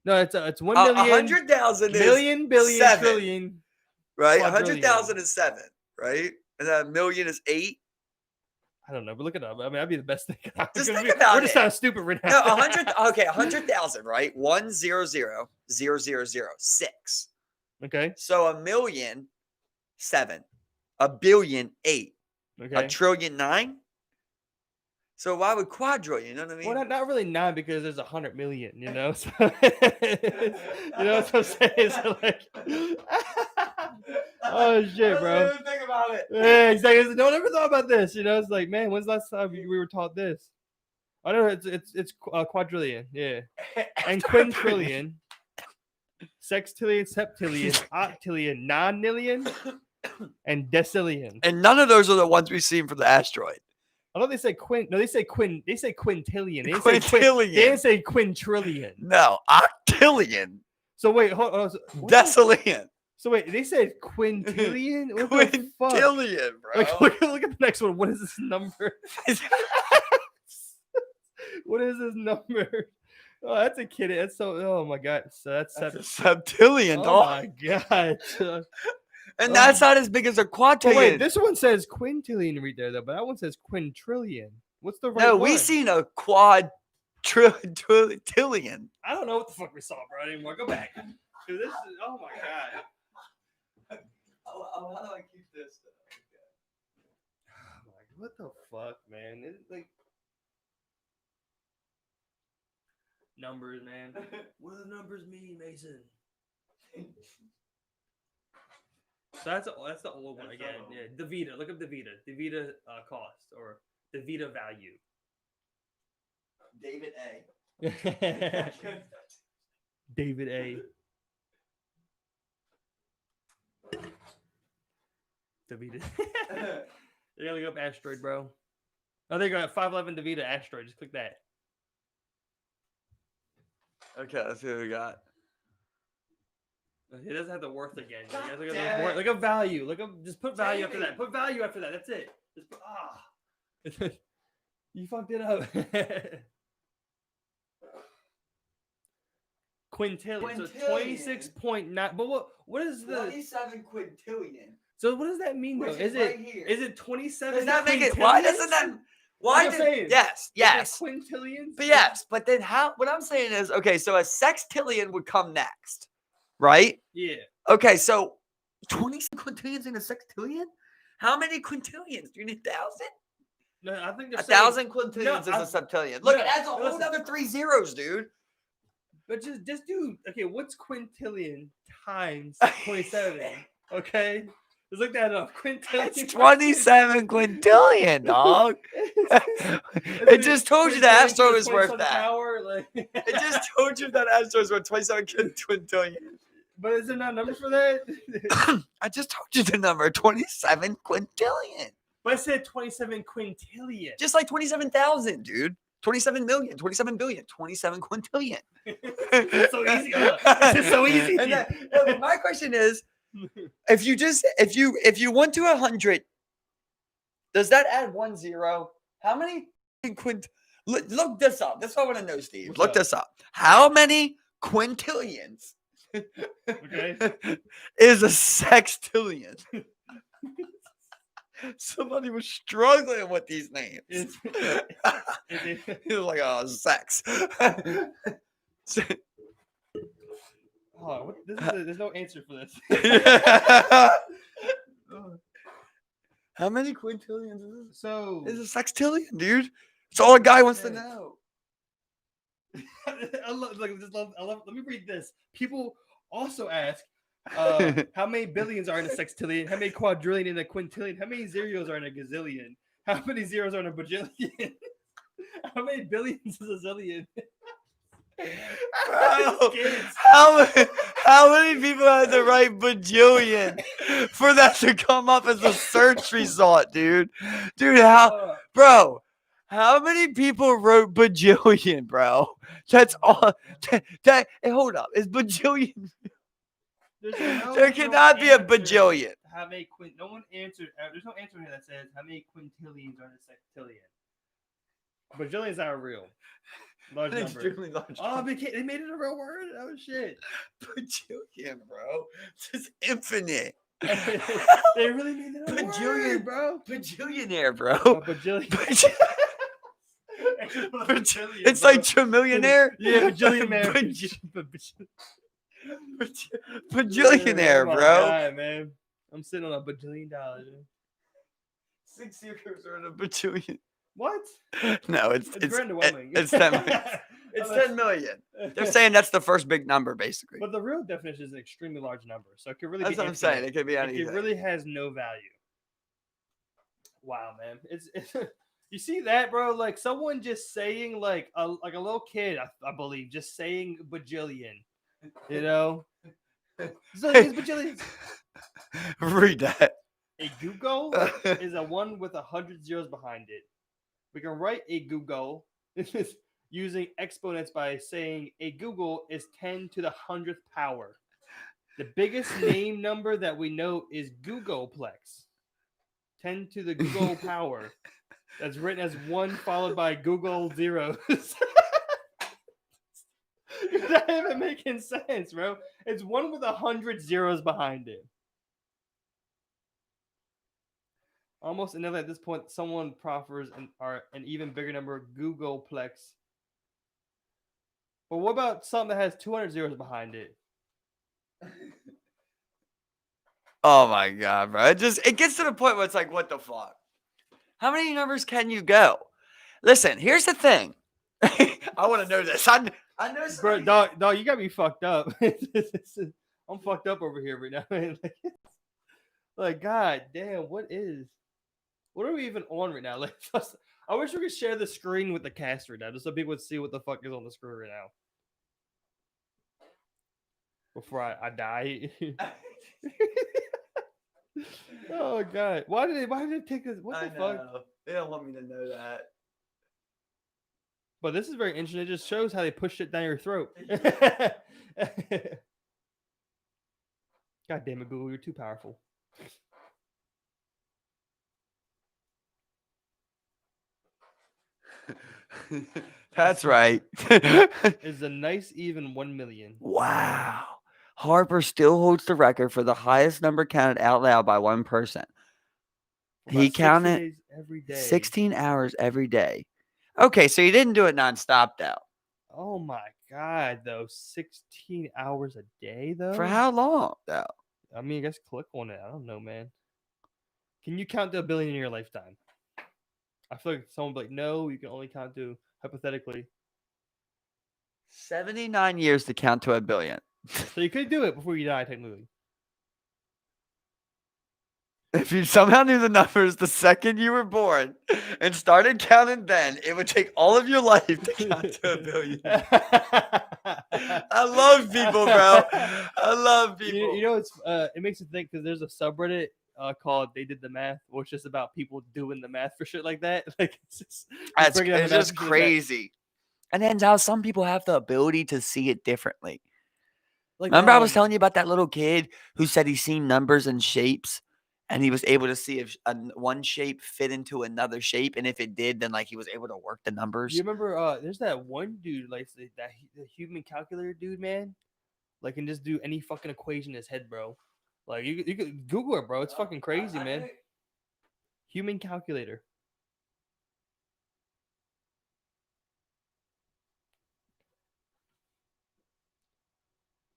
No, it's 1 million. million. 100,000 is billion, 7, trillion. Right? 100,000 is 7, right? And then a million is 8. I don't know, but look it up. I mean, that'd be the best thing. Just think about it. We're just sounding stupid right now. No, 100. Okay, 100,000, right? 100,000,6. Okay. So a million, 7. A billion, 8. Okay. A trillion, 9. So why would quadrillion? You know what I mean? Well, not really 9 because there's 100 million. So, you know what I'm saying? So like, oh shit, bro. I didn't even think about it. Yeah, exactly. No one ever thought about this. It's like, man, when's the last time we were taught this? I know it's quadrillion, yeah, and quintillion, sextillion, septillion, octillion, nonillion, and decillion. And none of those are the ones we've seen from the asteroid. I know they say quintillion. They say quintillion. They didn't say quintrillion. No, octillion. So wait, hold on. Decillion. So wait, they said quintillion? What quintillion, bro. Like, look at the next one. What is this number? What is this number? Oh, that's a kid. That's so. Oh my god. So that's a septillion. Oh my god. And that's not as big as a quadrillion. Wait, this one says quintillion right there, though, but that one says quintrillion. What's the right one? No, we seen a quadrillion. I don't know what the fuck we saw, bro, anymore. Go back. Dude, this is, oh my god. Oh, how do I keep this? what the fuck, man? It's like numbers, man. What do the numbers mean, Mason? So that's the old one again. Yeah, Davita. Look up Davita. Davita cost or Davita value. David A. David A. Davita. You gotta look up asteroid, bro. Oh, there you go. 511 Davita asteroid. Just click that. Okay, let's see what we got. It doesn't have the worth again. You guys damn it. look up value. Look up. Just put value after that. Put value after that. That's it. Just put, you fucked it up. Quintillion. So 26.9. But what is the 27 quintillion. So what does that mean though? Is it 27? Does that make it? Why doesn't that? Why did? Yes. Quintillions. But yes, but then how? What I'm saying is, okay, so a sextillion would come next, right? Yeah. Okay, so 20 quintillions in a sextillion? How many quintillions? Do you need 1,000? No, I think 1,000 quintillions is a septillion. Look, that's a whole other 3 zeros, dude. But just do okay. What's quintillion times 27? Okay, let's look that up. Quintillion. It's 27 quintillion, dog. It just told you the asteroid was worth that. Power, like. It just told you that asteroid was worth 27 quintillion. But is there not a number for that? I just told you the number, 27 quintillion. But I said 27 quintillion. Just like 27,000, dude. 27 million, 27 billion, 27 quintillion. It's so easy. It's so easy. And my question is, if you went to 100, does that add 1 0? How many look this up. That's what I want to know, Steve. Look this up. How many quintillions is a sextillion? Somebody was struggling with these names. He was like, "Oh, sex." There's no answer for this. How many quintillions is this? So it's a sextillion, dude. It's all a guy wants to know. Let me read this. People also ask, how many billions are in a sextillion? How many quadrillion in a quintillion? How many zeros are in a gazillion? How many zeros are in a bajillion? How many billions is a zillion? Bro, how many people had to write bajillion for that to come up as a search result, dude? Dude, bro, how many people wrote bajillion, bro? That's all. Hey, hold up. Is bajillion? There cannot be a bajillion. How many no one answered. There's no answer here that says how many quintillions are in a sextillion. Bajillions are real. Large number. Extremely large. Oh, they made it a real word? Oh, shit. Bajillion, bro. It's infinite. They really made it a bajillion, word, bro. Bajillionaire, bro. Bajillion. It's like trimillionaire. Yeah, bajillionaire. Bajillionaire, bro. God, man. I'm sitting on a bajillion dollars. 6 zeros are in a bajillion. What? No, it's 10 million. It's 10 million. They're saying that's the first big number, basically. But the real definition is an extremely large number, so it could really. That's be what I'm saying. It could be anything. It really has no value. Wow, man! It's you see that, bro? Like someone just saying, like a little kid, I believe, just saying bajillion. You know, so these bajillions. Read that. A Google is a one with 100 zeros behind it. We can write a Google using exponents by saying a Google is 10 to the 100th power. The biggest name number that we know is Googleplex. 10 to the Google power. That's written as 1 followed by Google zeros. You're not even making sense, bro. It's 1 with 100 zeros behind it. Almost inevitably at this point, someone proffers an even bigger number, Googleplex. But what about something that has 200 zeros behind it? Oh my god, bro! It gets to the point where it's like, what the fuck? How many numbers can you go? Listen, here's the thing. I want to know this. I know Bro, somebody. dog, you got me fucked up. I'm fucked up over here right now. Like, god damn, what are we even on right now? Like, I wish we could share the screen with the cast right now, just so people would see what the fuck is on the screen right now. Before I die. Oh god, why did it take us? What the fuck? They don't want me to know that. But this is very interesting. It just shows how they push it down your throat. God damn it, Google, you're too powerful. That's right. It's a nice even 1 million. Wow. Harper still holds the record for the highest number counted out loud by one person. He About 16 counted days every day. 16 hours every day. Okay, so he didn't do it nonstop though. Oh my god, though. 16 hours a day, though? For how long though? I mean, I guess click on it. I don't know, man. Can you count to a billion in your lifetime? I feel like someone would be like, no, you can only count to, hypothetically. 79 years to count to a billion. So you could do it before you die, technically. If you somehow knew the numbers the second you were born and started counting then, it would take all of your life to count to a billion. I love people, bro. I love people. You know, it makes you think because there's a subreddit called "They Did the Math," which is just about people doing the math for shit like that. Like it's just crazy. And then how some people have the ability to see it differently. Like, remember, I was telling you about that little kid who said he's seen numbers and shapes, and he was able to see if one shape fit into another shape, and if it did, then like he was able to work the numbers. You remember? There's that one dude, like the human calculator dude, man. Like, can just do any fucking equation in his head, bro. Like you could Google it, bro. It's fucking crazy, man. Human calculator.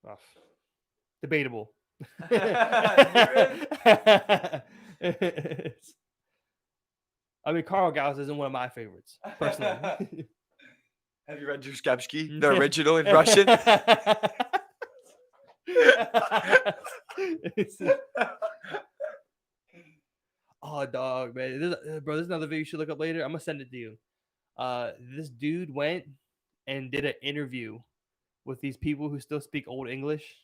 Oh, debatable. I mean, Carl Gauss isn't one of my favorites, personally. Have you read Dostoevsky, the original in Russian? Oh, dog, man. Bro, there's another video you should look up later. I'm going to send it to you. This dude went and did an interview with these people who still speak Old English.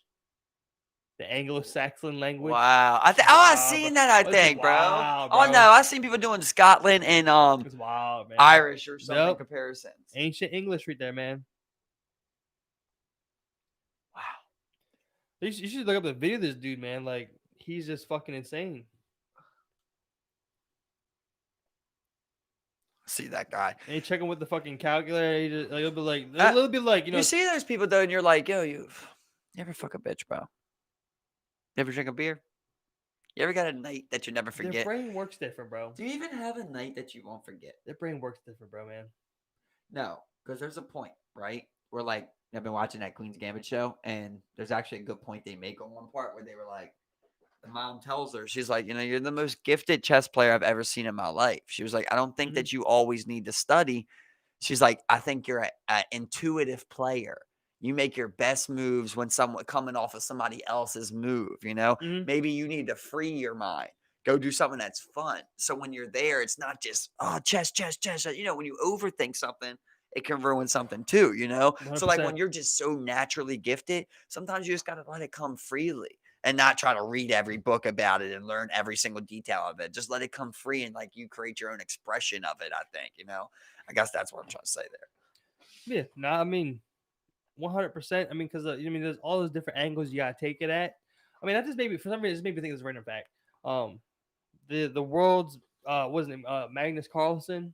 The Anglo-Saxon language. Wow. I've seen that, I think, bro. Oh, no. I've seen people doing Scotland and it's wild, man. Irish or something comparisons. Ancient English right there, man. Wow. You should look up the video of this dude, man. Like, he's just fucking insane. See that guy. And you check him with the fucking calculator. He just, like, it'll be like, a little bit like, you know. You see those people, though, and you're like, yo, you ever fuck a bitch, bro? You ever drink a beer? You ever got a night that you never forget? Their brain works different, bro. Do you even have a night that you won't forget? Their brain works different, bro, man. No, because there's a point, right? Where, like, I've been watching that Queen's Gambit show, and there's actually a good point they make on one part where they were like, the mom tells her, she's like, you know, you're the most gifted chess player I've ever seen in my life. She was like, I don't think that you always need to study. She's like, I think you're an intuitive player. You make your best moves when someone coming off of somebody else's move, you know? Maybe you need to free your mind. Go do something that's fun. So when you're there, it's not just, oh, chess. You know, when you overthink something, it can ruin something too, you know? 100%. So like when you're just so naturally gifted, sometimes you just got to let it come freely and not try to read every book about it and learn every single detail of it. Just let it come free and like you create your own expression of it, I think, you know? I guess that's what I'm trying to say there. Yeah, no, I mean, 100%. I mean, because there's all those different angles you gotta take it at. I mean, that just maybe for some reason, this made me think it's a random fact. The world's what's his name? Magnus Carlsen.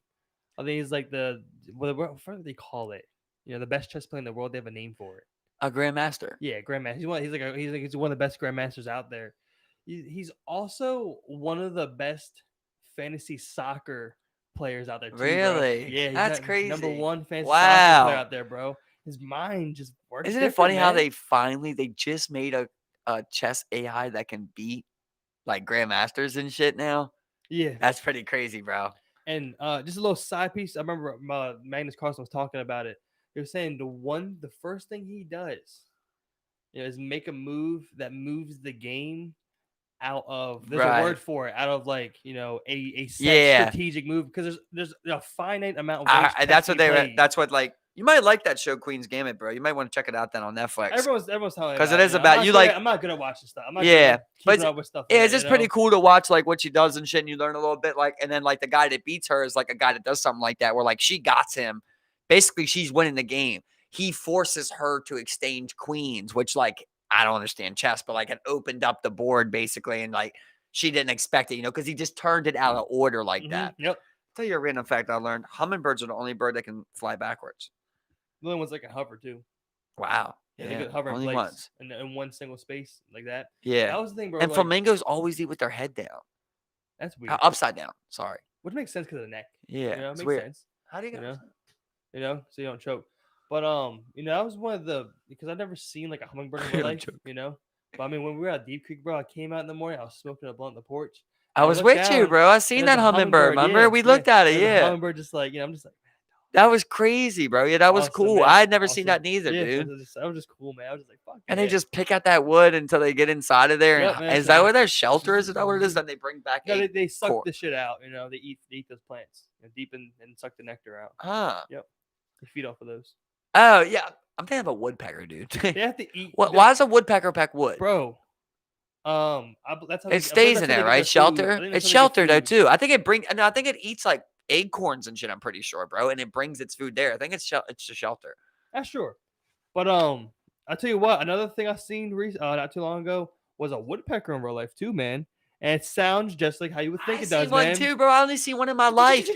I think he's like what do they call it? You know, the best chess player in the world. They have a name for it. A grandmaster. Yeah, grandmaster. He's one of the best grandmasters out there. He's also one of the best fantasy soccer players out there too, really? Bro. Yeah, that's crazy. Number one fantasy soccer player out there, bro. His mind just works. Isn't it funny how they just made a chess AI that can beat like grandmasters and shit now? Yeah, that's pretty crazy, bro. And just a little side piece. I remember Magnus Carlsen was talking about it. He was saying the first thing he does, is make a move that moves the game out of. There's a Right. word for it. Out of like a set Yeah. strategic move, because there's a finite amount of ways. That's what they were. played. That's what like you might like that show, Queen's Gambit, bro. You might want to check it out then on Netflix. Everyone's telling me 'Cause about it is you know? about- I'm you not good like- at- I'm not good at watching stuff. I'm not Yeah, good at but keeping up with stuff. Yeah, like it's that, just pretty know? cool to watch like what she does and shit, and you learn a little bit. Like, and then like the guy that beats her is like a guy that does something like that, where like she got him. Basically, she's winning the game. He forces her to exchange queens, which like I don't understand chess, but like it opened up the board basically, and like she didn't expect it, because he just turned it out of order like that. Yep. Tell you a random fact I learned: hummingbirds are the only bird that can fly backwards. The only ones that can hover too. Wow. Yeah, they could hover in only place ones. in one single space like that. Yeah. That was the thing, bro. And like, flamingos always eat with their head down. that's weird. Upside down. Sorry. Which makes sense because of the neck. Yeah. It It's makes weird. sense. How do you You get know? So you don't choke. But that was one of the, because I've never seen like a hummingbird in You my don't life, choke. But I mean, when we were at Deep Creek, bro, I came out in the morning, I was smoking a blunt on the porch. I and was looked with you, down, bro. I seen and that there's a hummingbird. Remember? yeah, We looked at it. there's a Yeah. hummingbird just like, I'm just like, That was crazy, bro. Yeah, that was awesome, cool. man. I had never seen Awesome. that neither, Yeah, dude. that was just cool, man. I was just like, fuck. And yeah. they just pick out that wood until they get inside of there. Yep, And man, is so- that where their shelter is? Is that what it is? Then they bring back No, a they suck core. the shit out. They eat those plants, deep and suck the nectar out. Huh. They feed off of those. Oh, yeah. I'm thinking of a woodpecker, dude. They have to eat. Why does a woodpecker peck wood? Bro? That's how It stays in there, right? Shelter. It's shelter though too. I think I think it eats like acorns and shit. I'm pretty sure, bro. And it brings its food there. I think it's a shelter. That's sure. But I tell you what, another thing I seen not too long ago was a woodpecker in real life too, man. And it sounds just like how you would think it does, one man. too, bro. I only see one in my life.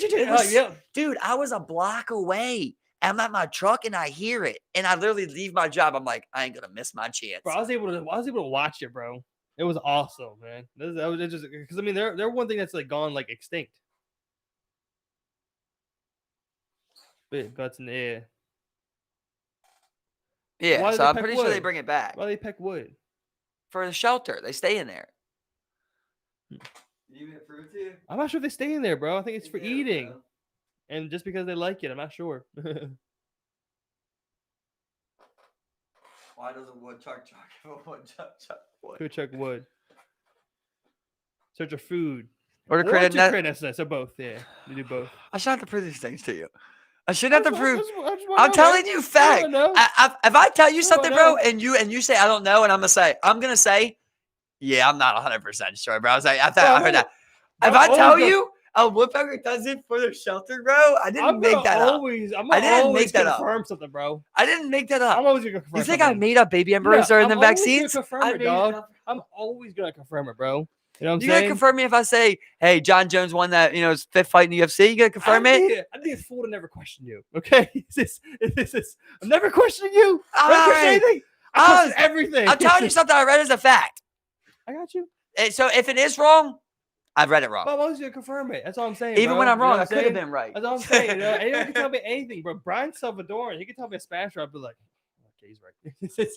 Yeah. Dude, I was a block away. I'm at my truck and I hear it, and I literally leave my job. I'm like, I ain't gonna miss my chance. Bro, I was able to watch it, bro. It was awesome, man. That was just because I mean they're one thing that's like gone like extinct. Big guts in the air. Yeah, Why do so they I'm peck pretty sure they wood? bring it back Why they peck wood? for the shelter. They stay in there. You eat fruit too? I'm not sure if they stay in there, bro. I think it's for They do, eating, bro. and just because they like it, I'm not sure. Why does a woodchuck chuck a woodchuck wood? Go check wood. Search for food. Or to Or create a to net. create a nest. So both, yeah. You do both. I shouldn't have to prove these things to you. I shouldn't have to prove. I just wanna I'm know, telling man. you fact. I know. If I tell you I something, bro, know. and you say I don't know, and I'm gonna say, yeah, I'm not 100% sure, bro. I was like, I Bro, heard that. I'm If I tell always you a woodpecker does it for their shelter, bro, I didn't make that up. I'm I didn't always make that up. confirm something, bro. I didn't make that I'm up. always gonna confirm. You think I something. made up baby embryos during the I'm always gonna vaccines? confirm I it, made dog. up. I'm always gonna confirm it, bro. You know what I'm You gotta saying? confirm me if I say, hey, John Jones won that, his fifth fight in the UFC. You gotta confirm it. I think it's fool to never question you. Okay, I'm never questioning you. I don't question Alright. anything. I question everything. I'm telling you something I read as a fact. I got you. And so if it is wrong, I've read it wrong. But I'm always gonna confirm it. That's all I'm saying. Even bro. when I'm You know wrong, what I I'm could have saying? been right. That's all I'm saying. Anyone can tell me anything, bro. Brian Salvadoran, he can tell me a Spanish, I'd be like, okay, he's right.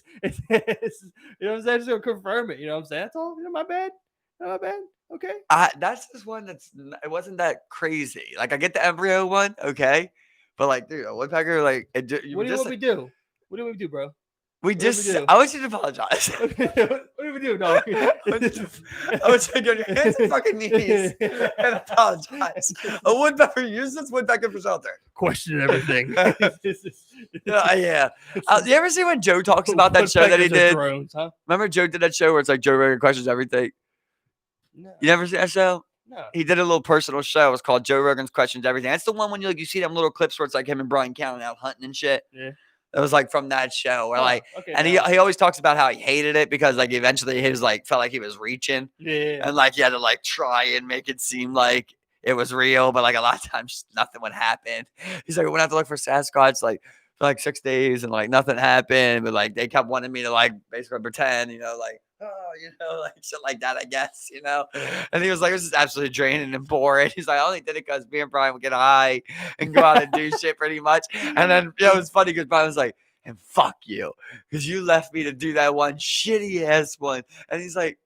You know what I'm saying? Just gonna confirm it. You know what I'm saying? That's all. My bad. My bad. Okay. That's just one it wasn't that crazy. Like I get the embryo one, okay, but like, dude, a woodpecker, like, What do you want me to do? What do we do, bro? we do we just. do? I want you to apologize. What do we do, dog? I want you to get on your hands and fucking knees and apologize. A woodpecker use this woodpecker for shelter. Question everything. Yeah. You ever see when Joe talks about that show that he Woodpeckers are did? Drones, huh? Remember Joe did that show where it's like Joe Rogan questions everything. No. You never see that show? No. He did a little personal show. It was called Joe Rogan's Questions Everything. That's the one when you see them little clips where it's like him and Brian Callen out hunting and shit. Yeah. It was like from that show where like, okay, and he always talks about how he hated it because like eventually he was like felt like he was reaching yeah. and like he had to like try and make it seem like it was real, but like a lot of times nothing would happen. He's like, we went out to look for Sasquatch like for like 6 days and like nothing happened, but like they kept wanting me to like basically pretend, like, oh, like shit like that, I guess, And he was like, this is absolutely draining and boring. He's like, I only did it because me and Brian would get high and go out and do shit pretty much. And then it was funny because Brian was like, and fuck you, because you left me to do that one shitty ass one. And he's like,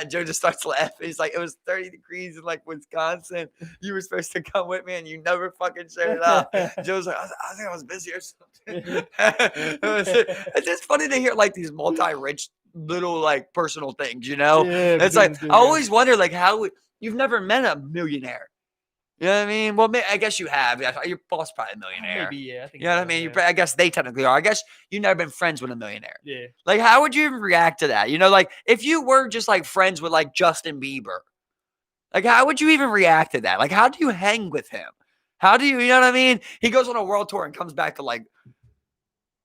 Joe just starts laughing. He's like, it was 30 degrees in like Wisconsin. You were supposed to come with me and you never fucking showed up. Joe's like, I think I was busy or something. It's just funny to hear like these multi-rich little like personal things, you know? Yeah, It's like, I always wonder like how you've never met a millionaire. You know what I mean? Well, I guess you have. Your boss probably a millionaire. Maybe, yeah. I think you know what I mean? I guess they technically are. I guess you've never been friends with a millionaire. Yeah. Like, how would you even react to that? You know, like if you were just like friends with like Justin Bieber, like how would you even react to that? Like, how do you hang with him? How do you know what I mean? He goes on a world tour and comes back to like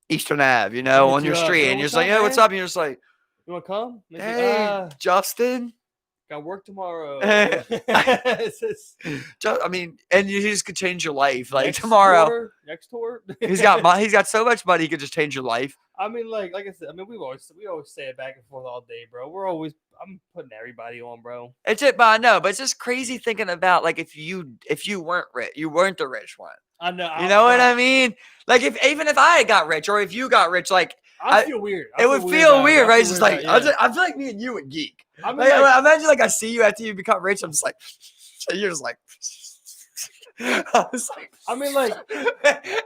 Eastern Ave, you know, on your street, and you're just like, yeah, what's up? And you're just like, you want to come? Hey, Justin. Got work tomorrow. I mean, and you just could change your life. Like tomorrow, next tour. he's got so much money, he could just change your life. I mean, like I said, I mean, we always say it back and forth all day, bro. I'm putting everybody on, bro. It's it, but I know, but it's just crazy thinking about like if you weren't rich, you weren't the rich one. I know. You know what I mean? Like even if I got rich or if you got rich, like I feel weird. It would feel weird, right? It's just like I feel like me and you would geek. I mean, like, imagine like I see you after you become rich. I'm just like, so you're just like. I mean, like,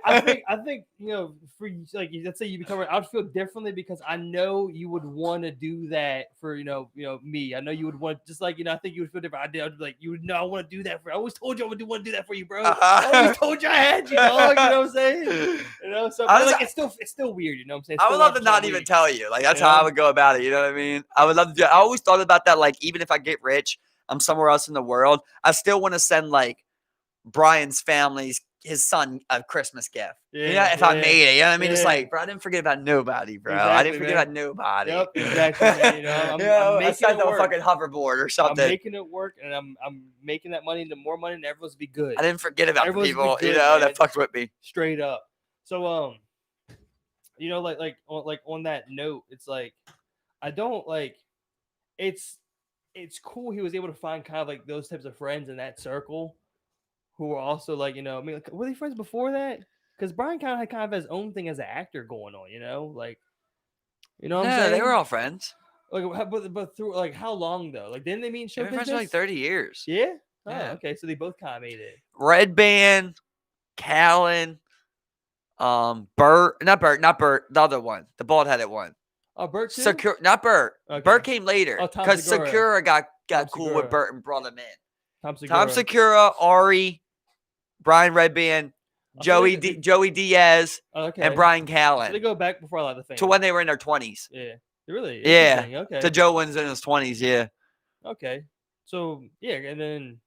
I think you know, for like, let's say you become, I would feel differently because I know you would want to do that for you know me. I know you would want just like I think you would feel different. I'd be like, you would know I want to do that for. I always told you I would want to do that for you, bro. I always told you I had you, dog. You know what I'm saying? You know, so like it's still weird. You know what I'm saying? I would love to not even tell you. Like that's how I would go about it. You know what I mean? I would love to do. I always thought about that. Like even if I get rich, I'm somewhere else in the world. I still want to send like Brian's family's his son a Christmas gift. Yeah, you know, if I made it, you know what I mean? It's like, bro, I didn't forget about nobody, bro. Exactly, I didn't forget about nobody. Yep, exactly. Man. You know, I'm making it work. A fucking hoverboard or something. I'm making it work, and I'm making that money into more money, and everyone's be good. I didn't forget about the people, good, that fucked with me. Straight up. So like on that note, it's like I don't like it's cool he was able to find kind of like those types of friends in that circle who were also like, I mean, like, were they friends before that? Because Brian kind of had his own thing as an actor going on, like, what I'm saying? They were all friends. Like, but through like how long though? Like, didn't they mean show business? For like 30 years. Yeah. Oh, yeah. Okay. So they both kind of made it. Red Band, Callan, Bert, not Bert, the other one, the bald-headed one. Oh, Bert too? Sakura, not Bert. Okay. Bert came later because Sakura got cool with Bert and brought him in. Tom Segura, Ari, Brian Redband, Joey Diaz, and Brian Callan. So they go back before a lot of the things. To when they were in their 20s. Yeah. Really? Yeah. Okay. To Joe was in his 20s, yeah. Okay. So, yeah, and then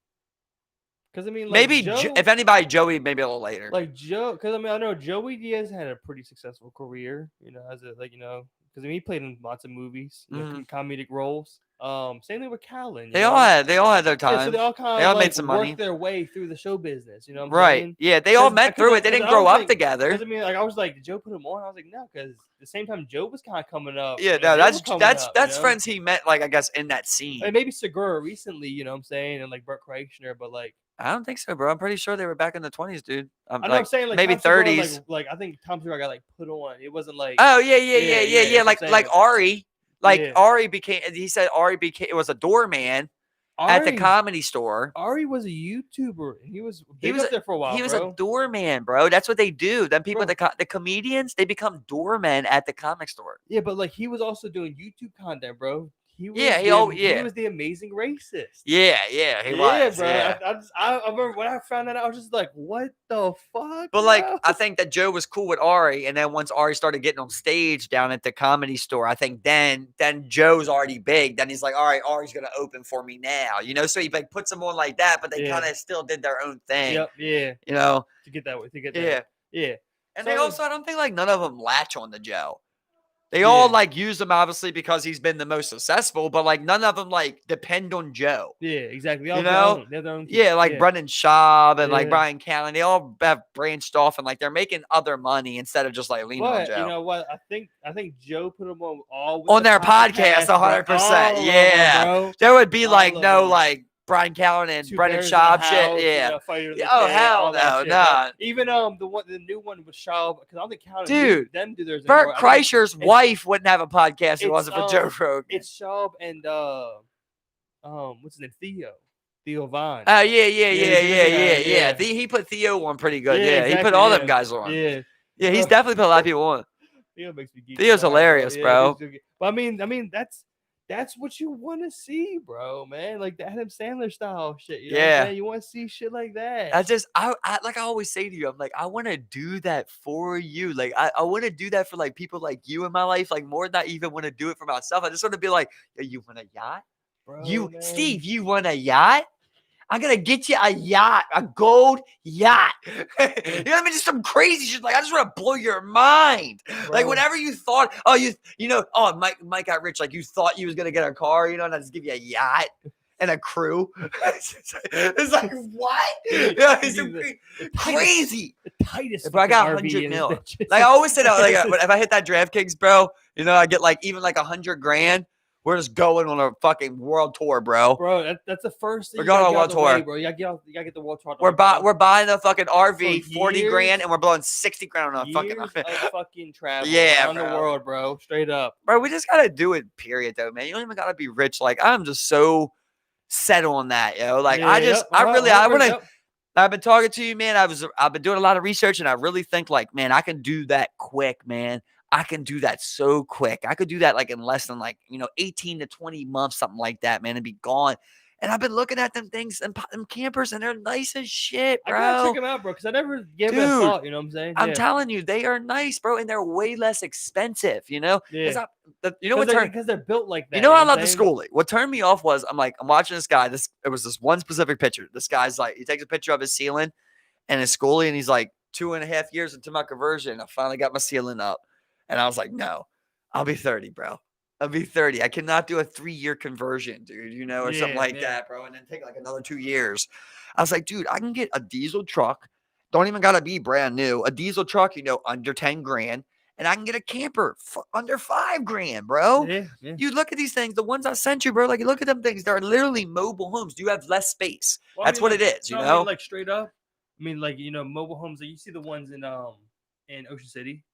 because I mean, like, maybe Joe, if anybody, Joey, maybe a little later. Like Joe, because I mean, I know Joey Diaz had a pretty successful career, as a because I mean, he played in lots of movies, comedic roles. Same thing with Callan. They all had their time. Yeah, so they all kind of made some money, worked their way through the show business. You know what I'm saying? Yeah, they all met through it. They didn't grow up together. I mean, like I was like, did Joe put him on? I was like, no, because at the same time Joe was kind of coming up. Yeah, no, that's friends he met, like I guess in that scene. And maybe Segura recently, you know what I'm saying, and like Burt Kreischer, but like. I don't think so, bro. I'm pretty sure they were back in the 20s, dude. I know, I'm saying like maybe Tom Segura, 30s. Like I think Tom Segura got like put on. It wasn't like. Oh yeah. Like Ari. Like Ari became. He said Ari became. It was a doorman at the Comedy Store. Ari was a YouTuber. He was up there for a while. He was a doorman, bro. That's what they do. Then people, the comedians, they become doormen at the comic store. Yeah, but like he was also doing YouTube content, bro. He was the amazing racist. Yeah, he was. Bro. Yeah. I remember when I found that out, I was just like, what the fuck? But like, I think that Joe was cool with Ari, and then once Ari started getting on stage down at the Comedy Store, I think then Joe's already big. Then he's like, all right, Ari's gonna open for me now, So he like puts them on like that, but they kind of still did their own thing. Yep, yeah. To get that way, yeah. And so, they also, I don't think like none of them latch on to Joe. They all like use him obviously because he's been the most successful, but like none of them like depend on Joe. Yeah, exactly. They have their own Brendan Schaub and like Brian Callan, they all have branched off and like they're making other money instead of just like leaning on Joe. You know what? I think Joe put them on their podcast 100%. Yeah, there would be like like Brian Callan and Brendan Schaub shit. Yeah. Hell no, nah. Even the new one with Schaub, because I don't think Callan them do theirs. Burt Kreischer's wife wouldn't have a podcast if it wasn't for Joe Rogan. It's Schaub and what's his name? Theo Vaughn. Oh, Yeah. yeah. He put Theo on pretty good. Yeah, Yeah, he put exactly, all yeah. them guys on. Yeah. Yeah, he's Bro, definitely put a lot of people on. Theo makes me geek Theo's so hard, bro. hilarious, Yeah, bro. but I mean, that's what you want to see, bro, man. Like the Adam Sandler style shit. You know what I'm Yeah. saying? You want to see shit like that. I like I always say to you, I'm like, I want to do that for you. Like, I want to do that for like people like you in my life. Like, more than I even want to do it for myself. I just want to be like, yo, you want a yacht? Bro, Steve, you want a yacht? I'm gonna get you a yacht, a gold yacht. You know what I mean? Just some crazy shit. Like, I just want to blow your mind. bro. Like, whatever you thought, Mike got rich. Like, you thought you was gonna get a car, and I just give you a yacht and a crew. It's like, what? Yeah, it's so crazy. The tightest. But I got RV 100 in mil. this bitch. Like, I always say that, like, if I hit that DraftKings, bro, I get like even like 100 grand. We're just going on a fucking world tour, bro. Bro, that's the first thing. We're going on a world tour, way, bro. You gotta get the world tour. We're buying a fucking RV, 40 grand, and we're blowing 60 grand on a fucking travel yeah, around the world, bro. Straight up, bro. We just gotta do it. Period, though, man. You don't even gotta be rich. Like, I'm just so set on that, yo. Like, yeah, I want to. I've been talking to you, man. I've been doing a lot of research, and I really think, like, man, I can do that quick, man. I can do that so quick. I could do that like in less than 18 to 20 months, something like that, man, and be gone. And I've been looking at them things and them campers, and they're nice as shit, bro. I gotta check them out, bro, because I never gave it a thought. You know what I'm saying? I'm telling you, they are nice, bro, and they're way less expensive. Yeah. Because they're built like that. You know what I love the schoolie. What turned me off was I'm watching this guy. It was this one specific picture. This guy's like, he takes a picture of his ceiling and his schoolie, and he's like, 2.5 years into my conversion, I finally got my ceiling up. And I was like, no, I'll be 30, bro. I'll be 30. I cannot do a 3-year conversion, dude, or something like that, bro. And then take like another 2 years. I was like, dude, I can get a diesel truck. Don't even got to be brand new. A diesel truck, under 10 grand. And I can get a camper for under 5 grand, bro. Yeah. You look at these things, the ones I sent you, bro. Like, you look at them things. They're literally mobile homes. Do you have less space? Well, that's what it is, I mean, like straight up. I mean, like, mobile homes. Like, you see the ones in Ocean City.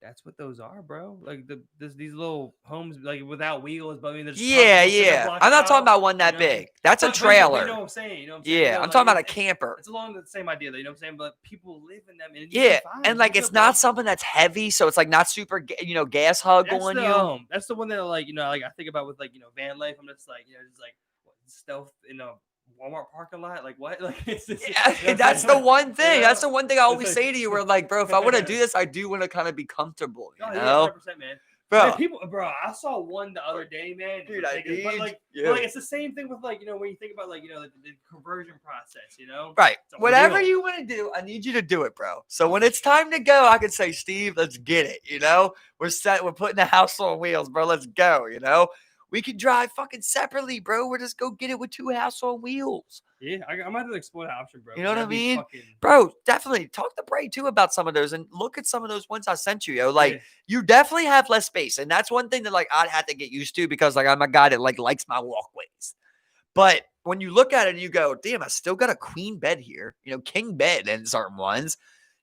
That's what those are, bro. Like these little homes, like without wheels. But I mean, yeah. I'm not talking about one that big. That's a trailer. You know what I'm saying? Yeah, I'm talking about a camper. It's along the same idea, though. You know what I'm saying? But people live in them. And and like it's not something that's heavy, so it's like not super, gas hug on you. That's the one that like I think about with van life. I'm just like just like stealth in a Walmart parking lot, like what? Like that's the one thing. That's the one thing I always say to you. Where like, bro, if I want to do this, I do want to kind of be comfortable. You know, 100%, man. Bro, bro, I saw one the other day, man. Dude, but it's the same thing with when you think about the conversion process, Right. Whatever you want to do, I need you to do it, bro. So when it's time to go, I can say, Steve, let's get it. We're set. We're putting the house on wheels, bro. Let's go. We can drive fucking separately, bro. We'll just go get it with 2 house on wheels. Yeah, I might have to explore that option, bro. You know what I mean? Bro, definitely talk to Bray too about some of those and look at some of those ones I sent you, yo. Like, you definitely have less space. And that's one thing that, like, I'd have to get used to because, like, I'm a guy that, like, likes my walkways. But when you look at it and you go, damn, I still got a queen bed here, king bed in certain ones.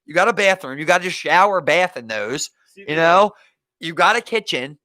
You got a bathroom. You got a shower, bath in those. You got a kitchen.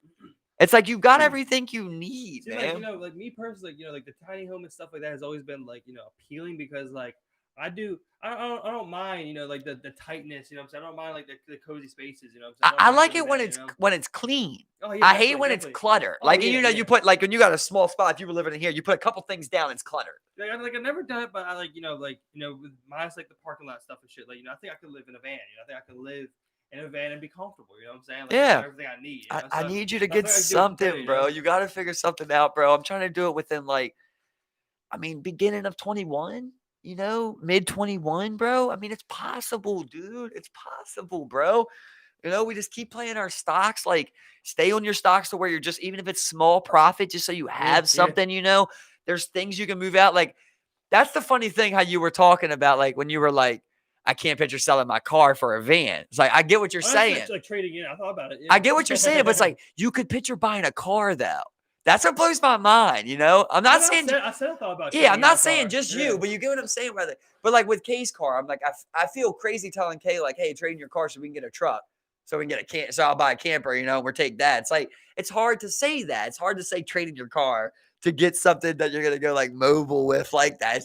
It's like you got everything you need, man. Like me personally, like the tiny home and stuff like that has always been appealing because like I don't mind, like the tightness, what I'm saying? I don't mind like the cozy spaces, what I'm saying? I like it when it's clean. Oh, yeah, I hate when it's clutter. Like you put like when you got a small spot, if you were living in here, you put a couple things down, it's cluttered. Like I've never done it, but I like with mine's like the parking lot stuff and shit. Like I think I could live in a van. I think I could live in a van and be comfortable. You know what I'm saying? Like, everything I need. I need you to get something, bro. You got to figure something out, bro. I'm trying to do it within beginning of 21. Mid 21, bro. I mean, it's possible, dude. It's possible, bro. We just keep playing our stocks. Like, stay on your stocks to where you're just, even if it's small profit, just so you have something, there's things you can move out. Like, that's the funny thing how you were talking about, like, when you were like, I can't picture selling my car for a van. It's like, I get what you're saying. It's like trading in. I thought about it. I get what you're saying, but it's like, you could picture buying a car, though. That's what blows my mind, I'm not saying. I thought about. Yeah, I'm not saying just you, but you get what I'm saying, brother. But like with Kay's car, I'm like, I feel crazy telling Kay like, hey, trade in your car so we can get a truck, so we can get so I'll buy a camper, we'll take that. It's like, it's hard to say that. It's hard to say trade in your car to get something that you're gonna go like mobile with like that.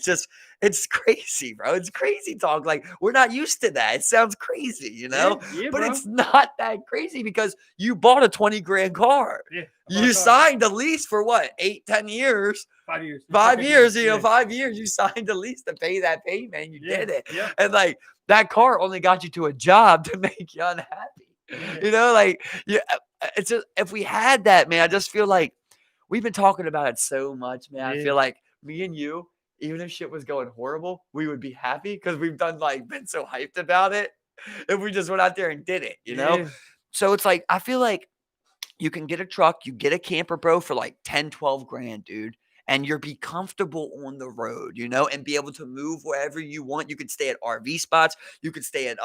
It's crazy, bro. It's crazy talk. Like we're not used to that. It sounds crazy, Yeah, yeah, but bro. it's not that crazy because you bought a 20 grand car. Yeah, You signed a lease for what, 8-10 years? 5 years. 5 years, Yeah. 5 years, you signed a lease to pay that payment. You Yeah, did it. yeah. And like that car only got you to a job to make you unhappy. Yeah. Like it's just if we had that, man, I just feel like we've been talking about it so much, man. I Yeah. feel like me and you, even if shit was going horrible, we would be happy because we've been so hyped about it. If we just went out there and did it, Yeah. So it's like I feel like you can get a truck, you get a camper, bro, for like 10, 12 grand, dude. And you'll be comfortable on the road, and be able to move wherever you want. You could stay at RV spots. You could stay at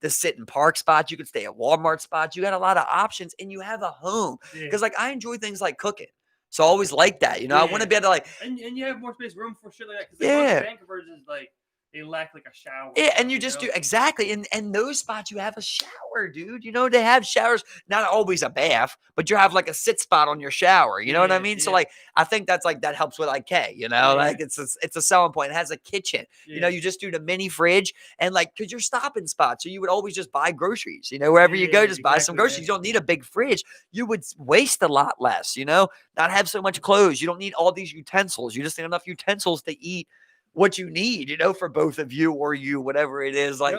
the sit and park spots. You could stay at Walmart spots. You got a lot of options and you have a home. Yeah. Because like I enjoy things like cooking. So I always like that. I want to be able to like and you have more space, room for shit like that. Because Yeah. van conversions, like they lack like a shower. Yeah, and you just do exactly. And those spots you have a shower, dude. They have showers, not always a bath, but you have like a sit spot on your shower. You know what I mean? So like I think that's like that helps with IK, like it's a selling point. It has a kitchen. You just do the mini fridge and like because you're stopping spots. So you would always just buy groceries, wherever you go, just buy some groceries. You don't need a big fridge. You would waste a lot less, not have so much clothes. You don't need all these utensils. You just need enough utensils to eat what you need, for both of you or you, whatever it is. Like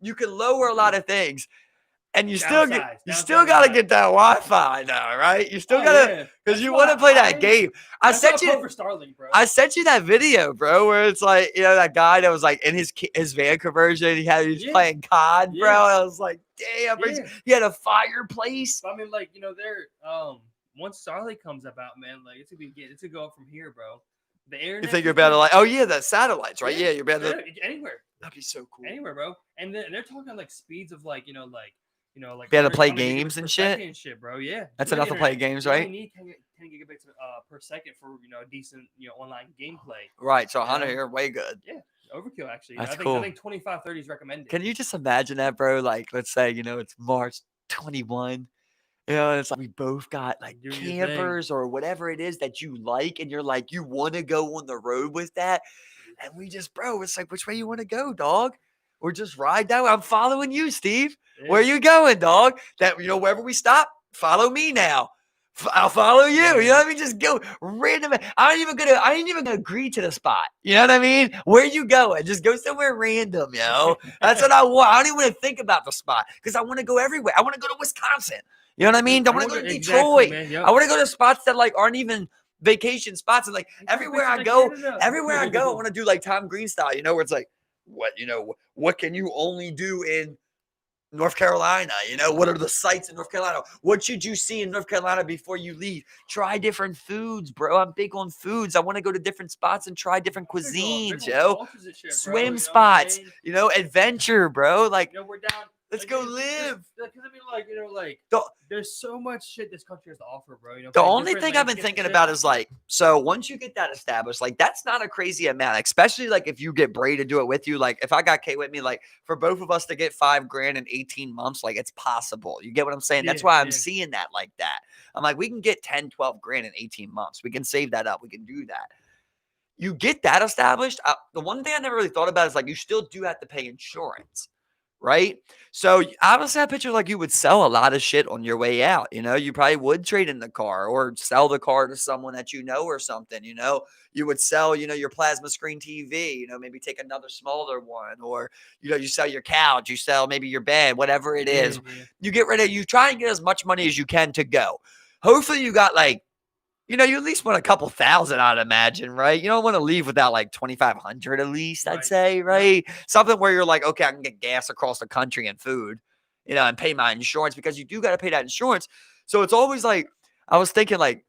you can lower a lot of things and you still got to get that Wi-Fi now, right? You still got to, because you want to play that game. I sent you that video, bro, where it's like, that guy that was like in his van conversion, he was playing COD, bro. I was like, damn, he had a fireplace. I mean, like, they're once Starlink comes about, man, like it's gonna go up from here, bro. The internet. You think you're better like, the satellites, right? Yeah, you're better anywhere. That'd be so cool. Anywhere, bro. And they're talking like speeds of like, like be able to play games and shit. Bro. Yeah, that's enough to play games, right? You need 10 gigabytes per second for a decent online gameplay. Right. So 100 here, way good. Yeah, overkill actually. That's cool. I think 25, 30 is recommended. Can you just imagine that, bro? Like, let's say it's March 21. It's like we both got like campers or whatever it is that you like, and you're like, you want to go on the road with that. And we just, bro, it's like, which way you want to go, dog? Or just ride that way. I'm following you, Steve. Yeah. Where you going, dog? That, wherever we stop, follow me now. I'll follow you. You know what I mean? Just go random. I ain't even gonna agree to the spot. You know what I mean? Where you going? Just go somewhere random, That's what I want. I don't even want to think about the spot because I want to go everywhere. I want to go to Wisconsin. You know what I mean? I want to go to Detroit. I want to go to spots that like aren't even vacation spots. And like everywhere I go, I want to do like Tom Green style, where it's like, what can you only do in North Carolina? What are the sites in North Carolina? What should you see in North Carolina before you leave? Try different foods, bro. I'm big on foods. I want to go to different spots and try different cuisines, Swim spots, adventure, bro. Like, we're down. Let's go live. Because I mean, there's so much shit this country has to offer, bro. The only thing I've been thinking about is like, so once you get that established, like that's not a crazy amount, especially like if you get Bray to do it with you. Like if I got Kate with me, like for both of us to get $5 grand in 18 months, like it's possible. You get what I'm saying? That's why I'm seeing that like that. I'm like, we can get 10, 12 grand in 18 months. We can save that up. We can do that. You get that established. The one thing I never really thought about is like, you still do have to pay insurance. Right. So obviously I picture like you would sell a lot of shit on your way out. You probably would trade in the car or sell the car to someone that or something. You would sell, your plasma screen TV, maybe take another smaller one, or, you sell your couch, you sell maybe your bed, whatever it is. You get rid of, you try and get as much money as you can to go. Hopefully you got like, you at least want a couple thousand, I'd imagine, right? You don't want to leave without like 2,500 at least, I'd say, right? Something where you're like, okay, I can get gas across the country and food, and pay my insurance because you do got to pay that insurance. So it's always like, I was thinking like,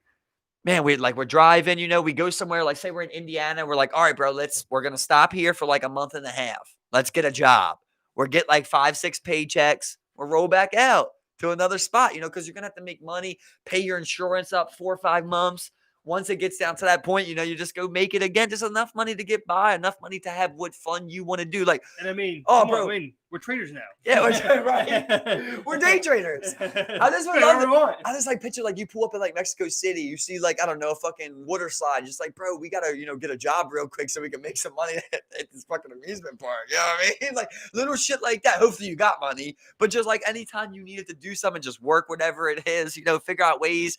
man, we're driving, we go somewhere, like say we're in Indiana. We're like, all right, bro, we're going to stop here for like a month and a half. Let's get a job. We'll get like 5-6 paychecks. We'll roll back out to another spot, because you're going to have to make money, pay your insurance up 4 or 5 months. once it gets down to that point, you just go make it again. Just enough money to get by, enough money to have what fun you want to do. Like, And I mean, oh, come bro. on, I mean, we're traders now. Yeah, right. We're day traders. I just would love it. I just like picture like you pull up in like Mexico City, you see like, I don't know, a fucking water slide. Just like, bro, we gotta, get a job real quick so we can make some money at this fucking amusement park. You know what I mean? Like little shit like that. Hopefully you got money, but just like anytime you needed to do something, just work whatever it is, figure out ways.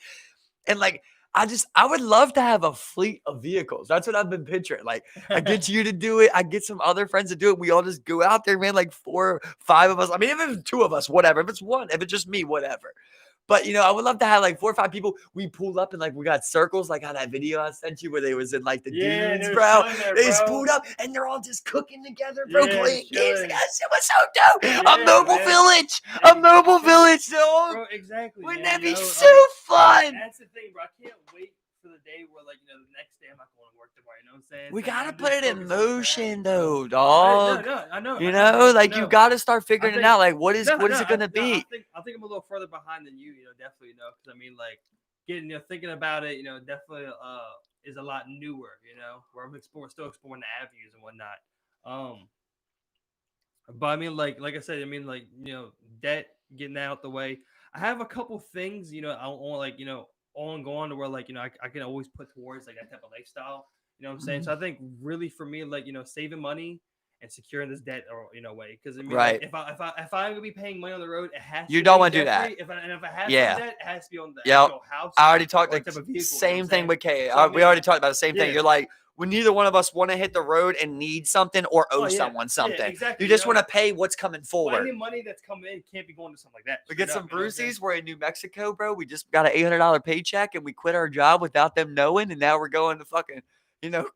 And like, I would love to have a fleet of vehicles. That's what I've been picturing. Like, I get you to do it. I get some other friends to do it. We all just go out there, man, like 4 or 5 of us. I mean, if it's 2 of us, whatever. If it's 1, if it's just me, whatever. But, I would love to have like 4 or 5 people. We pulled up and like we got circles, like how that video I sent you where they was in like the dunes, bro. They just pulled up and they're all just cooking together, bro, playing games. That shit was so dope. A mobile village. A mobile village, dog. Bro, exactly. Wouldn't that be so fun? That's the thing, bro. I can't wait for the day where, like, the next day I'm not going to work tomorrow. You know what I'm saying? We Like, gotta I'm put just it in focused on motion, that. though, dog. No, I know. You gotta start figuring it out. Like, what is it gonna be? I think I'm a little further behind than you. Definitely, because I mean, like, getting, thinking about it, definitely, is a lot newer. Where I'm still exploring the avenues and whatnot. But I mean, like I said, I mean, like, debt, getting that out the way. I have a couple things, I want, like, ongoing to where, like, I can always put towards like that type of lifestyle. You know what I'm saying? So I think really for me, like, saving money and securing this debt or way. Because I mean, Right. like, if I'm gonna be paying money on the road, it has You to don't be want to do that. If I have Yeah. some debt, it has to be on the Yep. actual house. I already talked or like type of vehicle, same thing with Kay. So, I we mean, already talked about the same yeah. thing. You're like, when neither one of us want to hit the road and need something or owe someone something. exactly. You just want to pay what's coming forward. Any money that's coming in can't be going to something like that. We get some Bruceys. We're in New Mexico, bro. We just got an $800 paycheck and we quit our job without them knowing. And now we're going to fucking,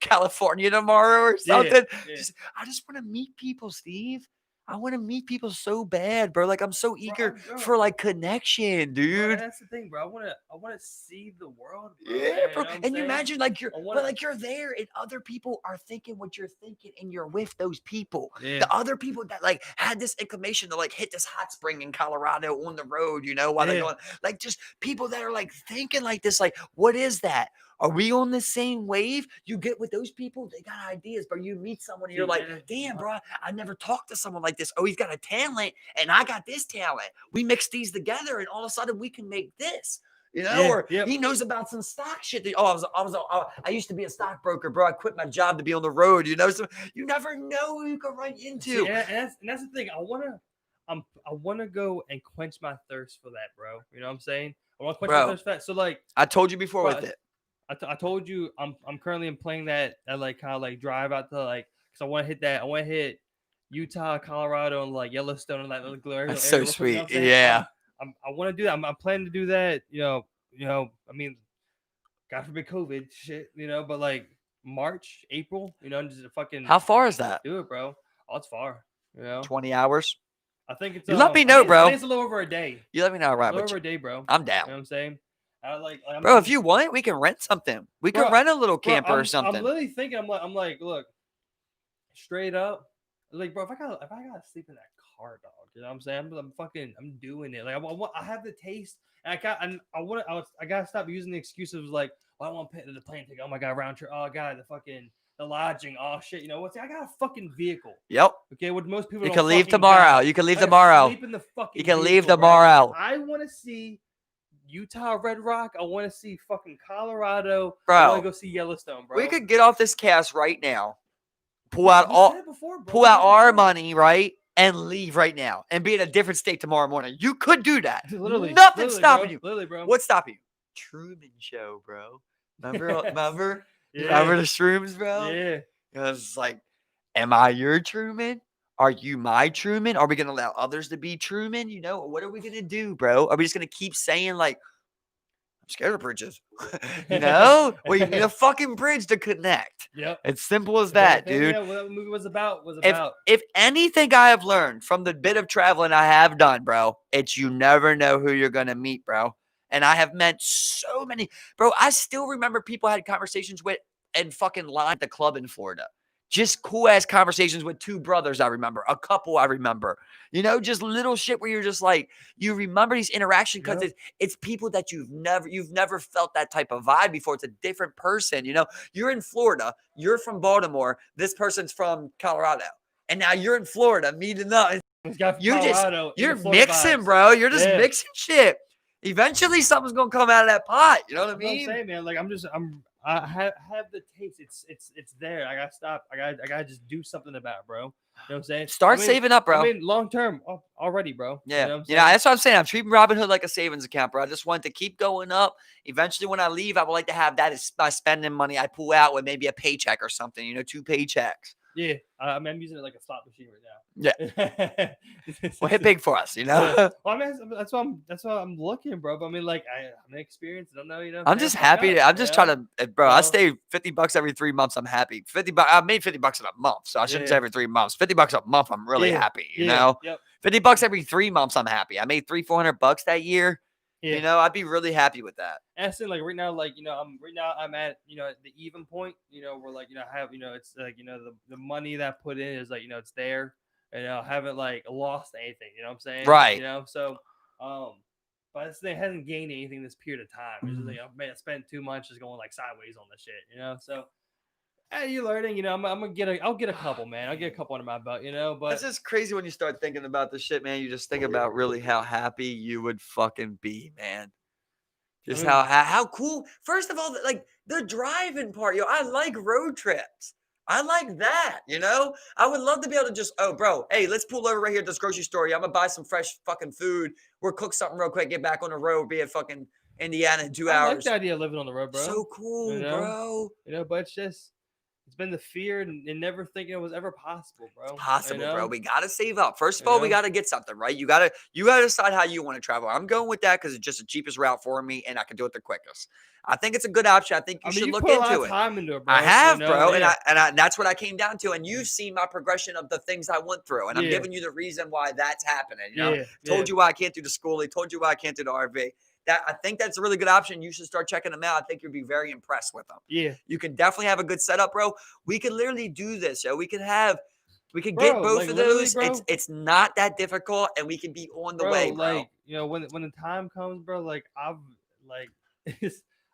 California tomorrow or something. Yeah. I just want to meet people, Steve. I want to meet people so bad, bro. Like I'm so eager for like connection, dude. Bro, that's the thing, bro. I want to see the world, bro. Yeah, bro. And you imagine like you're there and other people are thinking what you're thinking and you're with those people. Yeah. The other people that like had this inclination to like hit this hot spring in Colorado on the road, while they're going, like just people that are like thinking like this, like, what is that? Are we on the same wave? You get with those people, they got ideas, bro. You meet someone and you're like, damn, bro, I never talked to someone like this. Oh, he's got a talent and I got this talent. We mix these together and all of a sudden we can make this. Or he knows about some stock shit. I used to be a stockbroker, bro. I quit my job to be on the road. So you never know who you can run into. And that's the thing. I wanna go and quench my thirst for that, bro. You know what I'm saying? I want to quench my thirst for that. So like I told you before with it. I told you I'm currently playing that like kind of like drive out to like because I want to hit that. I want to hit Utah, Colorado, and like Yellowstone and that little area. That's so sweet. Yeah. I want to do that. I'm planning to do that. I mean, God forbid COVID shit. But like March, April. Just fucking. How far is that? Do it, bro. Oh, it's far. 20 hours. I think it's. You let me know, bro. It's a little over a day. You let me know, right? A little over a day, bro. I'm down. You know what I'm saying? Bro, if you want, we can rent something. We can rent a little camper or something. I'm literally thinking. I'm like, look, straight up, like, bro, if I gotta sleep in that car, dog, you know what I'm saying? I'm doing it. Like, I have the taste, and I gotta stop using the excuses like, well, I want to pay the plane ticket. Oh my god, round trip. Oh god, the lodging. Oh shit, you know what? I got a fucking vehicle. Yep. Okay, what most people you can leave tomorrow. You can leave tomorrow. Sleep in the fucking. You can leave tomorrow. Bro. I want to see Utah, Red Rock. I want to see fucking Colorado. Bro, I want to go see Yellowstone, bro. We could get off this cast right now. Pull out our money, right? And leave right now and be in a different state tomorrow morning. You could do that. Literally. Nothing's stopping you. Literally, bro. What's stopping you? Truman Show, bro. Remember? Yeah. Remember the shrooms, bro? Yeah. It's like, am I your Truman? Are you my Truman? Are we going to allow others to be Truman? What are we going to do, bro? Are we just going to keep saying like, I'm scared of bridges? Well, you need a fucking bridge to connect. Yep. It's simple as that, dude. What that movie was about If anything I have learned from the bit of traveling I have done, bro, it's you never know who you're going to meet, bro. And I have met so many, bro. I still remember people I had conversations with and fucking line at the club in Florida. just cool ass conversations with two brothers. I remember a couple. I remember, just little shit where you're just like, you remember these interactions because Yep. it's people that you've never felt that type of vibe before. It's a different person. You're in Florida. You're from Baltimore. This person's from Colorado. And now you're in Florida meeting up. This guy from Colorado. You're mixing, bro. You're just mixing shit. Eventually, something's gonna come out of that pot. You know what I mean? I'm saying, man. Like I have the taste. It's there. I gotta stop. I gotta just do something about it, bro. You know what I'm saying? Start saving up, bro. I mean, long term already, bro. Yeah. You know what I'm saying? That's what I'm saying. I'm treating Robinhood like a savings account, bro. I just want it to keep going up. Eventually, when I leave, I would like to have that as my spending money I pull out with maybe a paycheck or something, 2 paychecks. Yeah. I'm using it like a slot machine right now. Yeah. Well, hit big for us, Well, I mean, that's why I'm looking, bro. But I mean, like, I'm inexperienced. I don't know, I'm just happy. I'm just trying to, bro. I stay $50 every 3 months. I'm happy. $50. I made $50 in a month, so I shouldn't say every 3 months. $50 a month. I'm really happy. You know, Yep. $50 every 3 months. I'm happy. I made $300-400 that year. Yeah. I'd be really happy with that. And so, like right now, like I'm at the even point. Where like I have it's like the money that I put in is like it's there. And I haven't like lost anything. You know what I'm saying? Right. So but this thing hasn't gained anything this period of time. It's just like I spent 2 months just going like sideways on this shit. So you're learning. I'll get a couple, man. I'll get a couple under my belt. But it's just crazy when you start thinking about this shit, man. You just think about really how happy you would fucking be, man. Just how cool. First of all, like the driving part, I like road trips. I like that, I would love to be able to just, oh, bro, hey, let's pull over right here at this grocery store. I'm gonna buy some fresh fucking food. We'll cook something real quick, get back on the road, be at fucking Indiana in 2 hours. I like the idea of living on the road, bro. So cool, bro. But it's been the fear and never thinking it was ever possible, bro. It's possible, bro. We gotta save up. First of all, we gotta get something, right? You gotta decide how you want to travel. I'm going with that because it's just the cheapest route for me, and I can do it the quickest. I think it's a good option. I think you should look into it. You put a lot of time into it, bro. I have, bro, and I that's what I came down to. And you've seen my progression of the things I went through, and I'm giving you the reason why that's happening. Told you why I can't do the schooling. Told you why I can't do the RV. I think that's a really good option. You should start checking them out. I think you'll be very impressed with them. Yeah. You can definitely have a good setup, bro. We could literally do this, yo. We could get both of those. Bro, it's not that difficult, and we can be on the way, bro. Like, when the time comes, bro, like I've like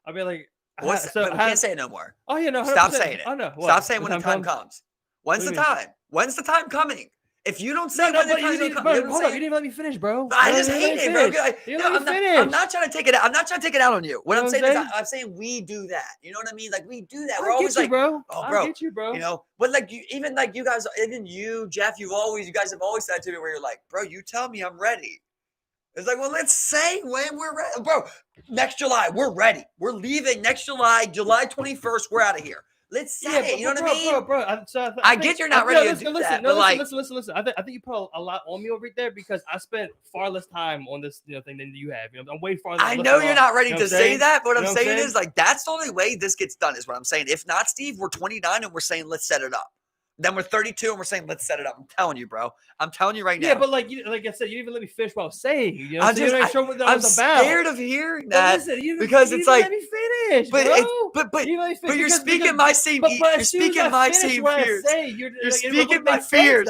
I'll be like we can't say it no more. Oh yeah, no. 100%. Stop saying it. Oh no. Stop saying when the time comes. When's the time? When's the time coming? If you don't say when the time's going to come, hold on, you didn't even let me finish, bro. I just hate it, bro. You let me finish. I'm not trying to take it out. I'm not trying to take it out on you. What I'm saying is, I'm saying we do that. You know what I mean? Like we do that. We're always like, bro. Oh, bro. I get you, bro. But like you guys, even you, Jeff, you guys have always said to me where you're like, bro, you tell me I'm ready. It's like, well, let's say when we're ready, bro. Next July, we're ready. We're leaving next July 21st. We're out of here. Let's say it. You know what I mean? Bro. I get you're not ready to do that. Listen. I think you put a lot on me over there because I spent far less time on this thing than you have. I'm way farther. I know you're not ready to say that, but what I'm saying is like that's the only way this gets done is what I'm saying. If not, Steve, we're 29 and we're saying let's set it up. Then we're 32 and we're saying let's set it up. I'm telling you, bro. I'm telling you right now. Yeah, but like I said, you didn't even let me finish what I was saying. I'm scared of hearing that because it's like let me finish, but you're speaking my same. You're speaking my same fears. You're speaking my fears,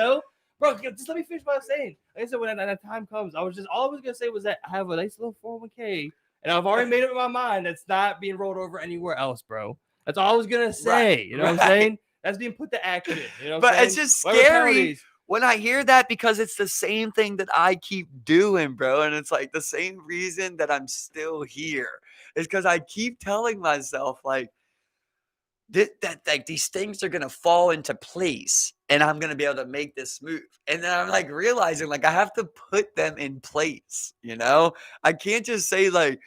bro. Just let me finish what I was saying. Like I said, when that time comes, all I was gonna say was that I have a nice little 401k, and I've already made up in my mind that's not being rolled over anywhere else, bro. That's all I was gonna say. Right, you know what I'm saying? That's being put to action. But it's just scary when I hear that because it's the same thing that I keep doing, bro. And it's like the same reason that I'm still here is because I keep telling myself like that like these things are gonna fall into place and I'm gonna be able to make this move. And then I'm like realizing like I have to put them in place. I can't just say like.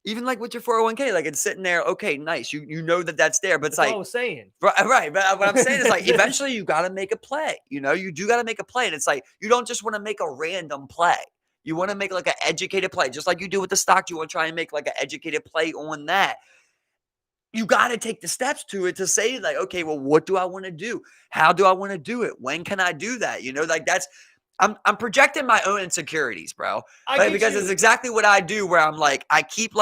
Even like with your 401k, like it's sitting there. Okay, nice. You know that's there, but it's like what I was saying. Right. But what I'm saying is like eventually you got to make a play. You do got to make a play, and it's like you don't just want to make a random play. You want to make like an educated play, just like you do with the stock. You want to try and make like an educated play on that. You got to take the steps to it to say like, okay, well, what do I want to do? How do I want to do it? When can I do that? Like that's. I'm projecting my own insecurities, bro. Because it's exactly what I do where I'm like, I keep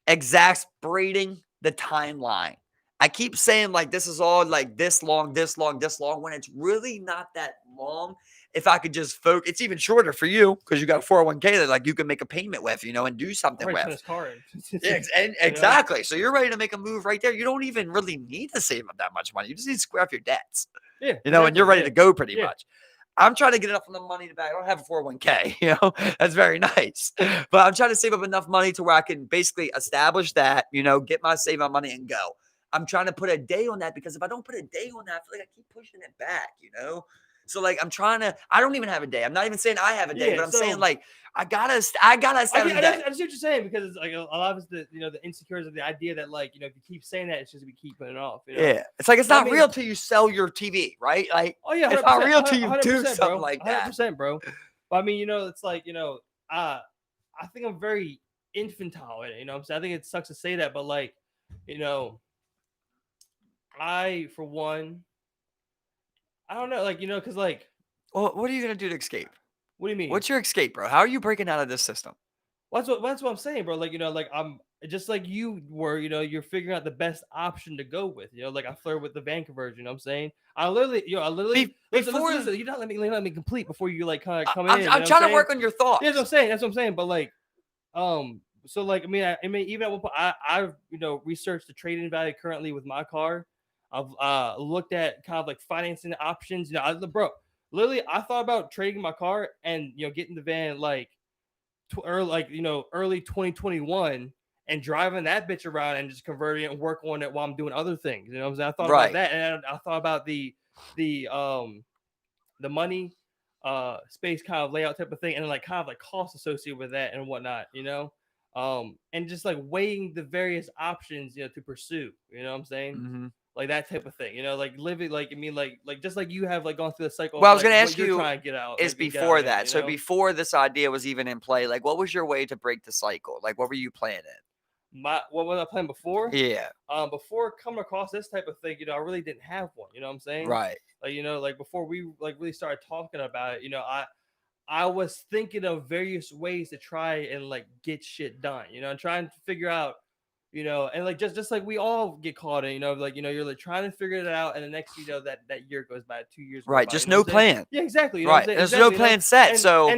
exasperating the timeline. I keep saying like this is all like this long, when it's really not that long. If I could just focus, it's even shorter for you because you got a 401k that like you can make a payment with, and do something Already turn with. his car in. Exactly. So you're ready to make a move right there. You don't even really need to save up that much money. You just need to square off your debts. Yeah, And exactly, you're ready to go pretty yeah. much. I'm trying to get enough of the money to back. I don't have a 401k, that's very nice. But I'm trying to save up enough money to where I can basically establish that, get my save up money and go. I'm trying to put a day on that because if I don't put a day on that, I feel like I keep pushing it back, So like I don't even have a day. I'm not even saying I have a day, but I'm saying like I gotta establish a day. I see what you're saying because it's like a lot of it's the the insecurities of the idea that like if you keep saying that it's just we keep putting it off. Yeah, it's like it's not real till you sell your TV, right? Like oh yeah, it's not real till you do something like that. 100%, bro. But I mean, it's like I think I'm very infantile in it. I'm saying I think it sucks to say that, but like I for one, I don't know, like because like. Well, what are you gonna do to escape? What do you mean? What's your escape, bro? How are you breaking out of this system? Well, that's what I'm saying, bro. Like like I'm just like you were. You're figuring out the best option to go with. Like I flirt with the van conversion. You know what I'm saying? I literally, listen, you don't let me complete before you like kind of come in. I'm trying to work on your thoughts. Yeah, that's what I'm saying. But like, so like I mean, even at one point, I've researched the trading value currently with my car. I've looked at kind of like financing options. Bro. Literally, I thought about trading my car and getting the van like early 2021 and driving that bitch around and just converting it and work on it while I'm doing other things. You know what I'm saying? I thought about that, and I thought about the money, space kind of layout type of thing, and like kind of like cost associated with that and whatnot. And just like weighing the various options to pursue. You know what I'm saying? Mm-hmm. Like that type of thing, like living, like like just like you have like gone through the cycle. Well, I was going to ask you, trying to get out is before that. So before this idea was even in play, like what was your way to break the cycle? Like what were you planning? What was I planning before? Yeah. Before coming across this type of thing, I really didn't have one. You know what I'm saying? Right. Like like before we like really started talking about it, I was thinking of various ways to try and like get shit done. And trying to figure out. And like just like we all get caught in, like you're like trying to figure it out, and the next that year goes by, 2 years. Right, just no plan. Yeah, exactly. Right, there's no plan set. So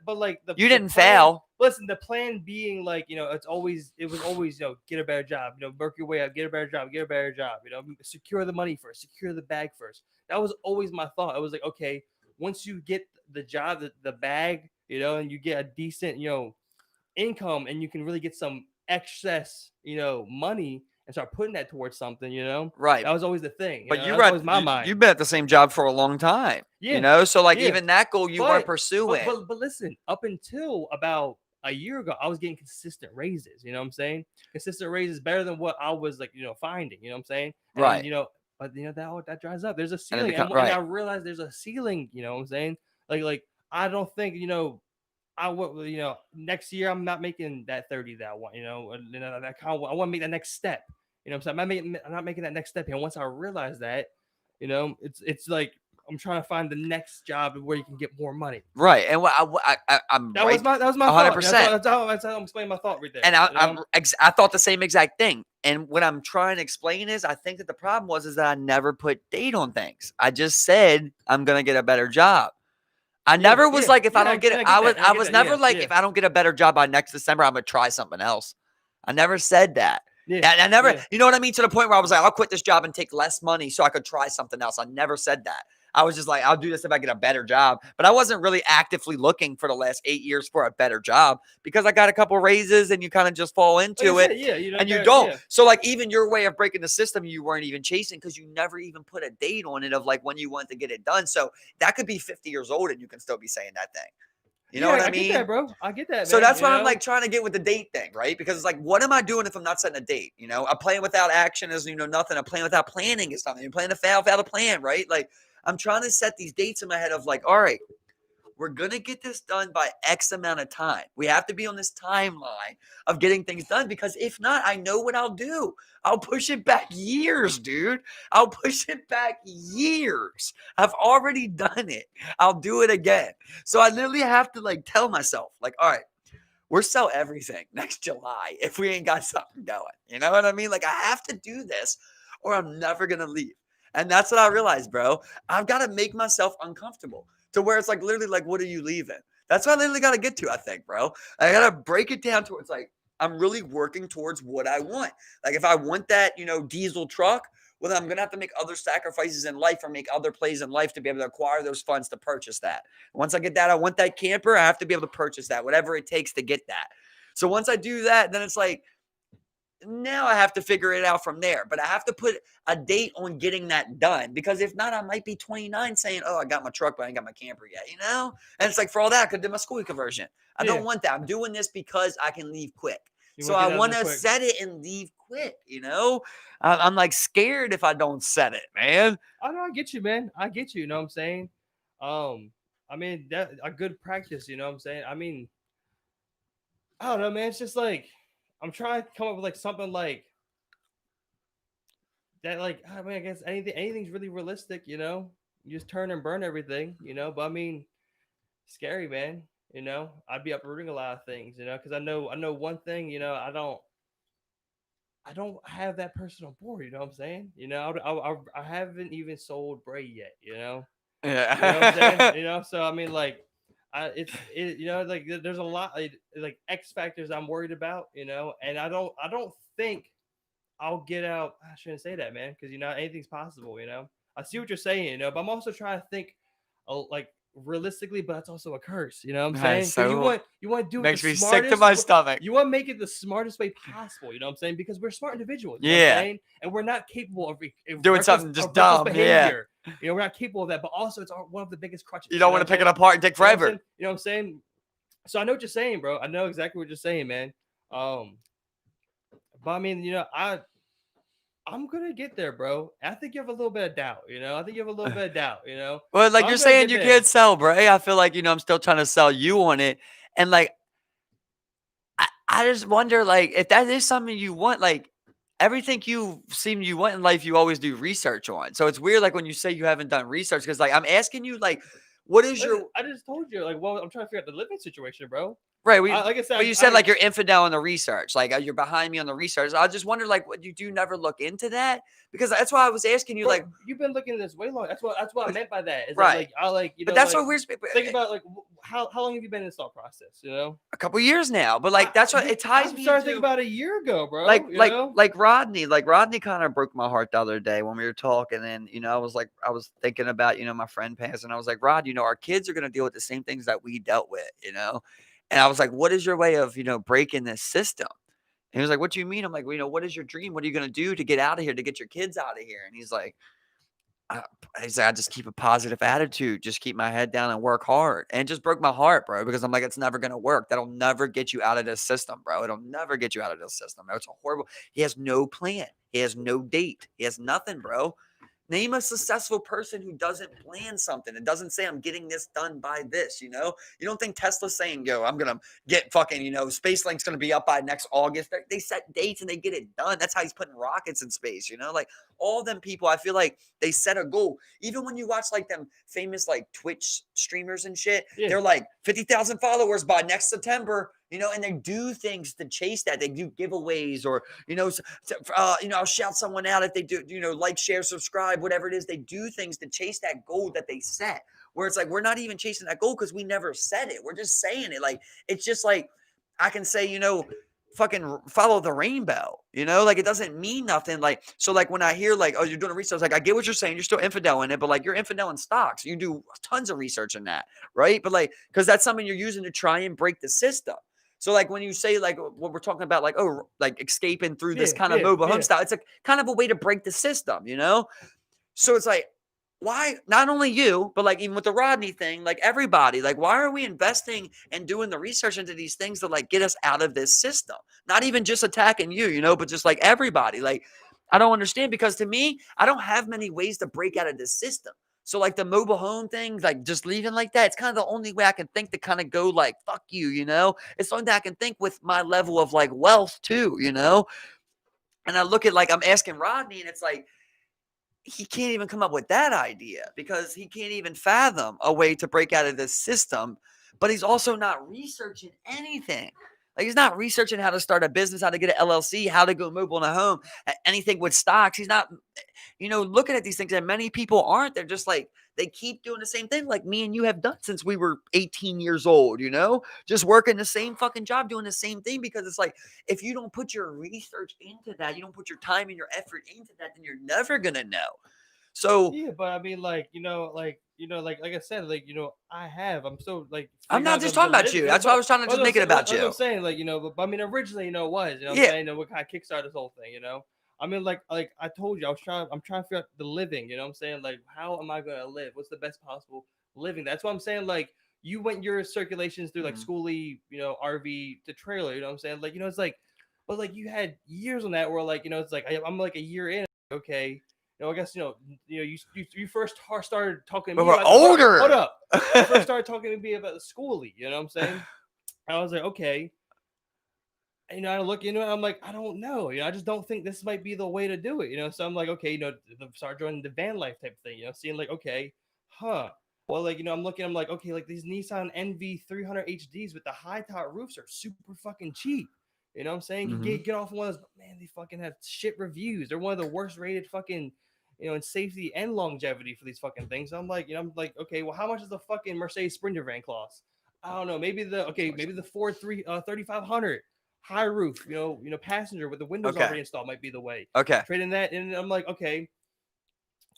but like you didn't fail. Listen, the plan being like it was always get a better job, work your way up, get a better job, secure the money first, secure the bag first. That was always my thought. It was like, okay, once you get the job, the bag, and you get a decent income, and you can really get some excess money and start putting that towards something, right. That was always the thing. But that was always my mind. You've been at the same job for a long time. Yeah. So like even that goal you weren't pursuing. But listen, up until about a year ago, I was getting consistent raises. You know what I'm saying? Consistent raises better than what I was like, finding. You know what I'm saying? And, right. But that dries up. There's a ceiling, and I realized there's a ceiling. You know what I'm saying? Like I don't think next year I'm not making that 30 that I want. That kind of, I want to make that next step. You know what I'm saying? I'm not making that next step. And once I realize that, it's like I'm trying to find the next job where you can get more money. Right. And I'm that was my 100%. That's how I'm explaining my thought right there. And I thought the same exact thing. And what I'm trying to explain is I think that the problem is that I never put date on things. I just said I'm gonna get a better job. I never was like, if I don't get it, I was never like, if I don't get a better job by next December, I'm gonna try something else. I never said that. Yeah. I never, you know what I mean? To the point where I was like, I'll quit this job and take less money so I could try something else. I never said that. I was just like, I'll do this if I get a better job. But I wasn't really actively looking for the last 8 years for a better job because I got a couple raises and you kind of just fall into it. And you don't. So like even your way of breaking the system, you weren't even chasing because you never even put a date on it of like when you want to get it done. So that could be 50 years old and you can still be saying that thing. You know what I mean? I get that, bro. I get that. So that's why I'm like trying to get with the date thing, right? Because it's like, what am I doing if I'm not setting a date? I'm playing without action is, nothing. I'm playing without planning is something. You're playing to fail without a plan, right? Like I'm trying to set these dates in my head of like, all right, we're going to get this done by X amount of time. We have to be on this timeline of getting things done because if not, I know what I'll do. I'll push it back years, dude. I'll push it back years. I've already done it. I'll do it again. So I literally have to like tell myself like, all right, we'll sell everything next July if we ain't got something going. You know what I mean? Like, I have to do this or I'm never going to leave. And that's what I realized, bro. I've got to make myself uncomfortable to where it's like, literally, like, what are you leaving? That's what I literally got to get to, I think, bro. I got to break it down towards like, I'm really working towards what I want. Like, if I want that, diesel truck, well, then I'm going to have to make other sacrifices in life or make other plays in life to be able to acquire those funds to purchase that. Once I get that, I want that camper. I have to be able to purchase that, whatever it takes to get that. So once I do that, then it's like, now I have to figure it out from there. But I have to put a date on getting that done, because if not, I might be 29 saying, oh, I got my truck, but I ain't got my camper yet, And it's like, for all that, I could do my school conversion. I don't want that. I'm doing this because I can leave quick. So I want to set it and leave quick, I'm like scared if I don't set it, man. Oh, no, I get you, man. I get you. You know what I'm saying? I mean, that a good practice, you know what I'm saying? I mean, I don't know, man. It's just like, I'm trying to come up with like something like that, like, I mean, I guess anything's really realistic, You just turn and burn everything, But I mean, scary, man. I'd be uprooting a lot of things, because I know one thing, I don't have that person on board. You know what I'm saying? I haven't even sold Bray yet. Yeah. You know what I'm saying? So I mean, like, like there's a lot like X factors I'm worried about. And I don't think I'll get out. I shouldn't say that, man, because anything's possible. I see what you're saying. But I'm also trying to think, like, realistically, but that's also a curse. You know what I'm saying? Because you want to do it makes the me smartest, sick to my stomach. You want to make it the smartest way possible. You know what I'm saying? Because we're smart individuals. You know what I'm saying? And we're not capable of doing something just dumb behavior. Yeah. We're not capable of that. But also, it's one of the biggest crutches. You don't want to pick it apart and take forever. You know what I'm saying? So I know what you're saying, bro. I know exactly what you're saying, man. But I mean, I'm gonna get there, bro. I think you have a little bit of doubt, I think you have a little bit of doubt, Well, like, you're saying you can't sell, bro. I feel like, I'm still trying to sell you on it. And like, I just wonder, like, if that is something you want, like, everything you want in life, you always do research on. So it's weird, like, when you say you haven't done research, because, like, I'm asking you, like, what is your... I just told you, like, well, I'm trying to figure out the living situation, bro. Right. Like I said, but you said, like, you're infidel on the research. Like, you're behind me on the research. I just wonder, like, what you do never look into that? Because that's why I was asking you, bro, like... You've been looking at this way long. That's what I meant by that. Is right. But that's like, what we're... Think about, like, how long have you been in this thought process, A couple years now. But, like, that's what it ties me started thinking about a year ago, bro. Like Rodney. Like, Rodney kind of broke my heart the other day when we were talking. And, I was thinking about, my friend passed. And I was like, Rod, our kids are going to deal with the same things that we dealt with, And I was like, what is your way of, breaking this system? And he was like, what do you mean? I'm like, well, what is your dream? What are you going to do to get out of here, to get your kids out of here? And he's like, I just keep a positive attitude, just keep my head down and work hard. And it just broke my heart, bro, because I'm like, it's never going to work. That'll never get you out of this system, bro. It'll never get you out of this system. Bro. It's a horrible. He has no plan. He has no date. He has nothing, bro. Name a successful person who doesn't plan something. It doesn't say, I'm getting this done by this, You don't think Tesla's saying, yo, I'm going to get fucking, SpaceLink's going to be up by next August. They set dates and they get it done. That's how he's putting rockets in space, Like, all them people, I feel like they set a goal. Even when you watch, like, them famous, like, Twitch streamers and shit, they're like 50,000 followers by next September. And they do things to chase that. They do giveaways or, I'll shout someone out if they do, like, share, subscribe, whatever it is. They do things to chase that goal that they set, where it's like, we're not even chasing that goal because we never said it. We're just saying it. Like, it's just like, I can say, fucking follow the rainbow, like, it doesn't mean nothing. Like, so, like, when I hear, like, oh, you're doing a research, like, I get what you're saying. You're still infidel in it, but, like, you're infidel in stocks. You do tons of research in that, right? But, like, because that's something you're using to try and break the system. So, like, when you say, like, what we're talking about, like, oh, like, escaping through this kind of mobile home style, it's a kind of a way to break the system, So it's like, why, not only you, but, like, even with the Rodney thing, like, everybody, like, why are we investing and doing the research into these things to, like, get us out of this system? Not even just attacking you, but just, like, everybody. Like, I don't understand, because to me, I don't have many ways to break out of this system. So, like, the mobile home thing, like, just leaving like that, it's kind of the only way I can think to kind of go, like, fuck you, It's the only thing I can think with my level of, like, wealth too, And I look at, like, I'm asking Rodney, and it's like, he can't even come up with that idea because he can't even fathom a way to break out of this system, but he's also not researching anything. Like, he's not researching how to start a business, how to get an LLC, how to go mobile in a home, anything with stocks. He's not, looking at these things, and many people aren't. They're just like, they keep doing the same thing like me and you have done since we were 18 years old, just working the same fucking job, doing the same thing, because it's like, if you don't put your research into that, you don't put your time and your effort into that, then you're never going to know. So yeah, but I mean, like I said, I'm still like. I'm not just talking about you. That's why I was trying to just make it about you. I'm saying, like, but I mean, originally, it was, what I'm Yeah. saying, what kind of kickstarted this whole thing, I mean, like I told you, I'm trying to figure out the living, what I'm saying, like, how am I gonna live? What's the best possible living? That's what I'm saying, like, you went your circulations through like schoolie, RV to trailer, what I'm saying, like, it's like, but like you had years on that where like, it's like I'm like a year in, okay. I guess you first started talking to But me we're about older. Hold up. You first started talking to me about the schoolie, you know what I'm saying? I was like, okay. And, I look into it, I'm like, I don't know. I just don't think this might be the way to do it, So I'm like, okay, start joining the van life type thing, seeing like, okay, huh. Well, like, I'm looking, I'm like, okay, like these Nissan NV 300 HDs with the high top roofs are super fucking cheap. You know what I'm saying? You get off one of those, man, they fucking have shit reviews. They're one of the worst rated fucking, in safety and longevity for these fucking things. I'm like, I'm like, okay, well, how much is the fucking Mercedes Sprinter van cost? I don't know. Maybe the Ford 3500 high roof, passenger with the windows already installed might be the way. Okay. Trading that, and I'm like, okay,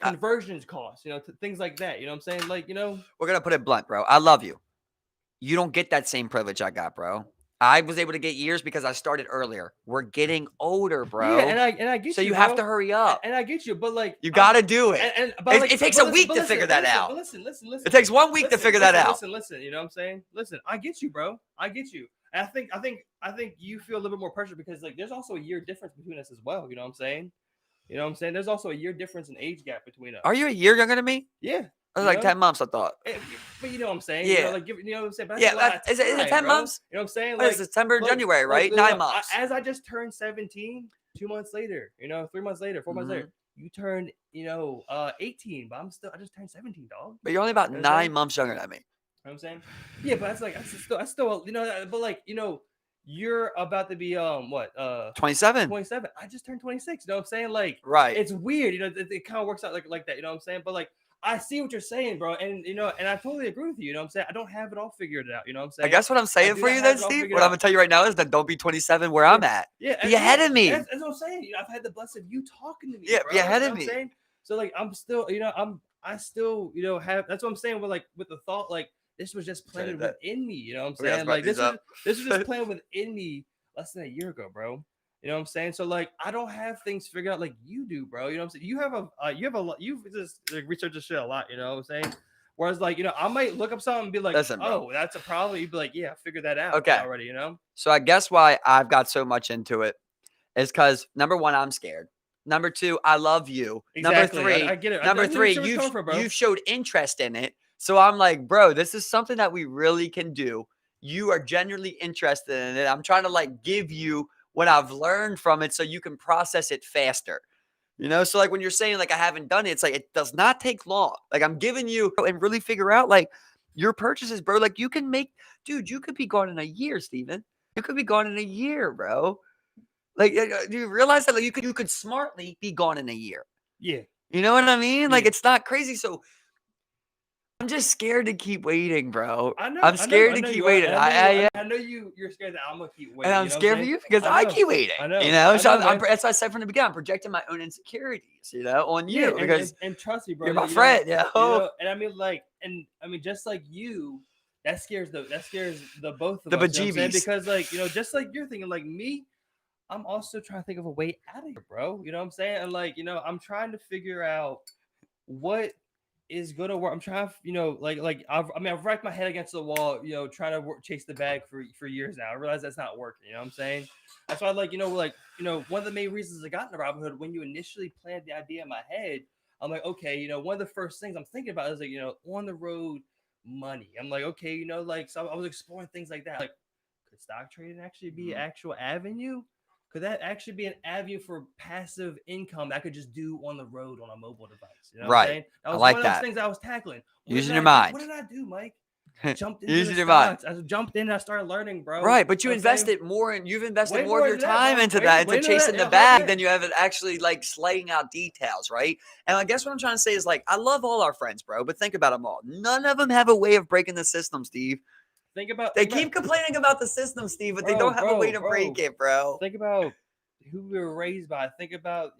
conversions cost, things like that. You know what I'm saying? Like, we're gonna put it blunt, bro. I love you. You don't get that same privilege I got, bro. I was able to get years because I started earlier. We're getting older, bro. Yeah, and I get you. So you bro. have to hurry up. And I get you, but like you got to do it. It takes a week to figure that out. But listen. It takes 1 week to figure that out. Listen. You know what I'm saying? Listen, I get you, bro. I get you. And I think you feel a little bit more pressure because like there's also a year difference between us as well. You know what I'm saying? There's also a year difference in age gap between us. Are you a year younger than me? Yeah. I was like 10 months, I thought. But you know what I'm saying? Yeah. What I'm saying? But is it 10 months? You know what I'm saying? Like, September, January, right? 9 months. As I just turned 17, 2 months later, 3 months later, 4 months later, you turned, 18, but I just turned 17, dog. But you're only about 9 months younger than me. You know what I'm saying? Yeah, but that's still, but like, you're about to be 27. 27. I just turned 26. You know what I'm saying? Like, right. It's weird. It kind of works out like that. You know what I'm saying? But like, I see what you're saying, bro, and and I totally agree with you. You know what I'm saying? I don't have it all figured out. You know what I'm saying? I guess what I'm saying for you then, Steve, what I'm gonna tell you right now is that don't be 27 where I'm at. Yeah, be ahead of me. That's what I'm saying. I've had the blessing of you talking to me. Yeah, bro. be ahead of me. Saying? So like, I'm still, I still, have. That's what I'm saying. With the thought, like this was just planted within me. You know what I'm saying? Like this was just planted within me less than a year ago, bro. You know what I'm saying? So like, I don't have things figured out like you do, bro. You know what I'm saying? You've just researched this shit a lot. You know what I'm saying? Whereas like, I might look up something and be like, listen, oh, that's a problem. You'd be like, yeah, I figured that out already. So I guess why I've got so much into it is because number one, I'm scared. Number two, I love you. Exactly. Number three, I get it. Number three, you've showed interest in it. So I'm like, bro, this is something that we really can do. You are genuinely interested in it. I'm trying to like give you what I've learned from it so you can process it faster. So like when you're saying like I haven't done it, it's like it does not take long. Like I'm giving you and really figure out like your purchases, bro. Like you can make, dude, you could be gone in a year, Steven. You could be gone in a year, bro. Like do you realize that like you could smartly be gone in a year? Yeah. You know what I mean? Like it's not crazy. So I'm just scared to keep waiting, bro. I know. I'm scared to keep waiting. I know you're scared that I'm gonna keep waiting. And I'm scared for you because I keep waiting. I know. So that's why I said from the beginning, I'm projecting my own insecurities, on you because and trust me, bro. You're my friend, and I mean, like, just like you, that scares the both of the us. bejeebies. Because like just like you're thinking, like me, I'm also trying to think of a way out of here, bro. You know what I'm saying? And like I'm trying to figure out what is gonna work. I'm trying to, I've racked my head against the wall, trying to chase the bag for years now. I realize that's not working. You know what I'm saying? That's why, one of the main reasons I got into Robinhood, when you initially planned the idea in my head, I'm like, okay, one of the first things I'm thinking about is like, on the road money. I'm like, okay, so I was exploring things like that. Like, could stock trading actually be an actual avenue? Could that actually be an avenue for passive income that I could just do on the road on a mobile device? You know what I'm saying? That was I like one of those things I was tackling. Using your mind. What did I do, Mike? jumped into Using the your mind. stocks. I jumped in. I started learning, bro. Right, but You you know what I'm saying? invested more, and you've invested Way more of more your into that, time bro. into Way, that, way into into that. chasing Yeah, the bag 100%. than you have it actually like slaying out details, right? And I guess what I'm trying to say is like I love all our friends, bro, but think about them all. None of them have a way of breaking the system, Steve. Think about, They keep complaining about the system, Steve, but they bro, don't have a way to bro. break it, bro. Think about who we were raised by. Think about,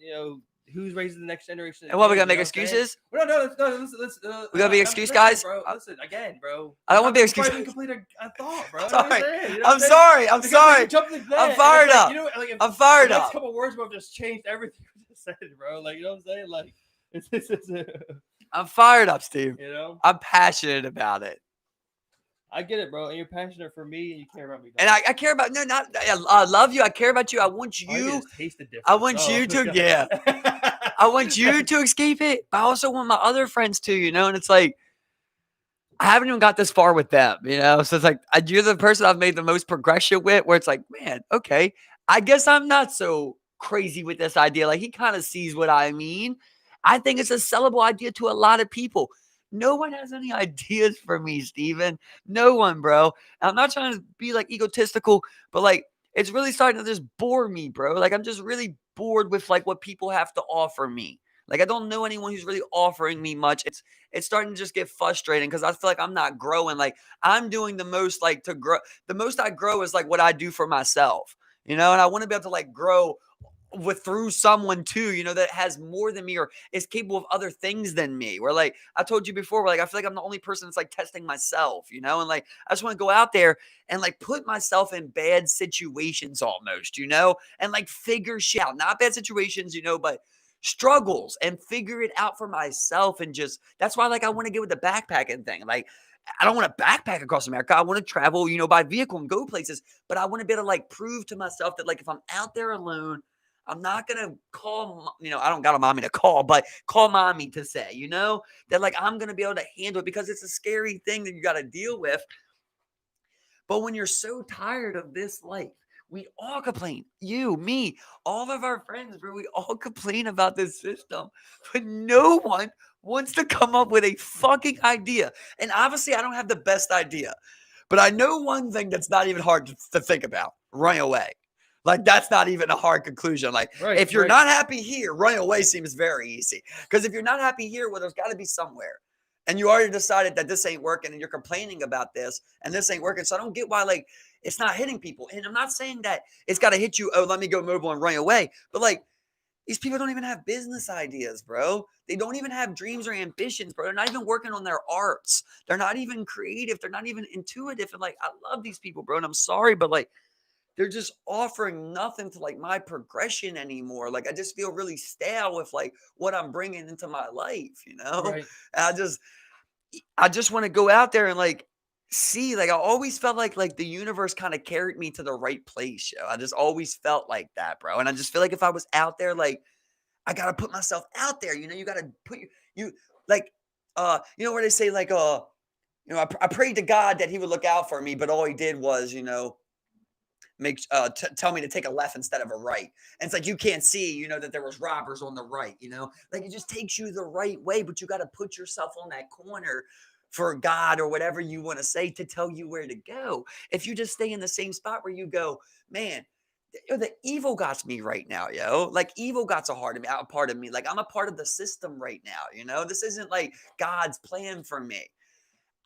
who's raising the next generation of And what, we kids. gotta You know make what I'm saying? excuses? No, no, no. Let's We gotta be I'm excuse listen, guys? bro. Listen again, bro. I don't want to be Before I excuse. even complete a thought, bro. You know what I'm Sorry. saying? You know what I'm I'm saying? sorry. I'm Because like, sorry. you jumped into that, I'm and it's fired like, up. like if I'm fired the next up. couple words would have just changed everything we just said, bro. Like, you know what I'm saying? Like, it's I'm fired up, Steve. you know. I'm passionate about it. I get it, bro. And you're passionate for me, and you care about me. And I care about I love you. I care about you. I want All I get you. is taste the difference. I want you to I want you to escape it, but I also want my other friends to, and it's like I haven't even got this far with them, so it's like you're the person I've made the most progression with, where it's like, man, okay, I guess I'm not so crazy with this idea. Like he kind of sees what I mean. I think it's a sellable idea to a lot of people. No one has any ideas for me, Steven. No one, bro. And I'm not trying to be like egotistical, but like it's really starting to just bore me, bro. Like I'm just really bored with like what people have to offer me. Like I don't know anyone who's really offering me much. It's starting to just get frustrating because I feel like I'm not growing. Like I'm doing the most like to grow. The most I grow is like what I do for myself, and I want to be able to like grow through someone too, that has more than me or is capable of other things than me. Where like I told you before, where like I feel like I'm the only person that's like testing myself, and like I just want to go out there and like put myself in bad situations almost, and like figure shit out. Not bad situations, but struggles and figure it out for myself. And just that's why like I want to get with the backpacking thing. Like I don't want to backpack across America. I want to travel, by vehicle and go places, but I want to be able to like prove to myself that like if I'm out there alone, I'm not going to call, I don't got a mommy to call, but call mommy to say, that like I'm going to be able to handle it because it's a scary thing that you got to deal with. But when you're so tired of this life, we all complain. You, me, all of our friends, bro, we all complain about this system. But no one wants to come up with a fucking idea. And obviously, I don't have the best idea. But I know one thing that's not even hard to think about. Run away. Like, that's not even a hard conclusion. Like, if you're not happy here, running away seems very easy. Because if you're not happy here, well, there's got to be somewhere. And you already decided that this ain't working and you're complaining about this and this ain't working. So I don't get why, like, it's not hitting people. And I'm not saying that it's got to hit you, oh, let me go mobile and run away. But, like, these people don't even have business ideas, bro. They don't even have dreams or ambitions, bro. They're not even working on their arts. They're not even creative. They're not even intuitive. And, like, I love these people, bro. And I'm sorry, but, like, they're just offering nothing to like my progression anymore. Like I just feel really stale with like what I'm bringing into my life, Right. And I just want to go out there and like see, like I always felt like the universe kind of carried me to the right place. Yo. I just always felt like that, bro. And I just feel like if I was out there, like I gotta put myself out there. You gotta put you like where they say like I prayed to God that He would look out for me, but all He did was tell me to take a left instead of a right. And it's like you can't see, that there was robbers on the right, like it just takes you the right way, but you got to put yourself on that corner for God or whatever you want to say to tell you where to go. If you just stay in the same spot where you go, man, the evil got me right now, yo. Like evil got a part of me. Like I'm a part of the system right now, this isn't like God's plan for me.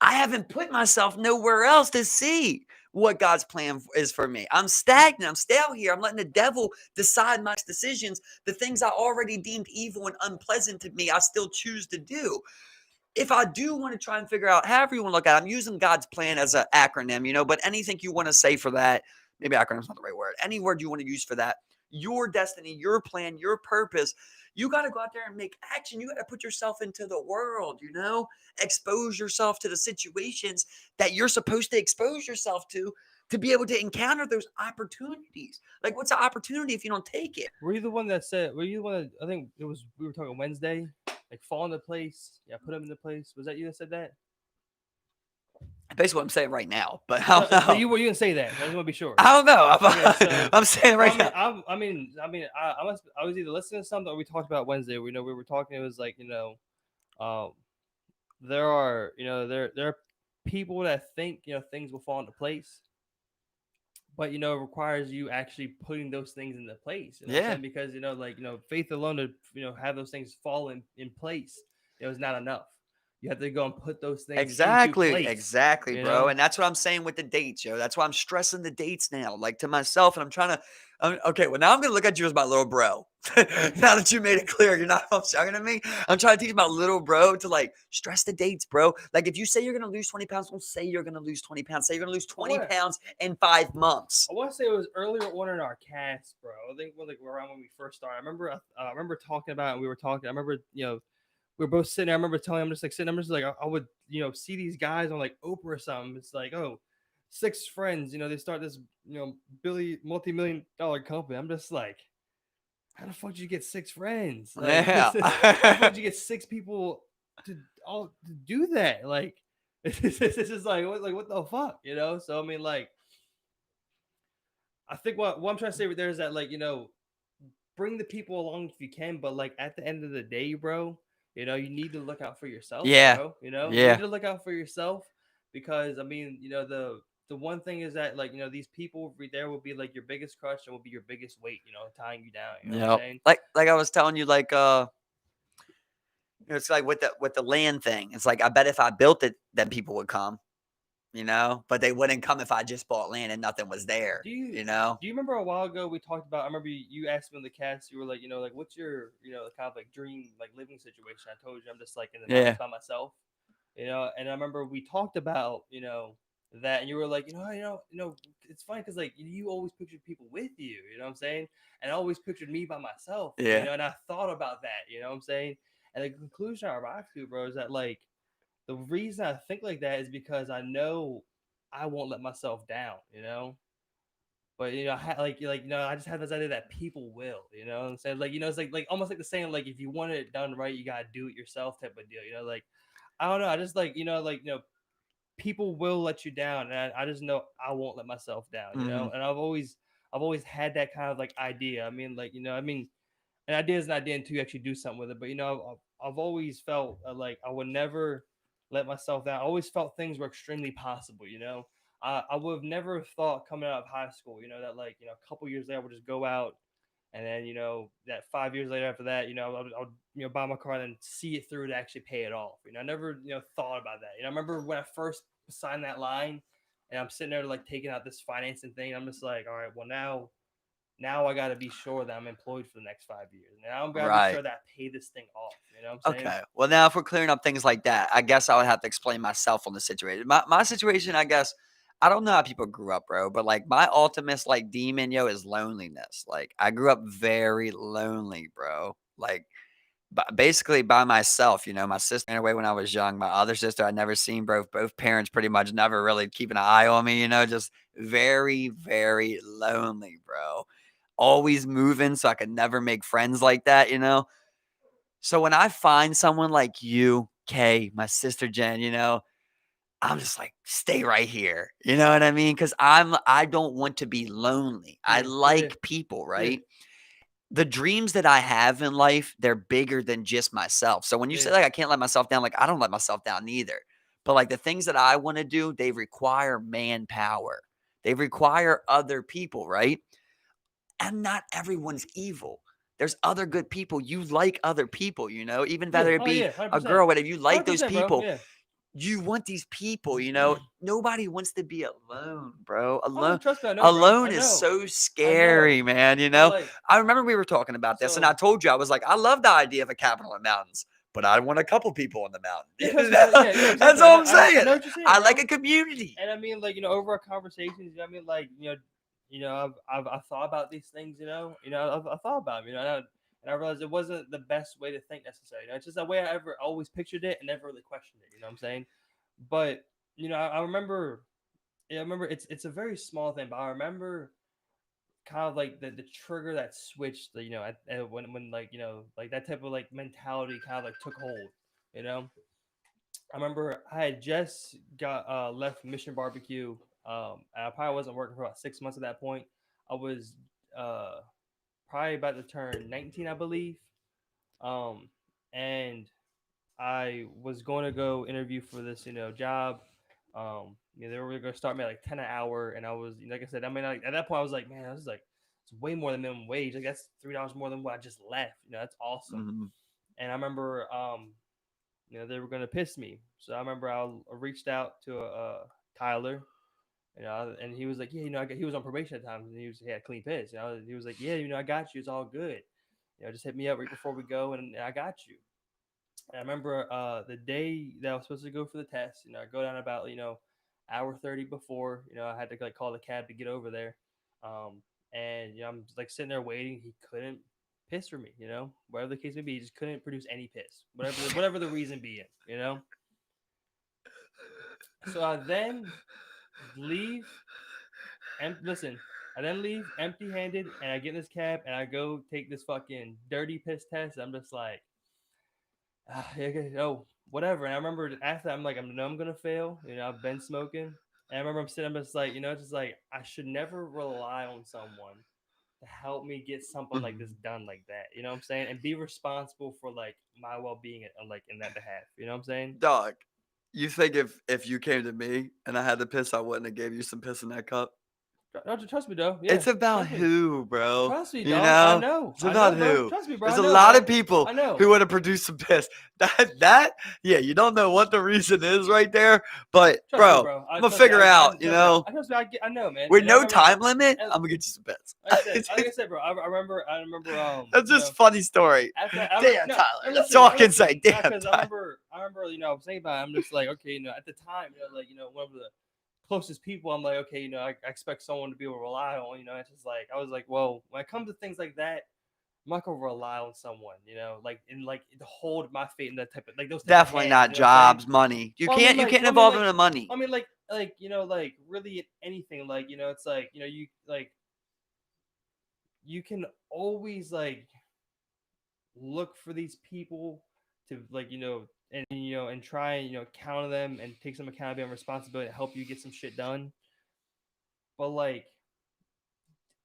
I haven't put myself nowhere else to see what God's plan is for me. I'm stagnant. I'm stale here. I'm letting the devil decide my decisions. The things I already deemed evil and unpleasant to me, I still choose to do. If I do want to try and figure out however you want to look at it, I'm using God's plan as an acronym, but anything you want to say for that, maybe acronym's not the right word, any word you want to use for that, your destiny, your plan, your purpose, you got to go out there and make action. You got to put yourself into the world, expose yourself to the situations that you're supposed to expose yourself to be able to encounter those opportunities. Like, what's an opportunity if you don't take it? Were you the one that I think it was, we were talking Wednesday, like fall into place? Yeah, put them into place. Was that you that said that? Basically what I'm saying right now, but I don't know. So you didn't say that. I just want to be sure. I don't know. So, I'm saying it right now. I was either listening to something or we talked about Wednesday. We were talking. It was like there are there are people that think things will fall into place, but it requires you actually putting those things into place. You know what I'm Yeah. saying? Because faith alone to have those things fall in place, is not enough. You have to go and put those things into Exactly, place. exactly, You bro. know? And that's what I'm saying with the dates, yo. That's why I'm stressing the dates now, like to myself. And I'm trying to, okay, well, now I'm going to look at you as my little bro. Now that you made it clear, you're not talking to me. I'm trying to teach my little bro to like stress the dates, bro. Like if you say you're going to lose 20 pounds, don't say you're going to lose 20 pounds. Say you're going to lose I 20 want pounds in 5 months. I want to say it was earlier on in our cast, bro. I think around when we first started. I remember talking about it. And we were talking. I remember we were both sitting there. I remember telling him, just like sitting. I'm just like I would see these guys on like Oprah or something. It's like, oh, six friends. They start this multi-million-dollar company. I'm just like, how the fuck did you get six friends? Like, Yeah. how the fuck did you get six people to all to do that? Like, this is like what the fuck, So I mean, like, I think what I'm trying to say right there is that, like, bring the people along if you can, but like at the end of the day, bro, you need to look out for yourself, Yeah. bro. You need Yeah. to look out for yourself, because I mean, the one thing is that, like, these people right there will be like your biggest crush and will be your biggest weight, tying you down. You know what I'm Yep. saying? Like I was telling you, like it's like with the land thing. It's like I bet if I built it, then people would come. But they wouldn't come if I just bought land and nothing was there, Do you you know? do you remember a while ago we talked about? I remember you asked me in the cast. You were like, like, what's your kind of like dream like living situation? I told you I'm just like in the mountains Yeah. by myself. And I remember we talked about that, and you were like, it's funny because like you always pictured people with you. You know what I'm saying? And I always pictured me by myself. Yeah. And I thought about that. You know what I'm saying? And the conclusion I arrived to, bro, is that like the reason I think like that is because I know I won't let myself down. But I just have this idea that people will, what I'm saying? Like, it's like almost like the saying, like, if you want it done right, you gotta do it yourself type of deal. Like, I don't know. I just like, people will let you down, and I just know I won't let myself down. Mhm. And I've always had that kind of like idea. I mean, like, an idea is an idea until you actually do something with it. But I've always felt like I would never let myself down. I always felt things were extremely possible. I would have never thought coming out of high school, that like a couple years later I would just go out, and then that 5 years later after that, I would buy my car and then see it through to actually pay it off. I never thought about that. I remember when I first signed that line, and I'm sitting there like taking out this financing thing. I'm just like, all right, well now I got to be sure that I'm employed for the next 5 years. Now I'm got to be Right. sure that I pay this thing off. You know what I'm saying? Okay. Well, now if we're clearing up things like that, I guess I would have to explain myself on the situation. My situation, I guess, I don't know how people grew up, bro, but like my ultimate like demon, yo, is loneliness. Like I grew up very lonely, bro. Like basically by myself. My sister ran away when I was young. My other sister I'd never seen, bro. Both parents pretty much never really keeping an eye on me. Just very, very lonely, bro. Always moving, so I could never make friends like that. So when I find someone like you, Kay, my sister Jen, I'm just like, stay right here. You know what I mean? Because I don't want to be lonely. I Yeah, like people, yeah, right? The dreams that I have in life, they're bigger than just myself. So when you yeah, say like I can't let myself down, like I don't let myself down either. But like the things that I want to do, they require manpower. They require other people, right? And not everyone's evil. There's other good people. You like other people, even yeah. whether it Oh be yeah, hundred a percent, girl, whatever you like hundred those percent, bro. people. Yeah. You want these people. Nobody wants to be alone, bro. Oh, trust me, I know, bro. Alone I is know, so I know. scary, man. But like, I remember we were talking about this, and I so told you I was like, I love the idea of a cabin in the mountains, but I want a couple people in the yeah, mountain. trust me. Yeah, yeah, That's exactly. all I'm I saying. know what you're saying, I like bro. a community. And I mean, like, over our conversations, I mean, like, I've thought about these things, I thought about them, and I realized it wasn't the best way to think necessarily. It's just the way I ever always pictured it and never really questioned it. You know what I'm saying? But I remember, yeah, I remember it's a very small thing, but I remember kind of like the trigger that switched, when like like that type of like mentality kind of like took hold. You know, I remember I had just got left Mission Barbecue. And I probably wasn't working for about 6 months at that point. I was uh, probably about to turn 19, I believe. Um, and I was going to go interview for this, job. They were gonna start me at like 10 an hour, and I was like I said, I mean, like at that point, I was like, man, this is like it's way more than minimum wage. Like that's $3 more than what I just left. That's awesome. Mhm. And I remember, they were gonna piss me. So I remember I reached out to Tyler, and he was like, yeah, he was on probation at times, and he had clean piss. He was like, yeah, I got you. It's all good. Just hit me up right before we go, and I got you. And I remember the day that I was supposed to go for the test. I go down about hour 30 before. I had to like call the cab to get over there. And I'm like sitting there waiting. He couldn't piss for me. Whatever the case may be, he just couldn't produce any piss. Whatever the reason being. So I then leave and listen. I then leave empty-handed, and I get in this cab and I go take this fucking dirty piss test. I'm just like, whatever. And I remember after I'm like, I know I'm gonna fail. I've been smoking. And I remember I'm sitting, I'm just like, just like I should never rely on someone to help me get something like this Mhm. done like that. You know what I'm saying? And be responsible for like my well being like in that behalf. You know what I'm saying? Dog, you think if you came to me and I had to piss, I wouldn't have gave you some piss in that cup? Don't trust me, though. Yeah, It's about trust me. who, bro. Trust me, You dog. know? It's I know, about bro. who. Trust me, bro. I There's a know, lot of man. people I know. who would have produced some piss. Yeah, you don't know what the reason is right there, but Trust me, bro, bro. I'm gonna figure out, Trust me. I trust me. I know, man. with And I no remember, time limit, and I'm gonna get you some like I piss. said, bro. I remember. That's just funny story. After I remember, Damn, no, Tyler. no, That's listen, all no, I can listen, say. no, Damn, because Tyler. I remember, I was thinking about it. I'm just like, okay, at the time, like, one of the closest people, I'm like, okay, I expect someone to be able to rely on. It's just like I was like, well, when it comes to things like that, I'm not gonna rely on someone, like in like to hold my fate in that type of like those type of Definitely hands. not You know what I'm saying? jobs, money. You Well, I mean, can't you like, can't well, I mean, involve like, them in money. I mean, like really anything. Like, it's like you can always like look for these people to like and try and counter them and take some accountability and responsibility to help you get some shit done. But like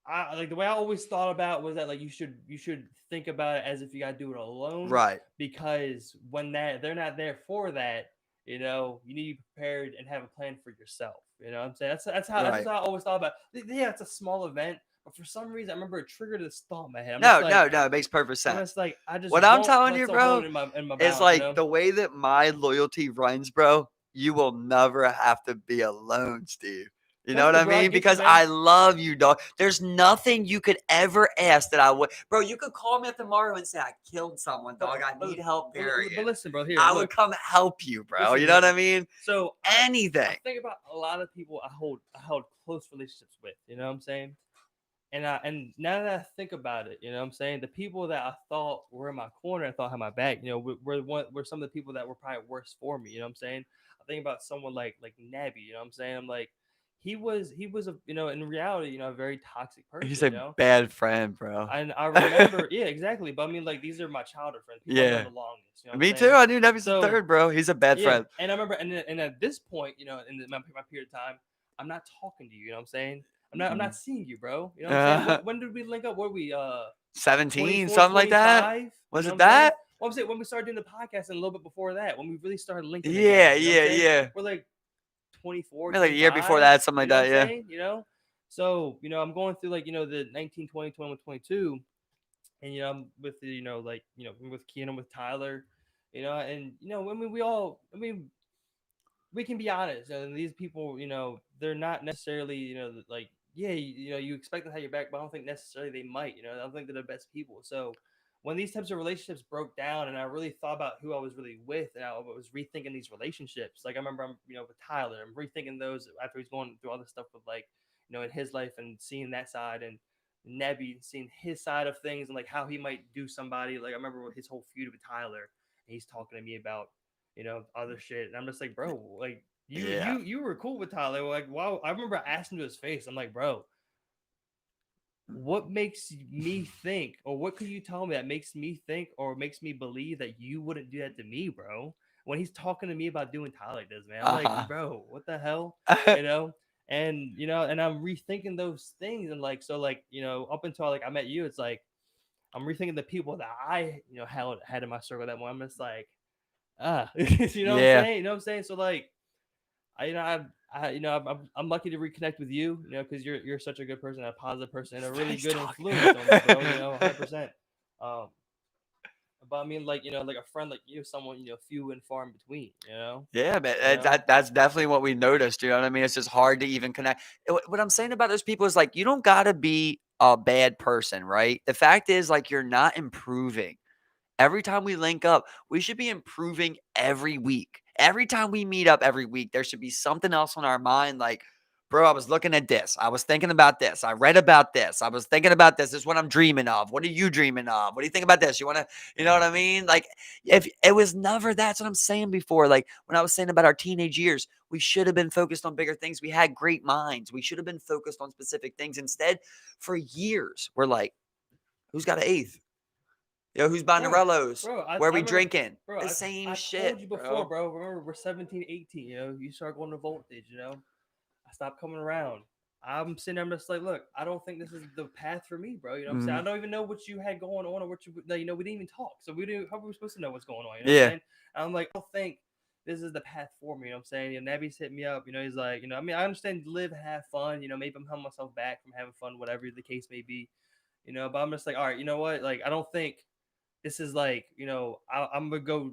I like the way I always thought about was that like you should think about it as if you gotta do it alone, Right. because when they're not there for that, you need to be prepared and have a plan for yourself. You know what I'm saying? That's Right. how I always thought about it. Yeah, it's a small event, but for some reason I remember it triggered this thought in my head. No, no, no. It makes perfect sense. I just What I'm won't telling let you, someone hold bro, it in my is balance, like the way that my loyalty runs, bro. You will never have to be alone, Steve. You know Trust what me, I bro. I mean? get you, Because man. I love you, dog. There's nothing you could ever ask that I would. Bro, you could call me up tomorrow and say, I killed someone, dog. I need help, But period. listen, bro. Here, I would look. come help you, bro. Listen You know what here. I mean? So I Anything. think about a lot of people I held close relationships with. You know what I'm saying? And now that I think about it, you know what I'm saying, the people that I thought were in my corner, I thought had my back, were some of the people that were probably worse for me. You know what I'm saying? I think about someone like Nabby. You know what I'm saying? I'm like, he was a in reality, a very toxic He's person. a bad friend, bro. And I remember, yeah, exactly. But I mean, like, these are my childhood friends, people I've known Yeah. the longest. You know what I'm Me too. saying? I knew Nevy's the So third, bro. He's a bad yeah, friend. and I remember, and at this point, my period of time, I'm not talking to you. You know what I'm saying? I'm not seeing you, bro. You know what I'm saying? When did we link up? Were we 17, 24, something like that. 25? You Was know what it I'm saying? that? Well, I'm saying when we started doing the podcast and a little bit before that, when we really started linking again. Yeah, You know what I'm yeah, saying? yeah. We're like 24, Maybe like a year before 25. that, something You like know what I'm that. Yeah. saying? So I'm going through like the 19, 20, 21, 22, and I'm with the with Keenan, with Tyler, and I mean we can be honest. And these people, they're not necessarily, like, yeah, you expect them to have your back, but I don't think necessarily they might. I don't think they're the best people. So when these types of relationships broke down, and I really thought about who I was really with, and I was rethinking these relationships. Like I remember, I'm with Tyler, I'm rethinking those after he's going through all this stuff with like in his life and seeing that side, and Nebby seeing his side of things and like how he might do somebody. Like I remember with his whole feud with Tyler, and he's talking to me about other shit. And I'm just like, bro, like you Yeah. you you were cool with Tyler. Like, wow. I remember I asked him to his face. I'm like, bro, what makes me think, or what could you tell me that makes me think or makes me believe that you wouldn't do that to me, bro? When he's talking to me about doing Tyler like this, man. I'm like, bro, what the hell? You know? And I'm rethinking those things, and like so like, up until like I met you, it's like I'm rethinking the people that I, had in my circle that one. I'm just like, you know what I'm Yeah. saying? You know what I'm saying? So like I'm lucky to reconnect with you, because you're such a good person, a positive person, and a really Thanks, good dog. influence on me, bro. 100%. Um, but I mean, like, like a friend like you, someone, few and far in between, Yeah, man, you know. that's definitely what we noticed. You know what I mean? It's just hard to even connect. What I'm saying about those people is like you don't gotta be a bad person, right? The fact is, like, you're not improving. Every time we link up, we should be improving every week. Every time we meet up every week, there should be something else on our mind. Like, bro, I was looking at this. I was thinking about this. I read about this. I was thinking about this. This is what I'm dreaming of. What are you dreaming of? What do you think about this? You want to, you know what I mean? Like, if it was never that's what I'm saying before. Like, when I was saying about our teenage years, we should have been focused on bigger things. We had great minds. We should have been focused on specific things. Instead, for years, we're like, who's got an eighth? Yo, who's buying the bro, Rellos? bro. I, Where are I we remember, drinking? bro. The I same I shit, told you before, bro. bro. Remember, we're 17, 18. You start going to voltage. I stopped coming around. I'm sitting there, I'm just like, look, I don't think this is the path for me, bro. What I'm saying? I Mhm. don't even know what you had going on or what you, like, we didn't even talk. So we didn't, how were we supposed to know what's going on? You know what I'm Yeah. saying? And I'm like, I don't think this is the path for me. You know what I'm saying? Nabby's hit me up. He's like, I mean, I understand live, have fun. Maybe I'm holding myself back from having fun, whatever the case may be. But I'm just like, all right, you know what? Like, I don't think this is like, I'm gonna go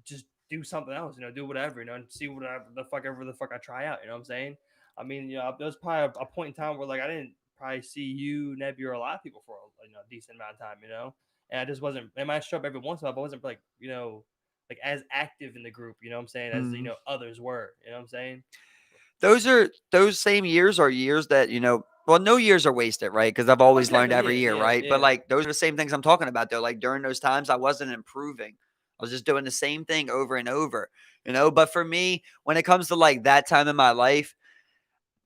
just do something else, do whatever, and see whatever the fuck I try out. You know what I'm saying? I mean, there was probably a point in time where like I didn't probably see you, Nebby, or a lot of people for a decent amount of time, and I just wasn't. I might show up every once in a while, but I wasn't like like as active in the group. You know what I'm saying? As Mhm. others were. You know what I'm saying? Those same years are years that, well, no years are wasted, right? Because I've Oh, always learned exactly. every Yeah, year, yeah, right? But yeah. like those are the same things I'm talking about though. Like during those times, I wasn't improving. I was just doing the same thing over and over, But for me, when it comes to like that time in my life,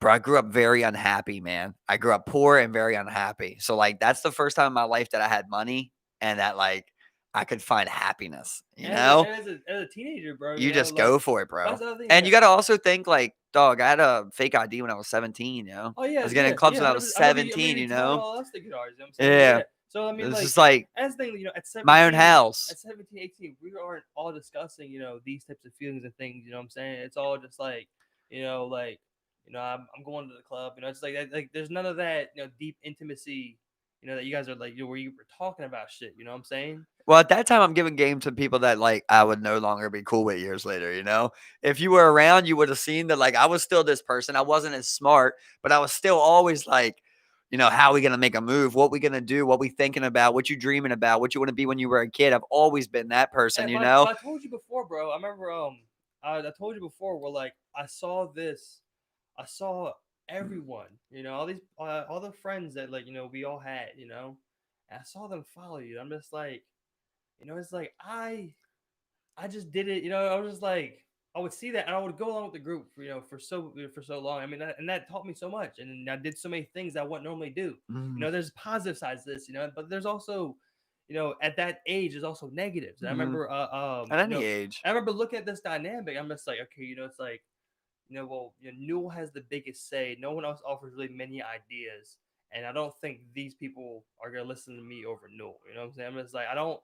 bro, I grew up very unhappy, man. I grew up poor and very unhappy. So like that's the first time in my life that I had money and that like I could find happiness, you And as a know? and as a, as a teenager, bro, You just like go for it, that's bro. the other thing. And you Yeah. gotta also think like, dog, I had a fake ID when I was 17. Oh I yeah, was getting in yeah, clubs yeah. when I was 100%. I remember 17, you telling all us to get ours. You know what I'm saying? Yeah. Yeah. So I mean, It's like, just like as the thing, at my own 17, house. 18, we aren't all discussing, these types of feelings and things. You know what I'm saying? It's all just like, like, I'm going to the club. It's like that. Like, there's none of that, deep intimacy. That you guys are like, where you were talking about shit. You know what I'm saying? Well, at that time, I'm giving game to people that like I would no longer be cool with years later. If you were around, you would have seen that like I was still this person. I wasn't as smart, but I was still always like, how are we gonna make a move? What we gonna do? What we thinking about? What you dreaming about? What you want to be when you were a kid? I've always been that person, Yeah, you know? but I told you before, bro. I remember I told you before where like I saw everyone, all the friends that like we all had, and I saw them follow you. I'm just like, it's like I just did it, I was just like I would see that and I would go along with the group for for so long. I mean, that taught me so much, and I did so many things I wouldn't normally do. Mm, There's positive sides to this, but there's also, at that age, there's also negatives. And I mhm. remember, At any age. I remember looking at this dynamic. I'm just like, okay, it's like, well, Newell has the biggest say. No one else offers really many ideas, and I don't think these people are gonna listen to me over Newell. You know what I'm saying? I'm just like, I don't.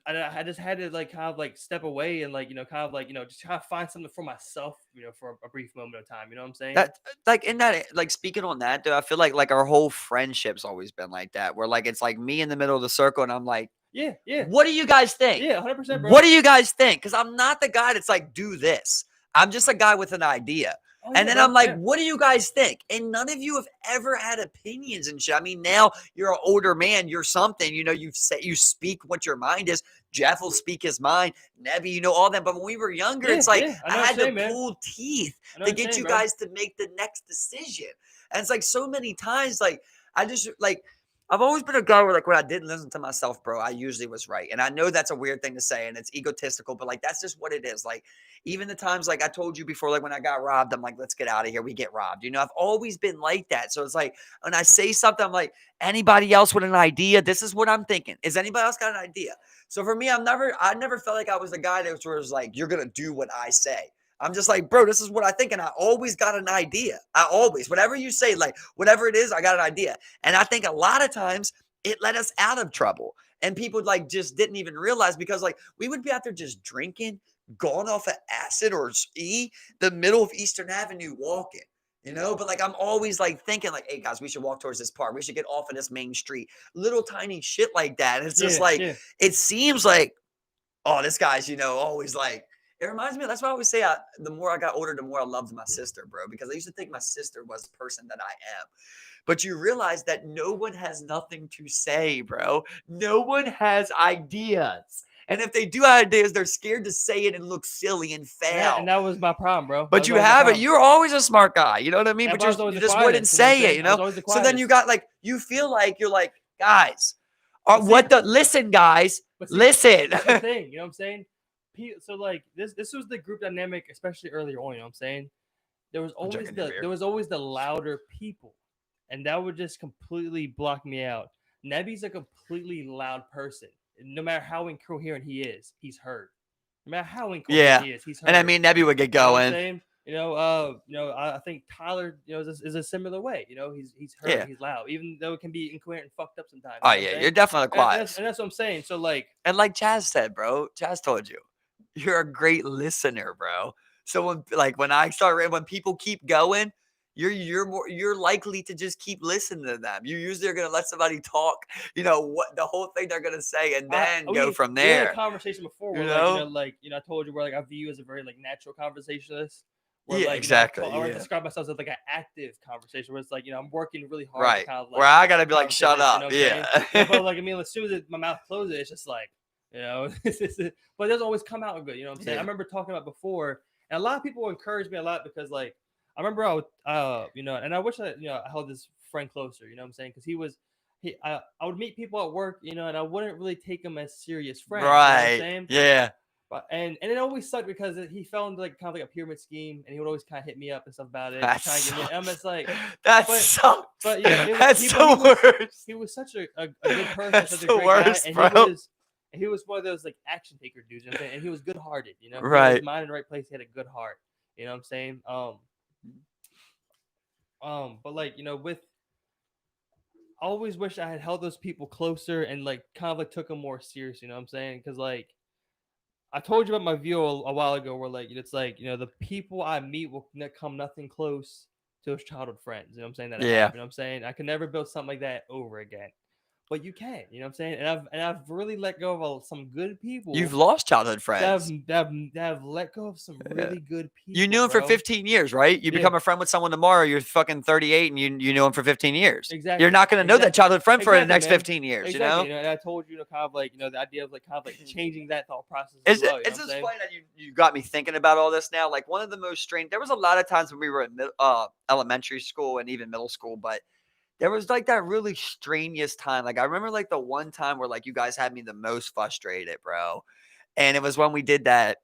I just had to like kind of like step away and like kind of like just kind of find something for myself, for a brief moment of time. You know what I'm saying? That like in that like speaking on that though, I feel like our whole friendship's always been like that. Where like it's like me in the middle of the circle and I'm like, Yeah, yeah, what do you guys think? yeah, 100%, What bro. do you guys think? Because I'm not the guy that's like, do this. I'm just a guy with an idea. Oh And yeah, then I'm bro. like, Yeah. what do you guys think? And none of you have ever had opinions and shit. I mean, now you're an older man. You're something. You speak what your mind is. Jeff will speak his mind. Nebby, all that. But when we were younger, Yeah, it's like yeah. I I know what had you're to saying, man. pull teeth I know to what you're get saying, you bro. guys to make the next decision. And it's like so many times, like I just like I've always been a guy where, like, when I didn't listen to myself, bro, I usually was right. And I know that's a weird thing to say and it's egotistical, but like, that's just what it is. Like, even the times, like I told you before, like when I got robbed, I'm like, let's get out of here. We get robbed. I've always been like that. So it's like, when I say something, I'm like, anybody else with an idea? This is what I'm thinking. Is anybody else got an idea? So for me, I never felt like I was the guy that was like, you're going to do what I say. I'm just like, bro, this is what I think. And I always got an idea. Whatever you say, like, whatever it is, I got an idea. And I think a lot of times it let us out of trouble. And people like just didn't even realize because like we would be out there just drinking, gone off of acid or the middle of Eastern Avenue walking. But like I'm always like thinking like, hey guys, we should walk towards this park. We should get off of this main street. Little tiny shit like that. And it's just Yeah, like yeah. it seems like, oh, this guy's, always like. It reminds me. That's why I always say, the more I got older, the more I loved my sister, bro. Because I used to think my sister was the person that I am. But you realize that no one has nothing to say, bro. No one has ideas. And if they do have ideas, they're scared to say it and look silly and fail. And that was my problem, bro. But you have it. You're always a smart guy. You know what I mean? Yeah, But I was you always the just wouldn't quietest, you know what I'm say it, saying? I was always the So then you quietest. got like, you feel like you're like, guys, listen, guys, But see, listen. That's the thing, you know what I'm saying? So like this was the group dynamic, especially earlier on. You know what I'm saying? There was always the louder people, and that would just completely block me out. Nebby's a completely loud person. No matter how incoherent he is, he's heard. No matter how incoherent he is, he's heard. And I mean, Nebby would get You know what I'm going. saying? I think Tyler, is a similar way. He's heard, Yeah. he's loud, even though it can be incoherent and fucked up sometimes. Oh You know what I'm yeah, saying? you're definitely And quiet. that's what I'm saying. So like, And like Chaz said, bro, Chaz told you, you're a great listener, bro. So when people keep going, you're likely to just keep listening to them. You usually are gonna let somebody talk, what the whole thing they're gonna say, and then go from We had a there. conversation before where I told you where like I view you as a very like natural conversationalist. Where, Yeah, like, exactly. I Yeah. describe myself as like an active conversation where it's like, I'm working really hard. Right. To kind of, like, Where I gotta be like, conversate shut this, up. what I'm saying? Yeah. But like, I mean, as soon as my mouth closes, it's just like, but it doesn't always come out good. You know what I'm saying? Yeah. I remember talking about before, and a lot of people encourage me a lot because like, I remember I would, and I wish I held this friend closer. You know what I'm saying? Because I would meet people at work, and I wouldn't really take them as serious friends. Right. You know what I'm saying? Yeah. But and it always sucked because he fell into like kind of like a pyramid scheme, and he would always kind of hit me up and stuff about it. That Trying to get me, and I'm just like, that but- sucks. but yeah, That's the worst. he was such a good person, That's such a the great worst, guy, and bro. he was one of those like action taker dudes, you know what I'm saying? And he was good hearted, He had Right. his mind in the right place. He had a good heart, you know what I'm saying? But like with. I always wish I had held those people closer and like kind of like took them more serious, you know what I'm saying? Because like I told you about my view a while ago, where like it's like the people I meet will come nothing close to those childhood friends. You know what I'm saying? That I Yeah. have, you know what I'm saying? I can never build something like that over again, but you can. You know what I'm saying? And I've really let go of some good people. You've lost childhood that friends. have let go of some really good people. You knew him for bro. 15 years, right? You Yeah. become a friend with someone tomorrow. You're fucking 38, and you knew him for 15 years. Exactly. You're not going to know that childhood friend for the next man. 15 years. Exactly. And I told you, kind of like the idea of like kind of like changing that thought process. It's As well, just funny that you got me thinking about all this now. Like one of the most strange. There was a lot of times when we were in elementary school and even middle school, but there was like that really strangest time. Like I remember like the one time where like you guys had me the most frustrated, bro. And it was when we did that.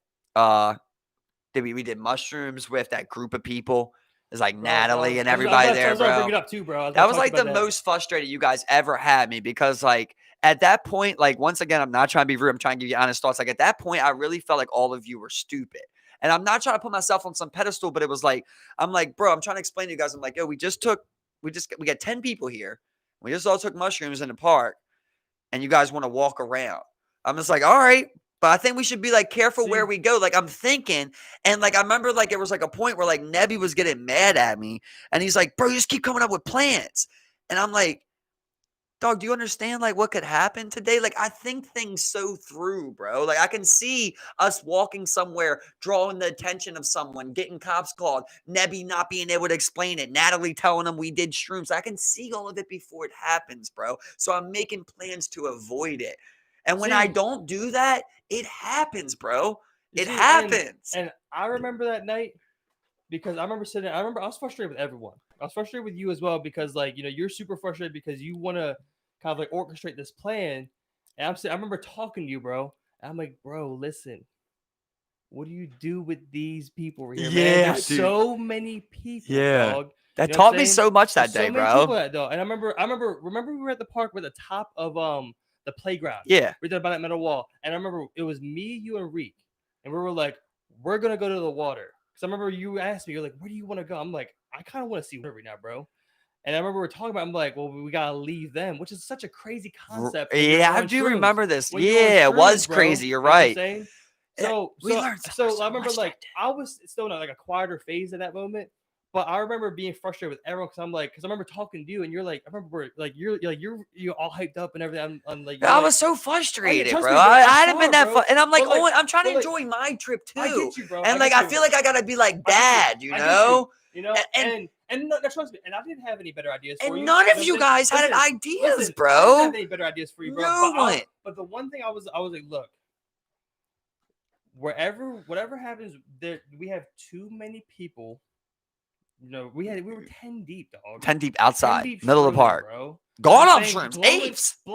We did mushrooms with that group of people. There's like Natalie and everybody there, bro. I was bring it up too, bro. That was like the most frustrated you guys ever had me because like at that point, like once again, I'm not trying to be rude. I'm trying to give you honest thoughts. Like at that point, I really felt like all of you were stupid. And I'm not trying to put myself on some pedestal, but it was like, I'm like, bro, I'm trying to explain to you guys. I'm like, yo, we got 10 people here. We just all took mushrooms in the park and you guys want to walk around. I'm just like, all right. But I think we should be like careful where we go. Like I'm thinking, and like I remember like it was like a point where like Nebby was getting mad at me, and he's like, "Bro, you just keep coming up with plans," and I'm like, "Dog, do you understand like what could happen today? Like I think things so through, bro. Like I can see us walking somewhere, drawing the attention of someone, getting cops called, Nebby not being able to explain it, Natalie telling them we did shrooms. I can see all of it before it happens, bro. So I'm making plans to avoid it." And when I don't do that, it happens, bro. It happens. And I remember that night because I remember I was frustrated with everyone. I was frustrated with you as well because like, you're super frustrated because you want to kind of like orchestrate this plan. And I remember talking to you, bro. And I'm like, bro, listen, what do you do with these people over here, man? There's so many people, dog. That taught me so much that day, bro. And I remember we were at the park with the top of the playground. Yeah. Right there by that metal wall. And I remember it was me, you, and Reek. And we were like, we're going to go to the water. Because I remember you asked me, you're like, where do you want to go? I'm like, I kind of want to see water right now, bro. And I remember we were talking about, I'm like, well, we got to leave them, which is such a crazy concept. Yeah, I do remember this. Yeah, it was crazy. You're right. We learned so I remember like I was still in like a quieter phase at that moment. But I remember being frustrated with everyone because I remember talking to you and you're like, I remember like you're all hyped up and everything. I'm like, I like, was so frustrated, trust bro. me, bro. I I hadn't saw been it, that bro. fun, and I'm like, But, like- oh, I'm trying to but, like, enjoy my trip too. I get you, bro. And I like, get I you. feel like I gotta be like I get dad, you I get know? You know, And no, trust me, and I didn't have any better ideas for and you. none You of know you what I'm saying? guys had ideas, Listen, I didn't bro. have any better ideas for you, bro. No one. But the one thing I was like, look, whatever happens, we have too many people. You know, we were 10 deep, dog. 10 deep 10 outside, deep middle of the shrooming, park. bro. Going I'm on saying shrooms.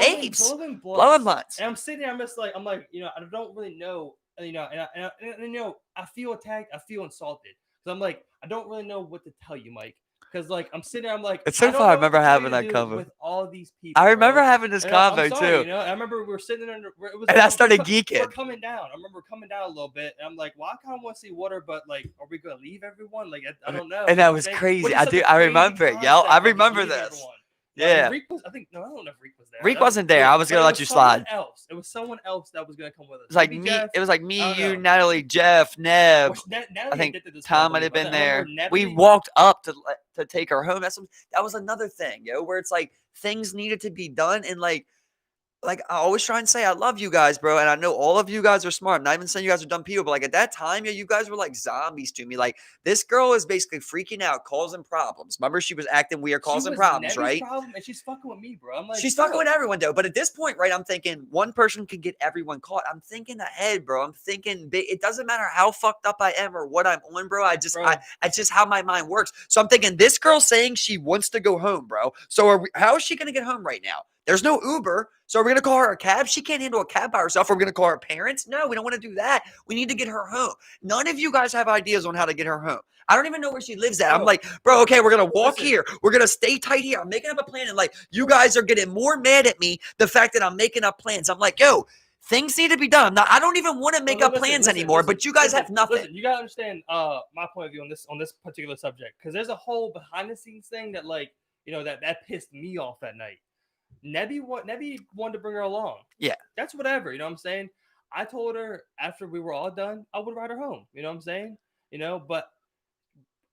Apes. blowing Blowing blunts. And I'm sitting there, I'm like, you know, I don't really know, you know, and you know, I feel attacked, I feel insulted. So I'm like, I don't really know what to tell you, Mike. Because like I'm sitting there, I'm like, It's so I don't fun. I know what remember to tell you having to that do cover. with all these people. I remember bro. having this And convo I'm sorry, too. you know, I remember we were sitting there, it was And I started geeking. We're coming down. I remember coming down a little bit, and I'm like, well, I kind of want to see water, but like, are we gonna leave everyone? Like, I don't know. And that was crazy. I remember it, yo. I remember this. Yeah. Reek was, I think, no, I don't know if Reek was there. Reek wasn't there. I was gonna let you slide. It was someone else that was gonna come with us. It was like Maybe me. Jeff. It was like me, you, know. Natalie, Jeff, Neb. I think Tom might have been there. We walked up to take her home. That was another thing, yo, where it's like things needed to be done, and like I always try and say I love you guys, bro. And I know all of you guys are smart. I'm not even saying you guys are dumb people, but like at that time, yeah, you guys were like zombies to me. Like this girl is basically freaking out, causing problems. Remember, she was acting weird, causing problems, right? And she's fucking with me, bro. I'm like, she's fucking with everyone though. But at this point, right, I'm thinking one person can get everyone caught. I'm thinking ahead, bro. I'm thinking big. It doesn't matter how fucked up I am or what I'm on, bro. It's just how my mind works. So I'm thinking this girl saying she wants to go home, bro. So how is she gonna get home right now? There's no Uber. So are we going to call her a cab? She can't handle a cab by herself. Are we going to call her parents? No, we don't want to do that. We need to get her home. None of you guys have ideas on how to get her home. I don't even know where she lives at. I'm like, bro, okay, we're going to walk here. We're going to stay tight here. I'm making up a plan. And like, you guys are getting more mad at me, the fact that I'm making up plans. I'm like, yo, things need to be done. Now, I don't even want to make up plans anymore, but you guys have nothing. Listen, you got to understand my point of view on this particular subject. Because there's a whole behind the scenes thing that like, you know, that pissed me off that night. Nebby wanted to bring her along. Yeah. That's whatever, you know what I'm saying? I told her after we were all done, I would ride her home. You know what I'm saying? You know, but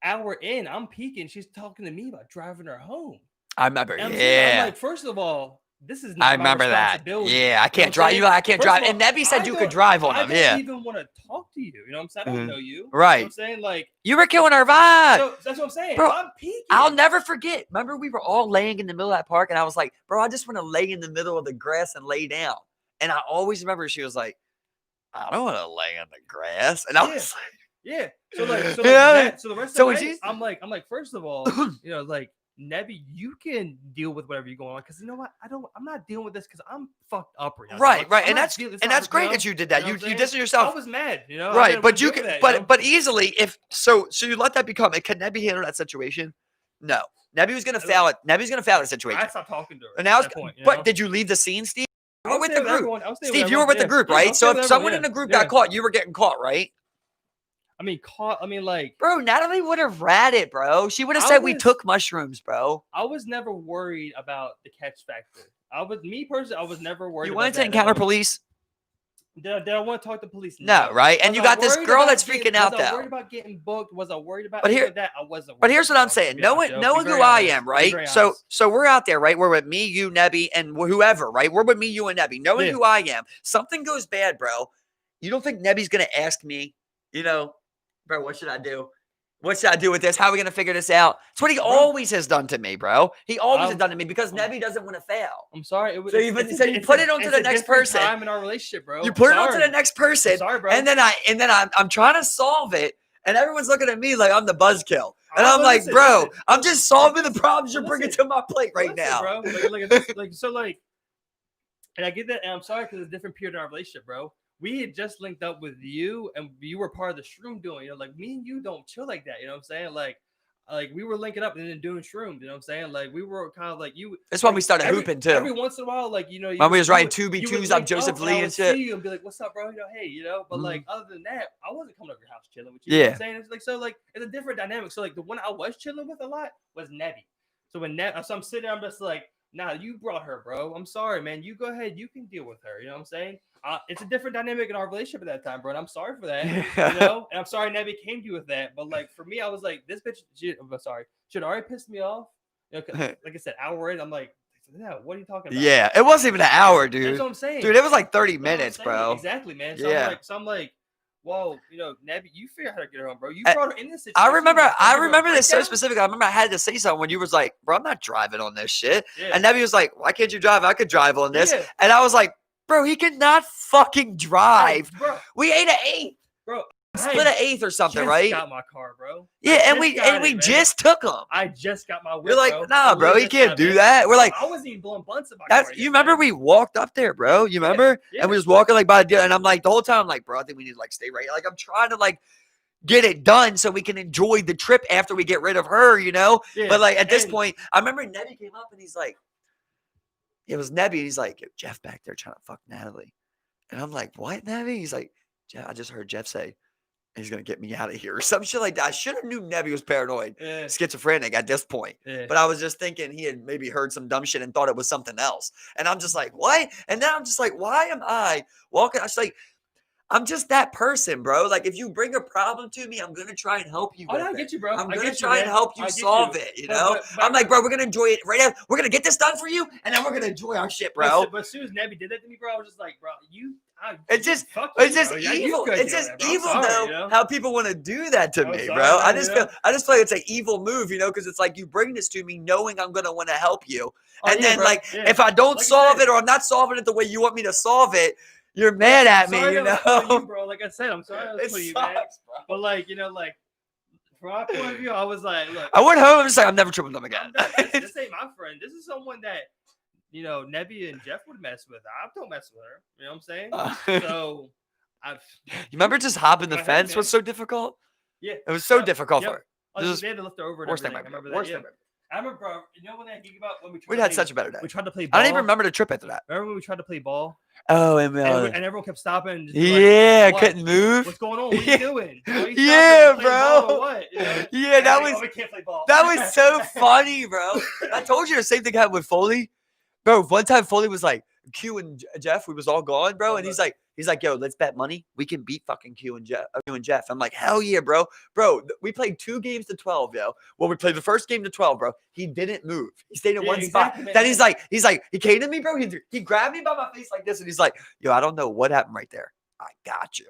hour in, I'm peeking. She's talking to me about driving her home. I remember. I'm like, first of all, this is not I remember my responsibility. That. Yeah, I can't drive. I can't drive. And Nebby said you could drive on them. Yeah. I don't even want to talk to you. You know what I'm saying? I don't know you. Right. You know what I'm saying? Like, you were killing our vibe. So that's what I'm saying. Bro, I'm peeking. I'll never forget. Remember, we were all laying in the middle of that park, and I was like, bro, I just want to lay in the middle of the grass and lay down. And I always remember she was like, I don't want to lay in the grass. And I was like, yeah. So the rest of the night, I'm like, first of all, you know, like, Nebby, you can deal with whatever you're going on because you know what? I'm not dealing with this because I'm fucked up right now. Right. And that's great that you did that. You did yourself. I was mad, you know. Right, but you can, but easily if so you let that become. Can Nebby handle that situation? No, Nebby was gonna fail it. Nebby's gonna fail the situation. I stopped talking to her. And now, but did you leave the scene, Steve? You were with the group. Steve, you were with the group, right? So if someone in the group got caught, you were getting caught, right? Like, bro, Natalie would have ratted, bro. She would have said we took mushrooms, bro. I was never worried about the catch factor. I was never worried. You wanted to encounter police? Did I want to talk to police? No, right? And you got this girl that's freaking out, though. Was I worried about getting booked? Was I worried about that? I wasn't. But here's what I'm saying. Knowing who I am, right? So we're out there, right? We're with me, you, Nebby, and whoever, right? We're with me, you, and Nebby. Knowing who I am, something goes bad, bro. You don't think Nebby's gonna ask me, you know, bro, what should I do? What should I do with this? How are we going to figure this out? It's what he always has done to me, bro. He always has done to me because Nebby doesn't want to fail. I'm sorry. So you put it onto the next person. Time in our relationship, bro. You put it onto the next person. I'm sorry, bro. And then I'm trying to solve it. And everyone's looking at me like I'm the buzzkill. And I'm like, bro, I'm just solving the problems you're bringing to my plate right now. Bro. And I get that. And I'm sorry because it's a different period in our relationship, bro. We had just linked up with you, and you were part of the shroom doing. You know, like me and you don't chill like that. You know what I'm saying? Like we were linking up and then doing shrooms. You know what I'm saying? Like we were kind of like you. That's when we started hooping too. Every once in a while, like you know, when we was writing 2B2s on Joseph Lee and shit. See you and be like, "What's up, bro?" You know, hey, you know. But like other than that, I wasn't coming over your house chilling with you. You know what I'm saying? It's like it's a different dynamic. So like the one I was chilling with a lot was Nebby. So when I'm sitting there, I'm just like. Nah, you brought her, bro. I'm sorry, man. You go ahead. You can deal with her. You know what I'm saying? It's a different dynamic in our relationship at that time, bro. And I'm sorry for that. You know, and I'm sorry Nebby came to you with that. But like for me, I was like, this bitch. Should already pissed me off. You know, like I said, hour in, I'm like, yeah, what are you talking about? Yeah, it wasn't even an hour, dude. That's what I'm saying. Dude, it was like 30 minutes, bro. Exactly, man. So Yeah. I'm like, well, you know, Nebby, you figure out how to get her home, bro. You brought her in this situation. I remember this so specifically. I remember I had to say something when you was like, bro, I'm not driving on this shit. Yeah. And Nebby was like, why can't you drive? I could drive on this. Yeah. And I was like, bro, he cannot fucking drive. Hey, bro. We ate an 8th. Bro. Split an 8th or something, right? I just got my car, bro. Yeah, and we just took them. I just got my whip, You're like, nah, bro, he can't do that. We're like, I wasn't even blowing blunts about that. You remember we walked up there, bro? You remember? Yeah. And we was walking like by a deal, and I'm like, the whole time, I'm like, bro, I think we need to like stay right. Like, I'm trying to like get it done so we can enjoy the trip after we get rid of her, you know? Yeah. But like at this point, I remember Nebby came up and he's like, it was Nebby. He's like, Jeff back there trying to fuck Natalie. And I'm like, what, Nebby? He's like, Jeff, I just heard Jeff say he's going to get me out of here or some shit like that. I should have knew Nebby was paranoid, schizophrenic at this point. Yeah. But I was just thinking he had maybe heard some dumb shit and thought it was something else. And I'm just like, what? And now I'm just like, why am I walking? I was like, I'm just that person, bro. Like, if you bring a problem to me, I'm going to try and help you. I get you, bro. I'm going to try and help you solve it, you know? But I'm like, bro, we're going to enjoy it right now. We're going to get this done for you, and then we're going to enjoy our shit, bro. But as soon as Nebby did that to me, bro, I was just like, bro, it's just evil. It's just evil, though, you know? How people want to do that to me, bro. I just feel like it's an evil move, you know, because it's like you bring this to me knowing I'm going to want to help you. And then, if I don't solve it or I'm not solving it the way you want me to solve it, you're mad at me, you know, bro. Like I said, I'm sorry. It sucks, man. Bro. But like, you know, like from my point of view, I was like, look, I went home. I'm just like, I'm never tripping them again. This ain't my friend. This is someone that, you know, Nebby and Jeff would mess with. I don't mess with her. You know what I'm saying? So, you remember just hopping the fence was so difficult? Yeah, it was so difficult for her. They had to lift her over. Worst thing I remember that. Yeah. I remember, bro. You know when that gig about when we had such a better day. We tried to play ball. I don't even remember the trip after that. Remember when we tried to play ball? Oh, and everyone kept stopping. And just couldn't move. What's going on? What are you doing? Yeah, bro. What? You know? Yeah, that was. We can't play ball. That was so funny, bro. I told you the same thing happened with Foley, bro. One time Foley was like, Q and Jeff, we was all gone, bro, and he's like, yo, let's bet money. We can beat fucking Q and Jeff. I'm like, hell yeah, bro. Bro, we played 2 games to 12, yo. Well, we played the first game to 12, bro. He didn't move. He stayed in one spot. Man. Then he's like, he came to me, bro. He grabbed me by my face like this, and he's like, yo, I don't know what happened right there. I got you.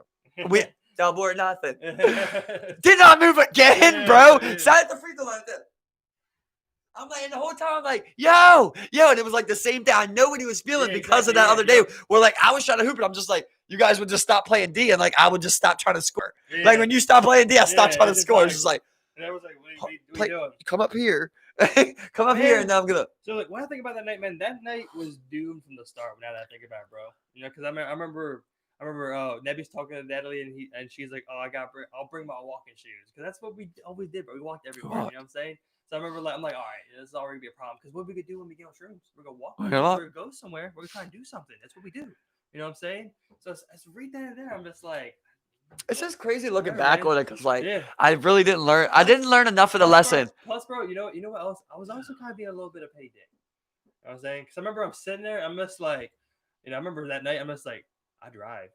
We double or nothing. Did not move again, bro. Sat at the free throw line. I'm like, and the whole time I'm like, yo, and it was like the same thing. I know what he was feeling because of that other day where like I was trying to hoop and I'm just like, you guys would just stop playing D and like I would just stop trying to score. Yeah. Like when you stop playing D, I stopped trying to score. It's just like, and I was like, what are you doing? Come up here. Come up here and now I'm gonna. So like when I think about that night, man, that night was doomed from the start. Now that I think about it, bro. You know, because I remember Nebby's talking to Natalie and she's like, oh, I'll bring my walking shoes. Because that's what we always did, bro. We walked everywhere, you know what I'm saying? So I remember, I'm like, all right, this is already be a problem. Because what we could do when we get on shrooms, we're gonna walk, we're gonna go somewhere, we're gonna try and do something. That's what we do. You know what I'm saying? So it's right there. I'm just like, it's just crazy looking back on it because, like, I really didn't learn. I didn't learn enough of the lesson. Plus, bro, you know what else? I was also kind of being a little bit of payday. You know what I'm saying? Because I remember I'm sitting there. I'm just like, I remember that night. I'm just like, I drive.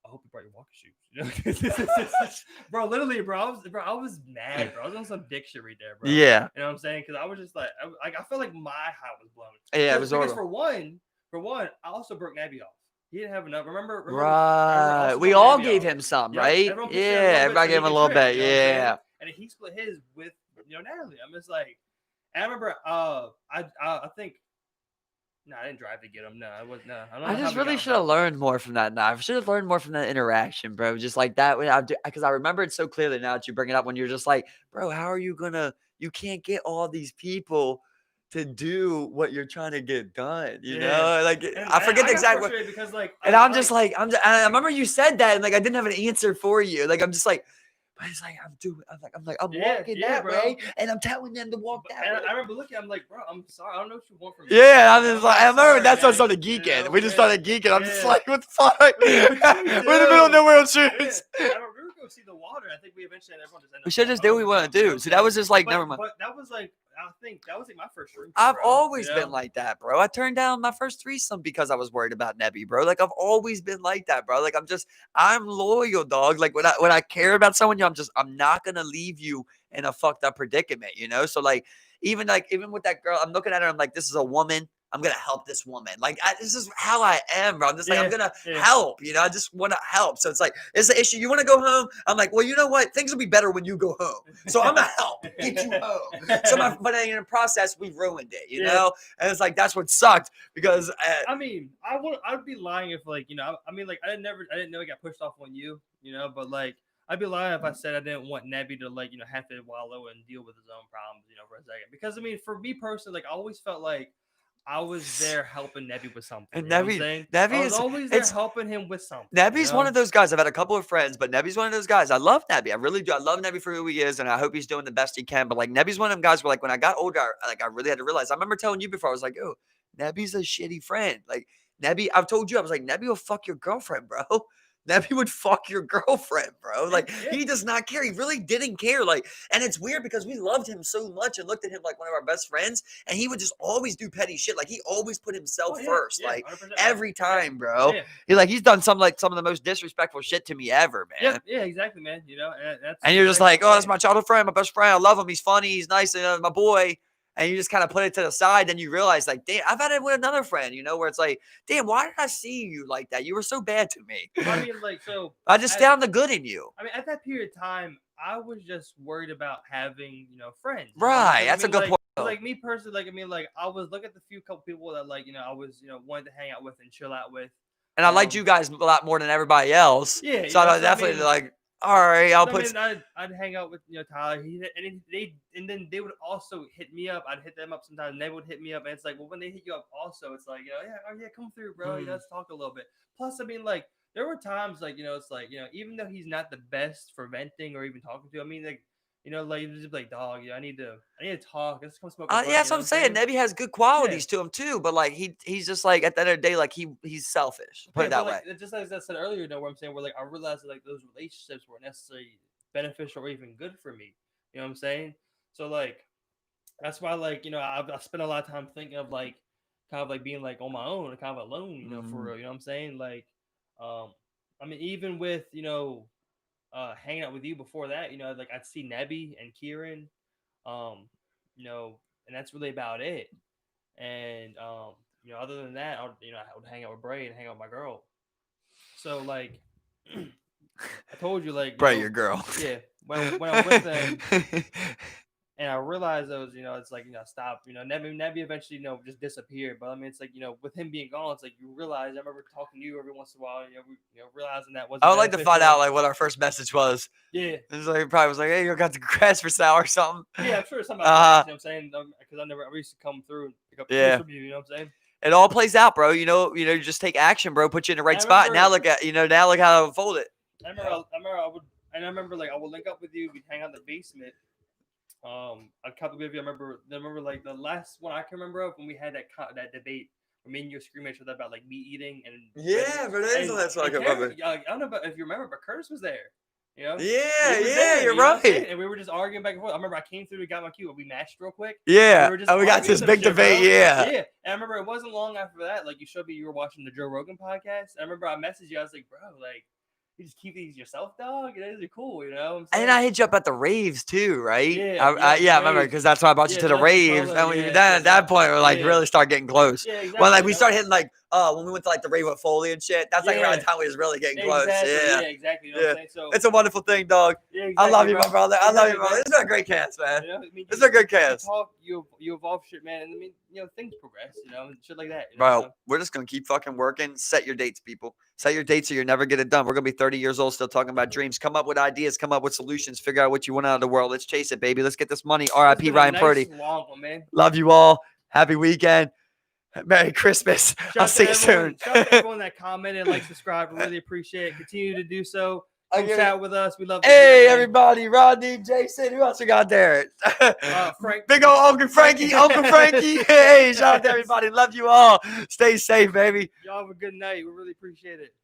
I hope you brought your walking shoes. You know? Bro, literally, I was mad, bro. I was on some dick shit right there, bro. Yeah. You know what I'm saying? Because I was just like, I felt like my hat was blown. Yeah, it was because for one, I also broke Nabby off. He didn't have enough. Remember right. We all gave him some, right? Yeah, everybody gave him a little bit. Yeah. And he split his with Natalie. I'm just like, I remember. I think. No, I didn't drive to get him. No, I was no. I just really should have learned more from that. I should have learned more from that interaction, bro. Just like that, because I remember it so clearly now that you bring it up. When you're just like, bro, how are you gonna? You can't get all these people to do what you're trying to get done. You know, like I forget the exact word. Because like, I remember you said that, and like I didn't have an answer for you. Like I'm just like. But it's like I'm walking that way, and I'm telling them to walk that way. I remember looking, I'm like, bro, I'm sorry, I don't know what you want from me. Yeah, I'm just like, I remember that's when I started geeking. You know? We just started geeking. I'm just like, what the fuck? We're in the middle of nowhere on shoes. We were going to see the water. I think we eventually everyone just ended up. We should just do what we want to do. So that was just like, never mind. But that was like, think that was like my first drink. I've Bro, always you know? been like that, bro. I turned down my first threesome because I was worried about Nebby, bro. Like I've always been like that, bro. Like I'm loyal, dog. Like when I care about someone, I'm not gonna leave you in a fucked up predicament, you know. So even with that girl, I'm looking at her. I'm like, this is a woman. I'm gonna help this woman. Like this is how I am, bro. I'm just like I'm gonna help. You know, I just want to help. So it's like, it's the issue. You want to go home? I'm like, well, you know what? Things will be better when you go home. So I'm gonna help get you home. So but in the process, we ruined it. You know, and it's like that's what sucked because I mean, I'd be lying if like I mean like I didn't know it got pushed off on you. You know, but like. I'd be lying if I said I didn't want Nebby to like have to wallow and deal with his own problems for a second. Because I mean, for me personally, like I always felt like I was there helping Nebby with something. And you know what I'm saying? Nebby I was is always there helping him with something. Nebby's one of those guys. I've had a couple of friends, but Nebby's one of those guys. I love Nebby. I really do. I love Nebby for who he is, and I hope he's doing the best he can. But like Nebby's one of them guys where like when I got older, I really had to realize. I remember telling you before, I was like, oh, Nebby's a shitty friend. Like Nebby, I've told you, I was like, Nebby will fuck your girlfriend, bro. Nebby would fuck your girlfriend, bro. Like he does not care. He really didn't care. Like, and it's weird because we loved him so much and looked at him like one of our best friends, and he would just always do petty shit. Like he always put himself first, like every time, bro. He's done some of the most disrespectful shit to me ever, man. Yeah, exactly, man. And you're just like, oh, that's my childhood friend, my best friend. I love him. He's funny. He's nice. My boy. And you just kind of put it to the side. Then you realize, like, damn, I've had it with another friend, where it's like, damn, why did I see you like that? You were so bad to me. I mean, like, so I just found the good in you. I mean, at that period of time, I was just worried about having, friends. Right. That's a good point. Like me personally, like, I mean, like, I was looking at the couple people that, like, I was, wanted to hang out with and chill out with. And I liked you guys a lot more than everybody else. Yeah. So I definitely like. All right, I'd hang out with Tyler. And then they would also hit me up. I'd hit them up sometimes. And they would hit me up, and it's like, well, when they hit you up, also, it's like, come through, bro. Let's talk a little bit. Plus, I mean, like, there were times, like, it's like, even though he's not the best for venting or even talking to, I mean, like, like just like, dog, I need to talk. Let's come smoke. Yeah, that's what I'm saying. Nebby has good qualities to him too, but like he's just like at the end of the day, like he's selfish. Put it that way. Just as I said earlier, where I'm saying, where like I realized that like those relationships weren't necessarily beneficial or even good for me. You know what I'm saying? So like that's why like I spent a lot of time thinking of like kind of like being like on my own and kind of alone. For real. You know what I'm saying? Like, I mean, even with hanging out with you before that, like I'd see Nebby and Kieran, and that's really about it. And other than that, I would hang out with Bray and hang out with my girl. So like, I told you, like, Bray, your girl. Yeah, when I was with them, and I realized I was, it's like, stop, Nebby eventually, just disappeared. But I mean, it's like, with him being gone, it's like you realize. I remember talking to you every once in a while, realizing that wasn't. I would like to find out like what our first message was. Yeah, it was like probably was like, hey, you got the grass for sale or something. Yeah, I'm sure something. You know what I'm saying? Because I used to come through and pick up from you. You know what I'm saying? It all plays out, bro. You just take action, bro. Put you in the right spot. Now look at now look how I unfold it. I remember like I would link up with you. We'd hang out in the basement. A couple of you. I remember like the last one I can remember of when we had that debate. Where me and you screaming at each other about like meat eating and that's what I can remember. I don't know if you remember, but Curtis was there. Yeah, you're right. And we were just arguing back and forth. I remember I came through, we got my cue, we matched real quick. Yeah, we got this big debate. Yeah. And I remember it wasn't long after that, like you showed me you were watching the Joe Rogan podcast. I remember I messaged you. I was like, bro, like, you just keep these yourself, dog. These are cool, And then I hit you up at the raves too, right? Yeah, I remember because that's why I brought you to the raves. And when at that point, we're like really start getting close. Yeah, exactly. Well, like we started hitting like when we went to like the rave with Foley and shit. That's like around the time we was really getting close. Yeah, exactly. You know what I'm saying? So it's a wonderful thing, dog. Yeah, exactly, I love you, my brother. I love you, bro. This is a great cast, man. This is a good cast. You evolve shit, man, and I mean, things progress, and shit like that. Bro, we're just gonna keep fucking working. Set your dates, people. Set your dates, or you're never get it done. We're gonna be 30 years old, still talking about dreams. Come up with ideas. Come up with solutions. Figure out what you want out of the world. Let's chase it, baby. Let's get this money. R.I.P. Ryan Purdy. Long one, man. Love you all. Happy weekend. Merry Christmas. I'll see you soon. Shout out to everyone that commented, like, subscribe. We really appreciate it. Continue to do so. Come chat with us. We love you. Hey, everybody. Rodney, Jason. Who else we got there? Frank. Big old Uncle Frankie. Uncle Frankie. Hey, shout out to everybody. Love you all. Stay safe, baby. Y'all have a good night. We really appreciate it.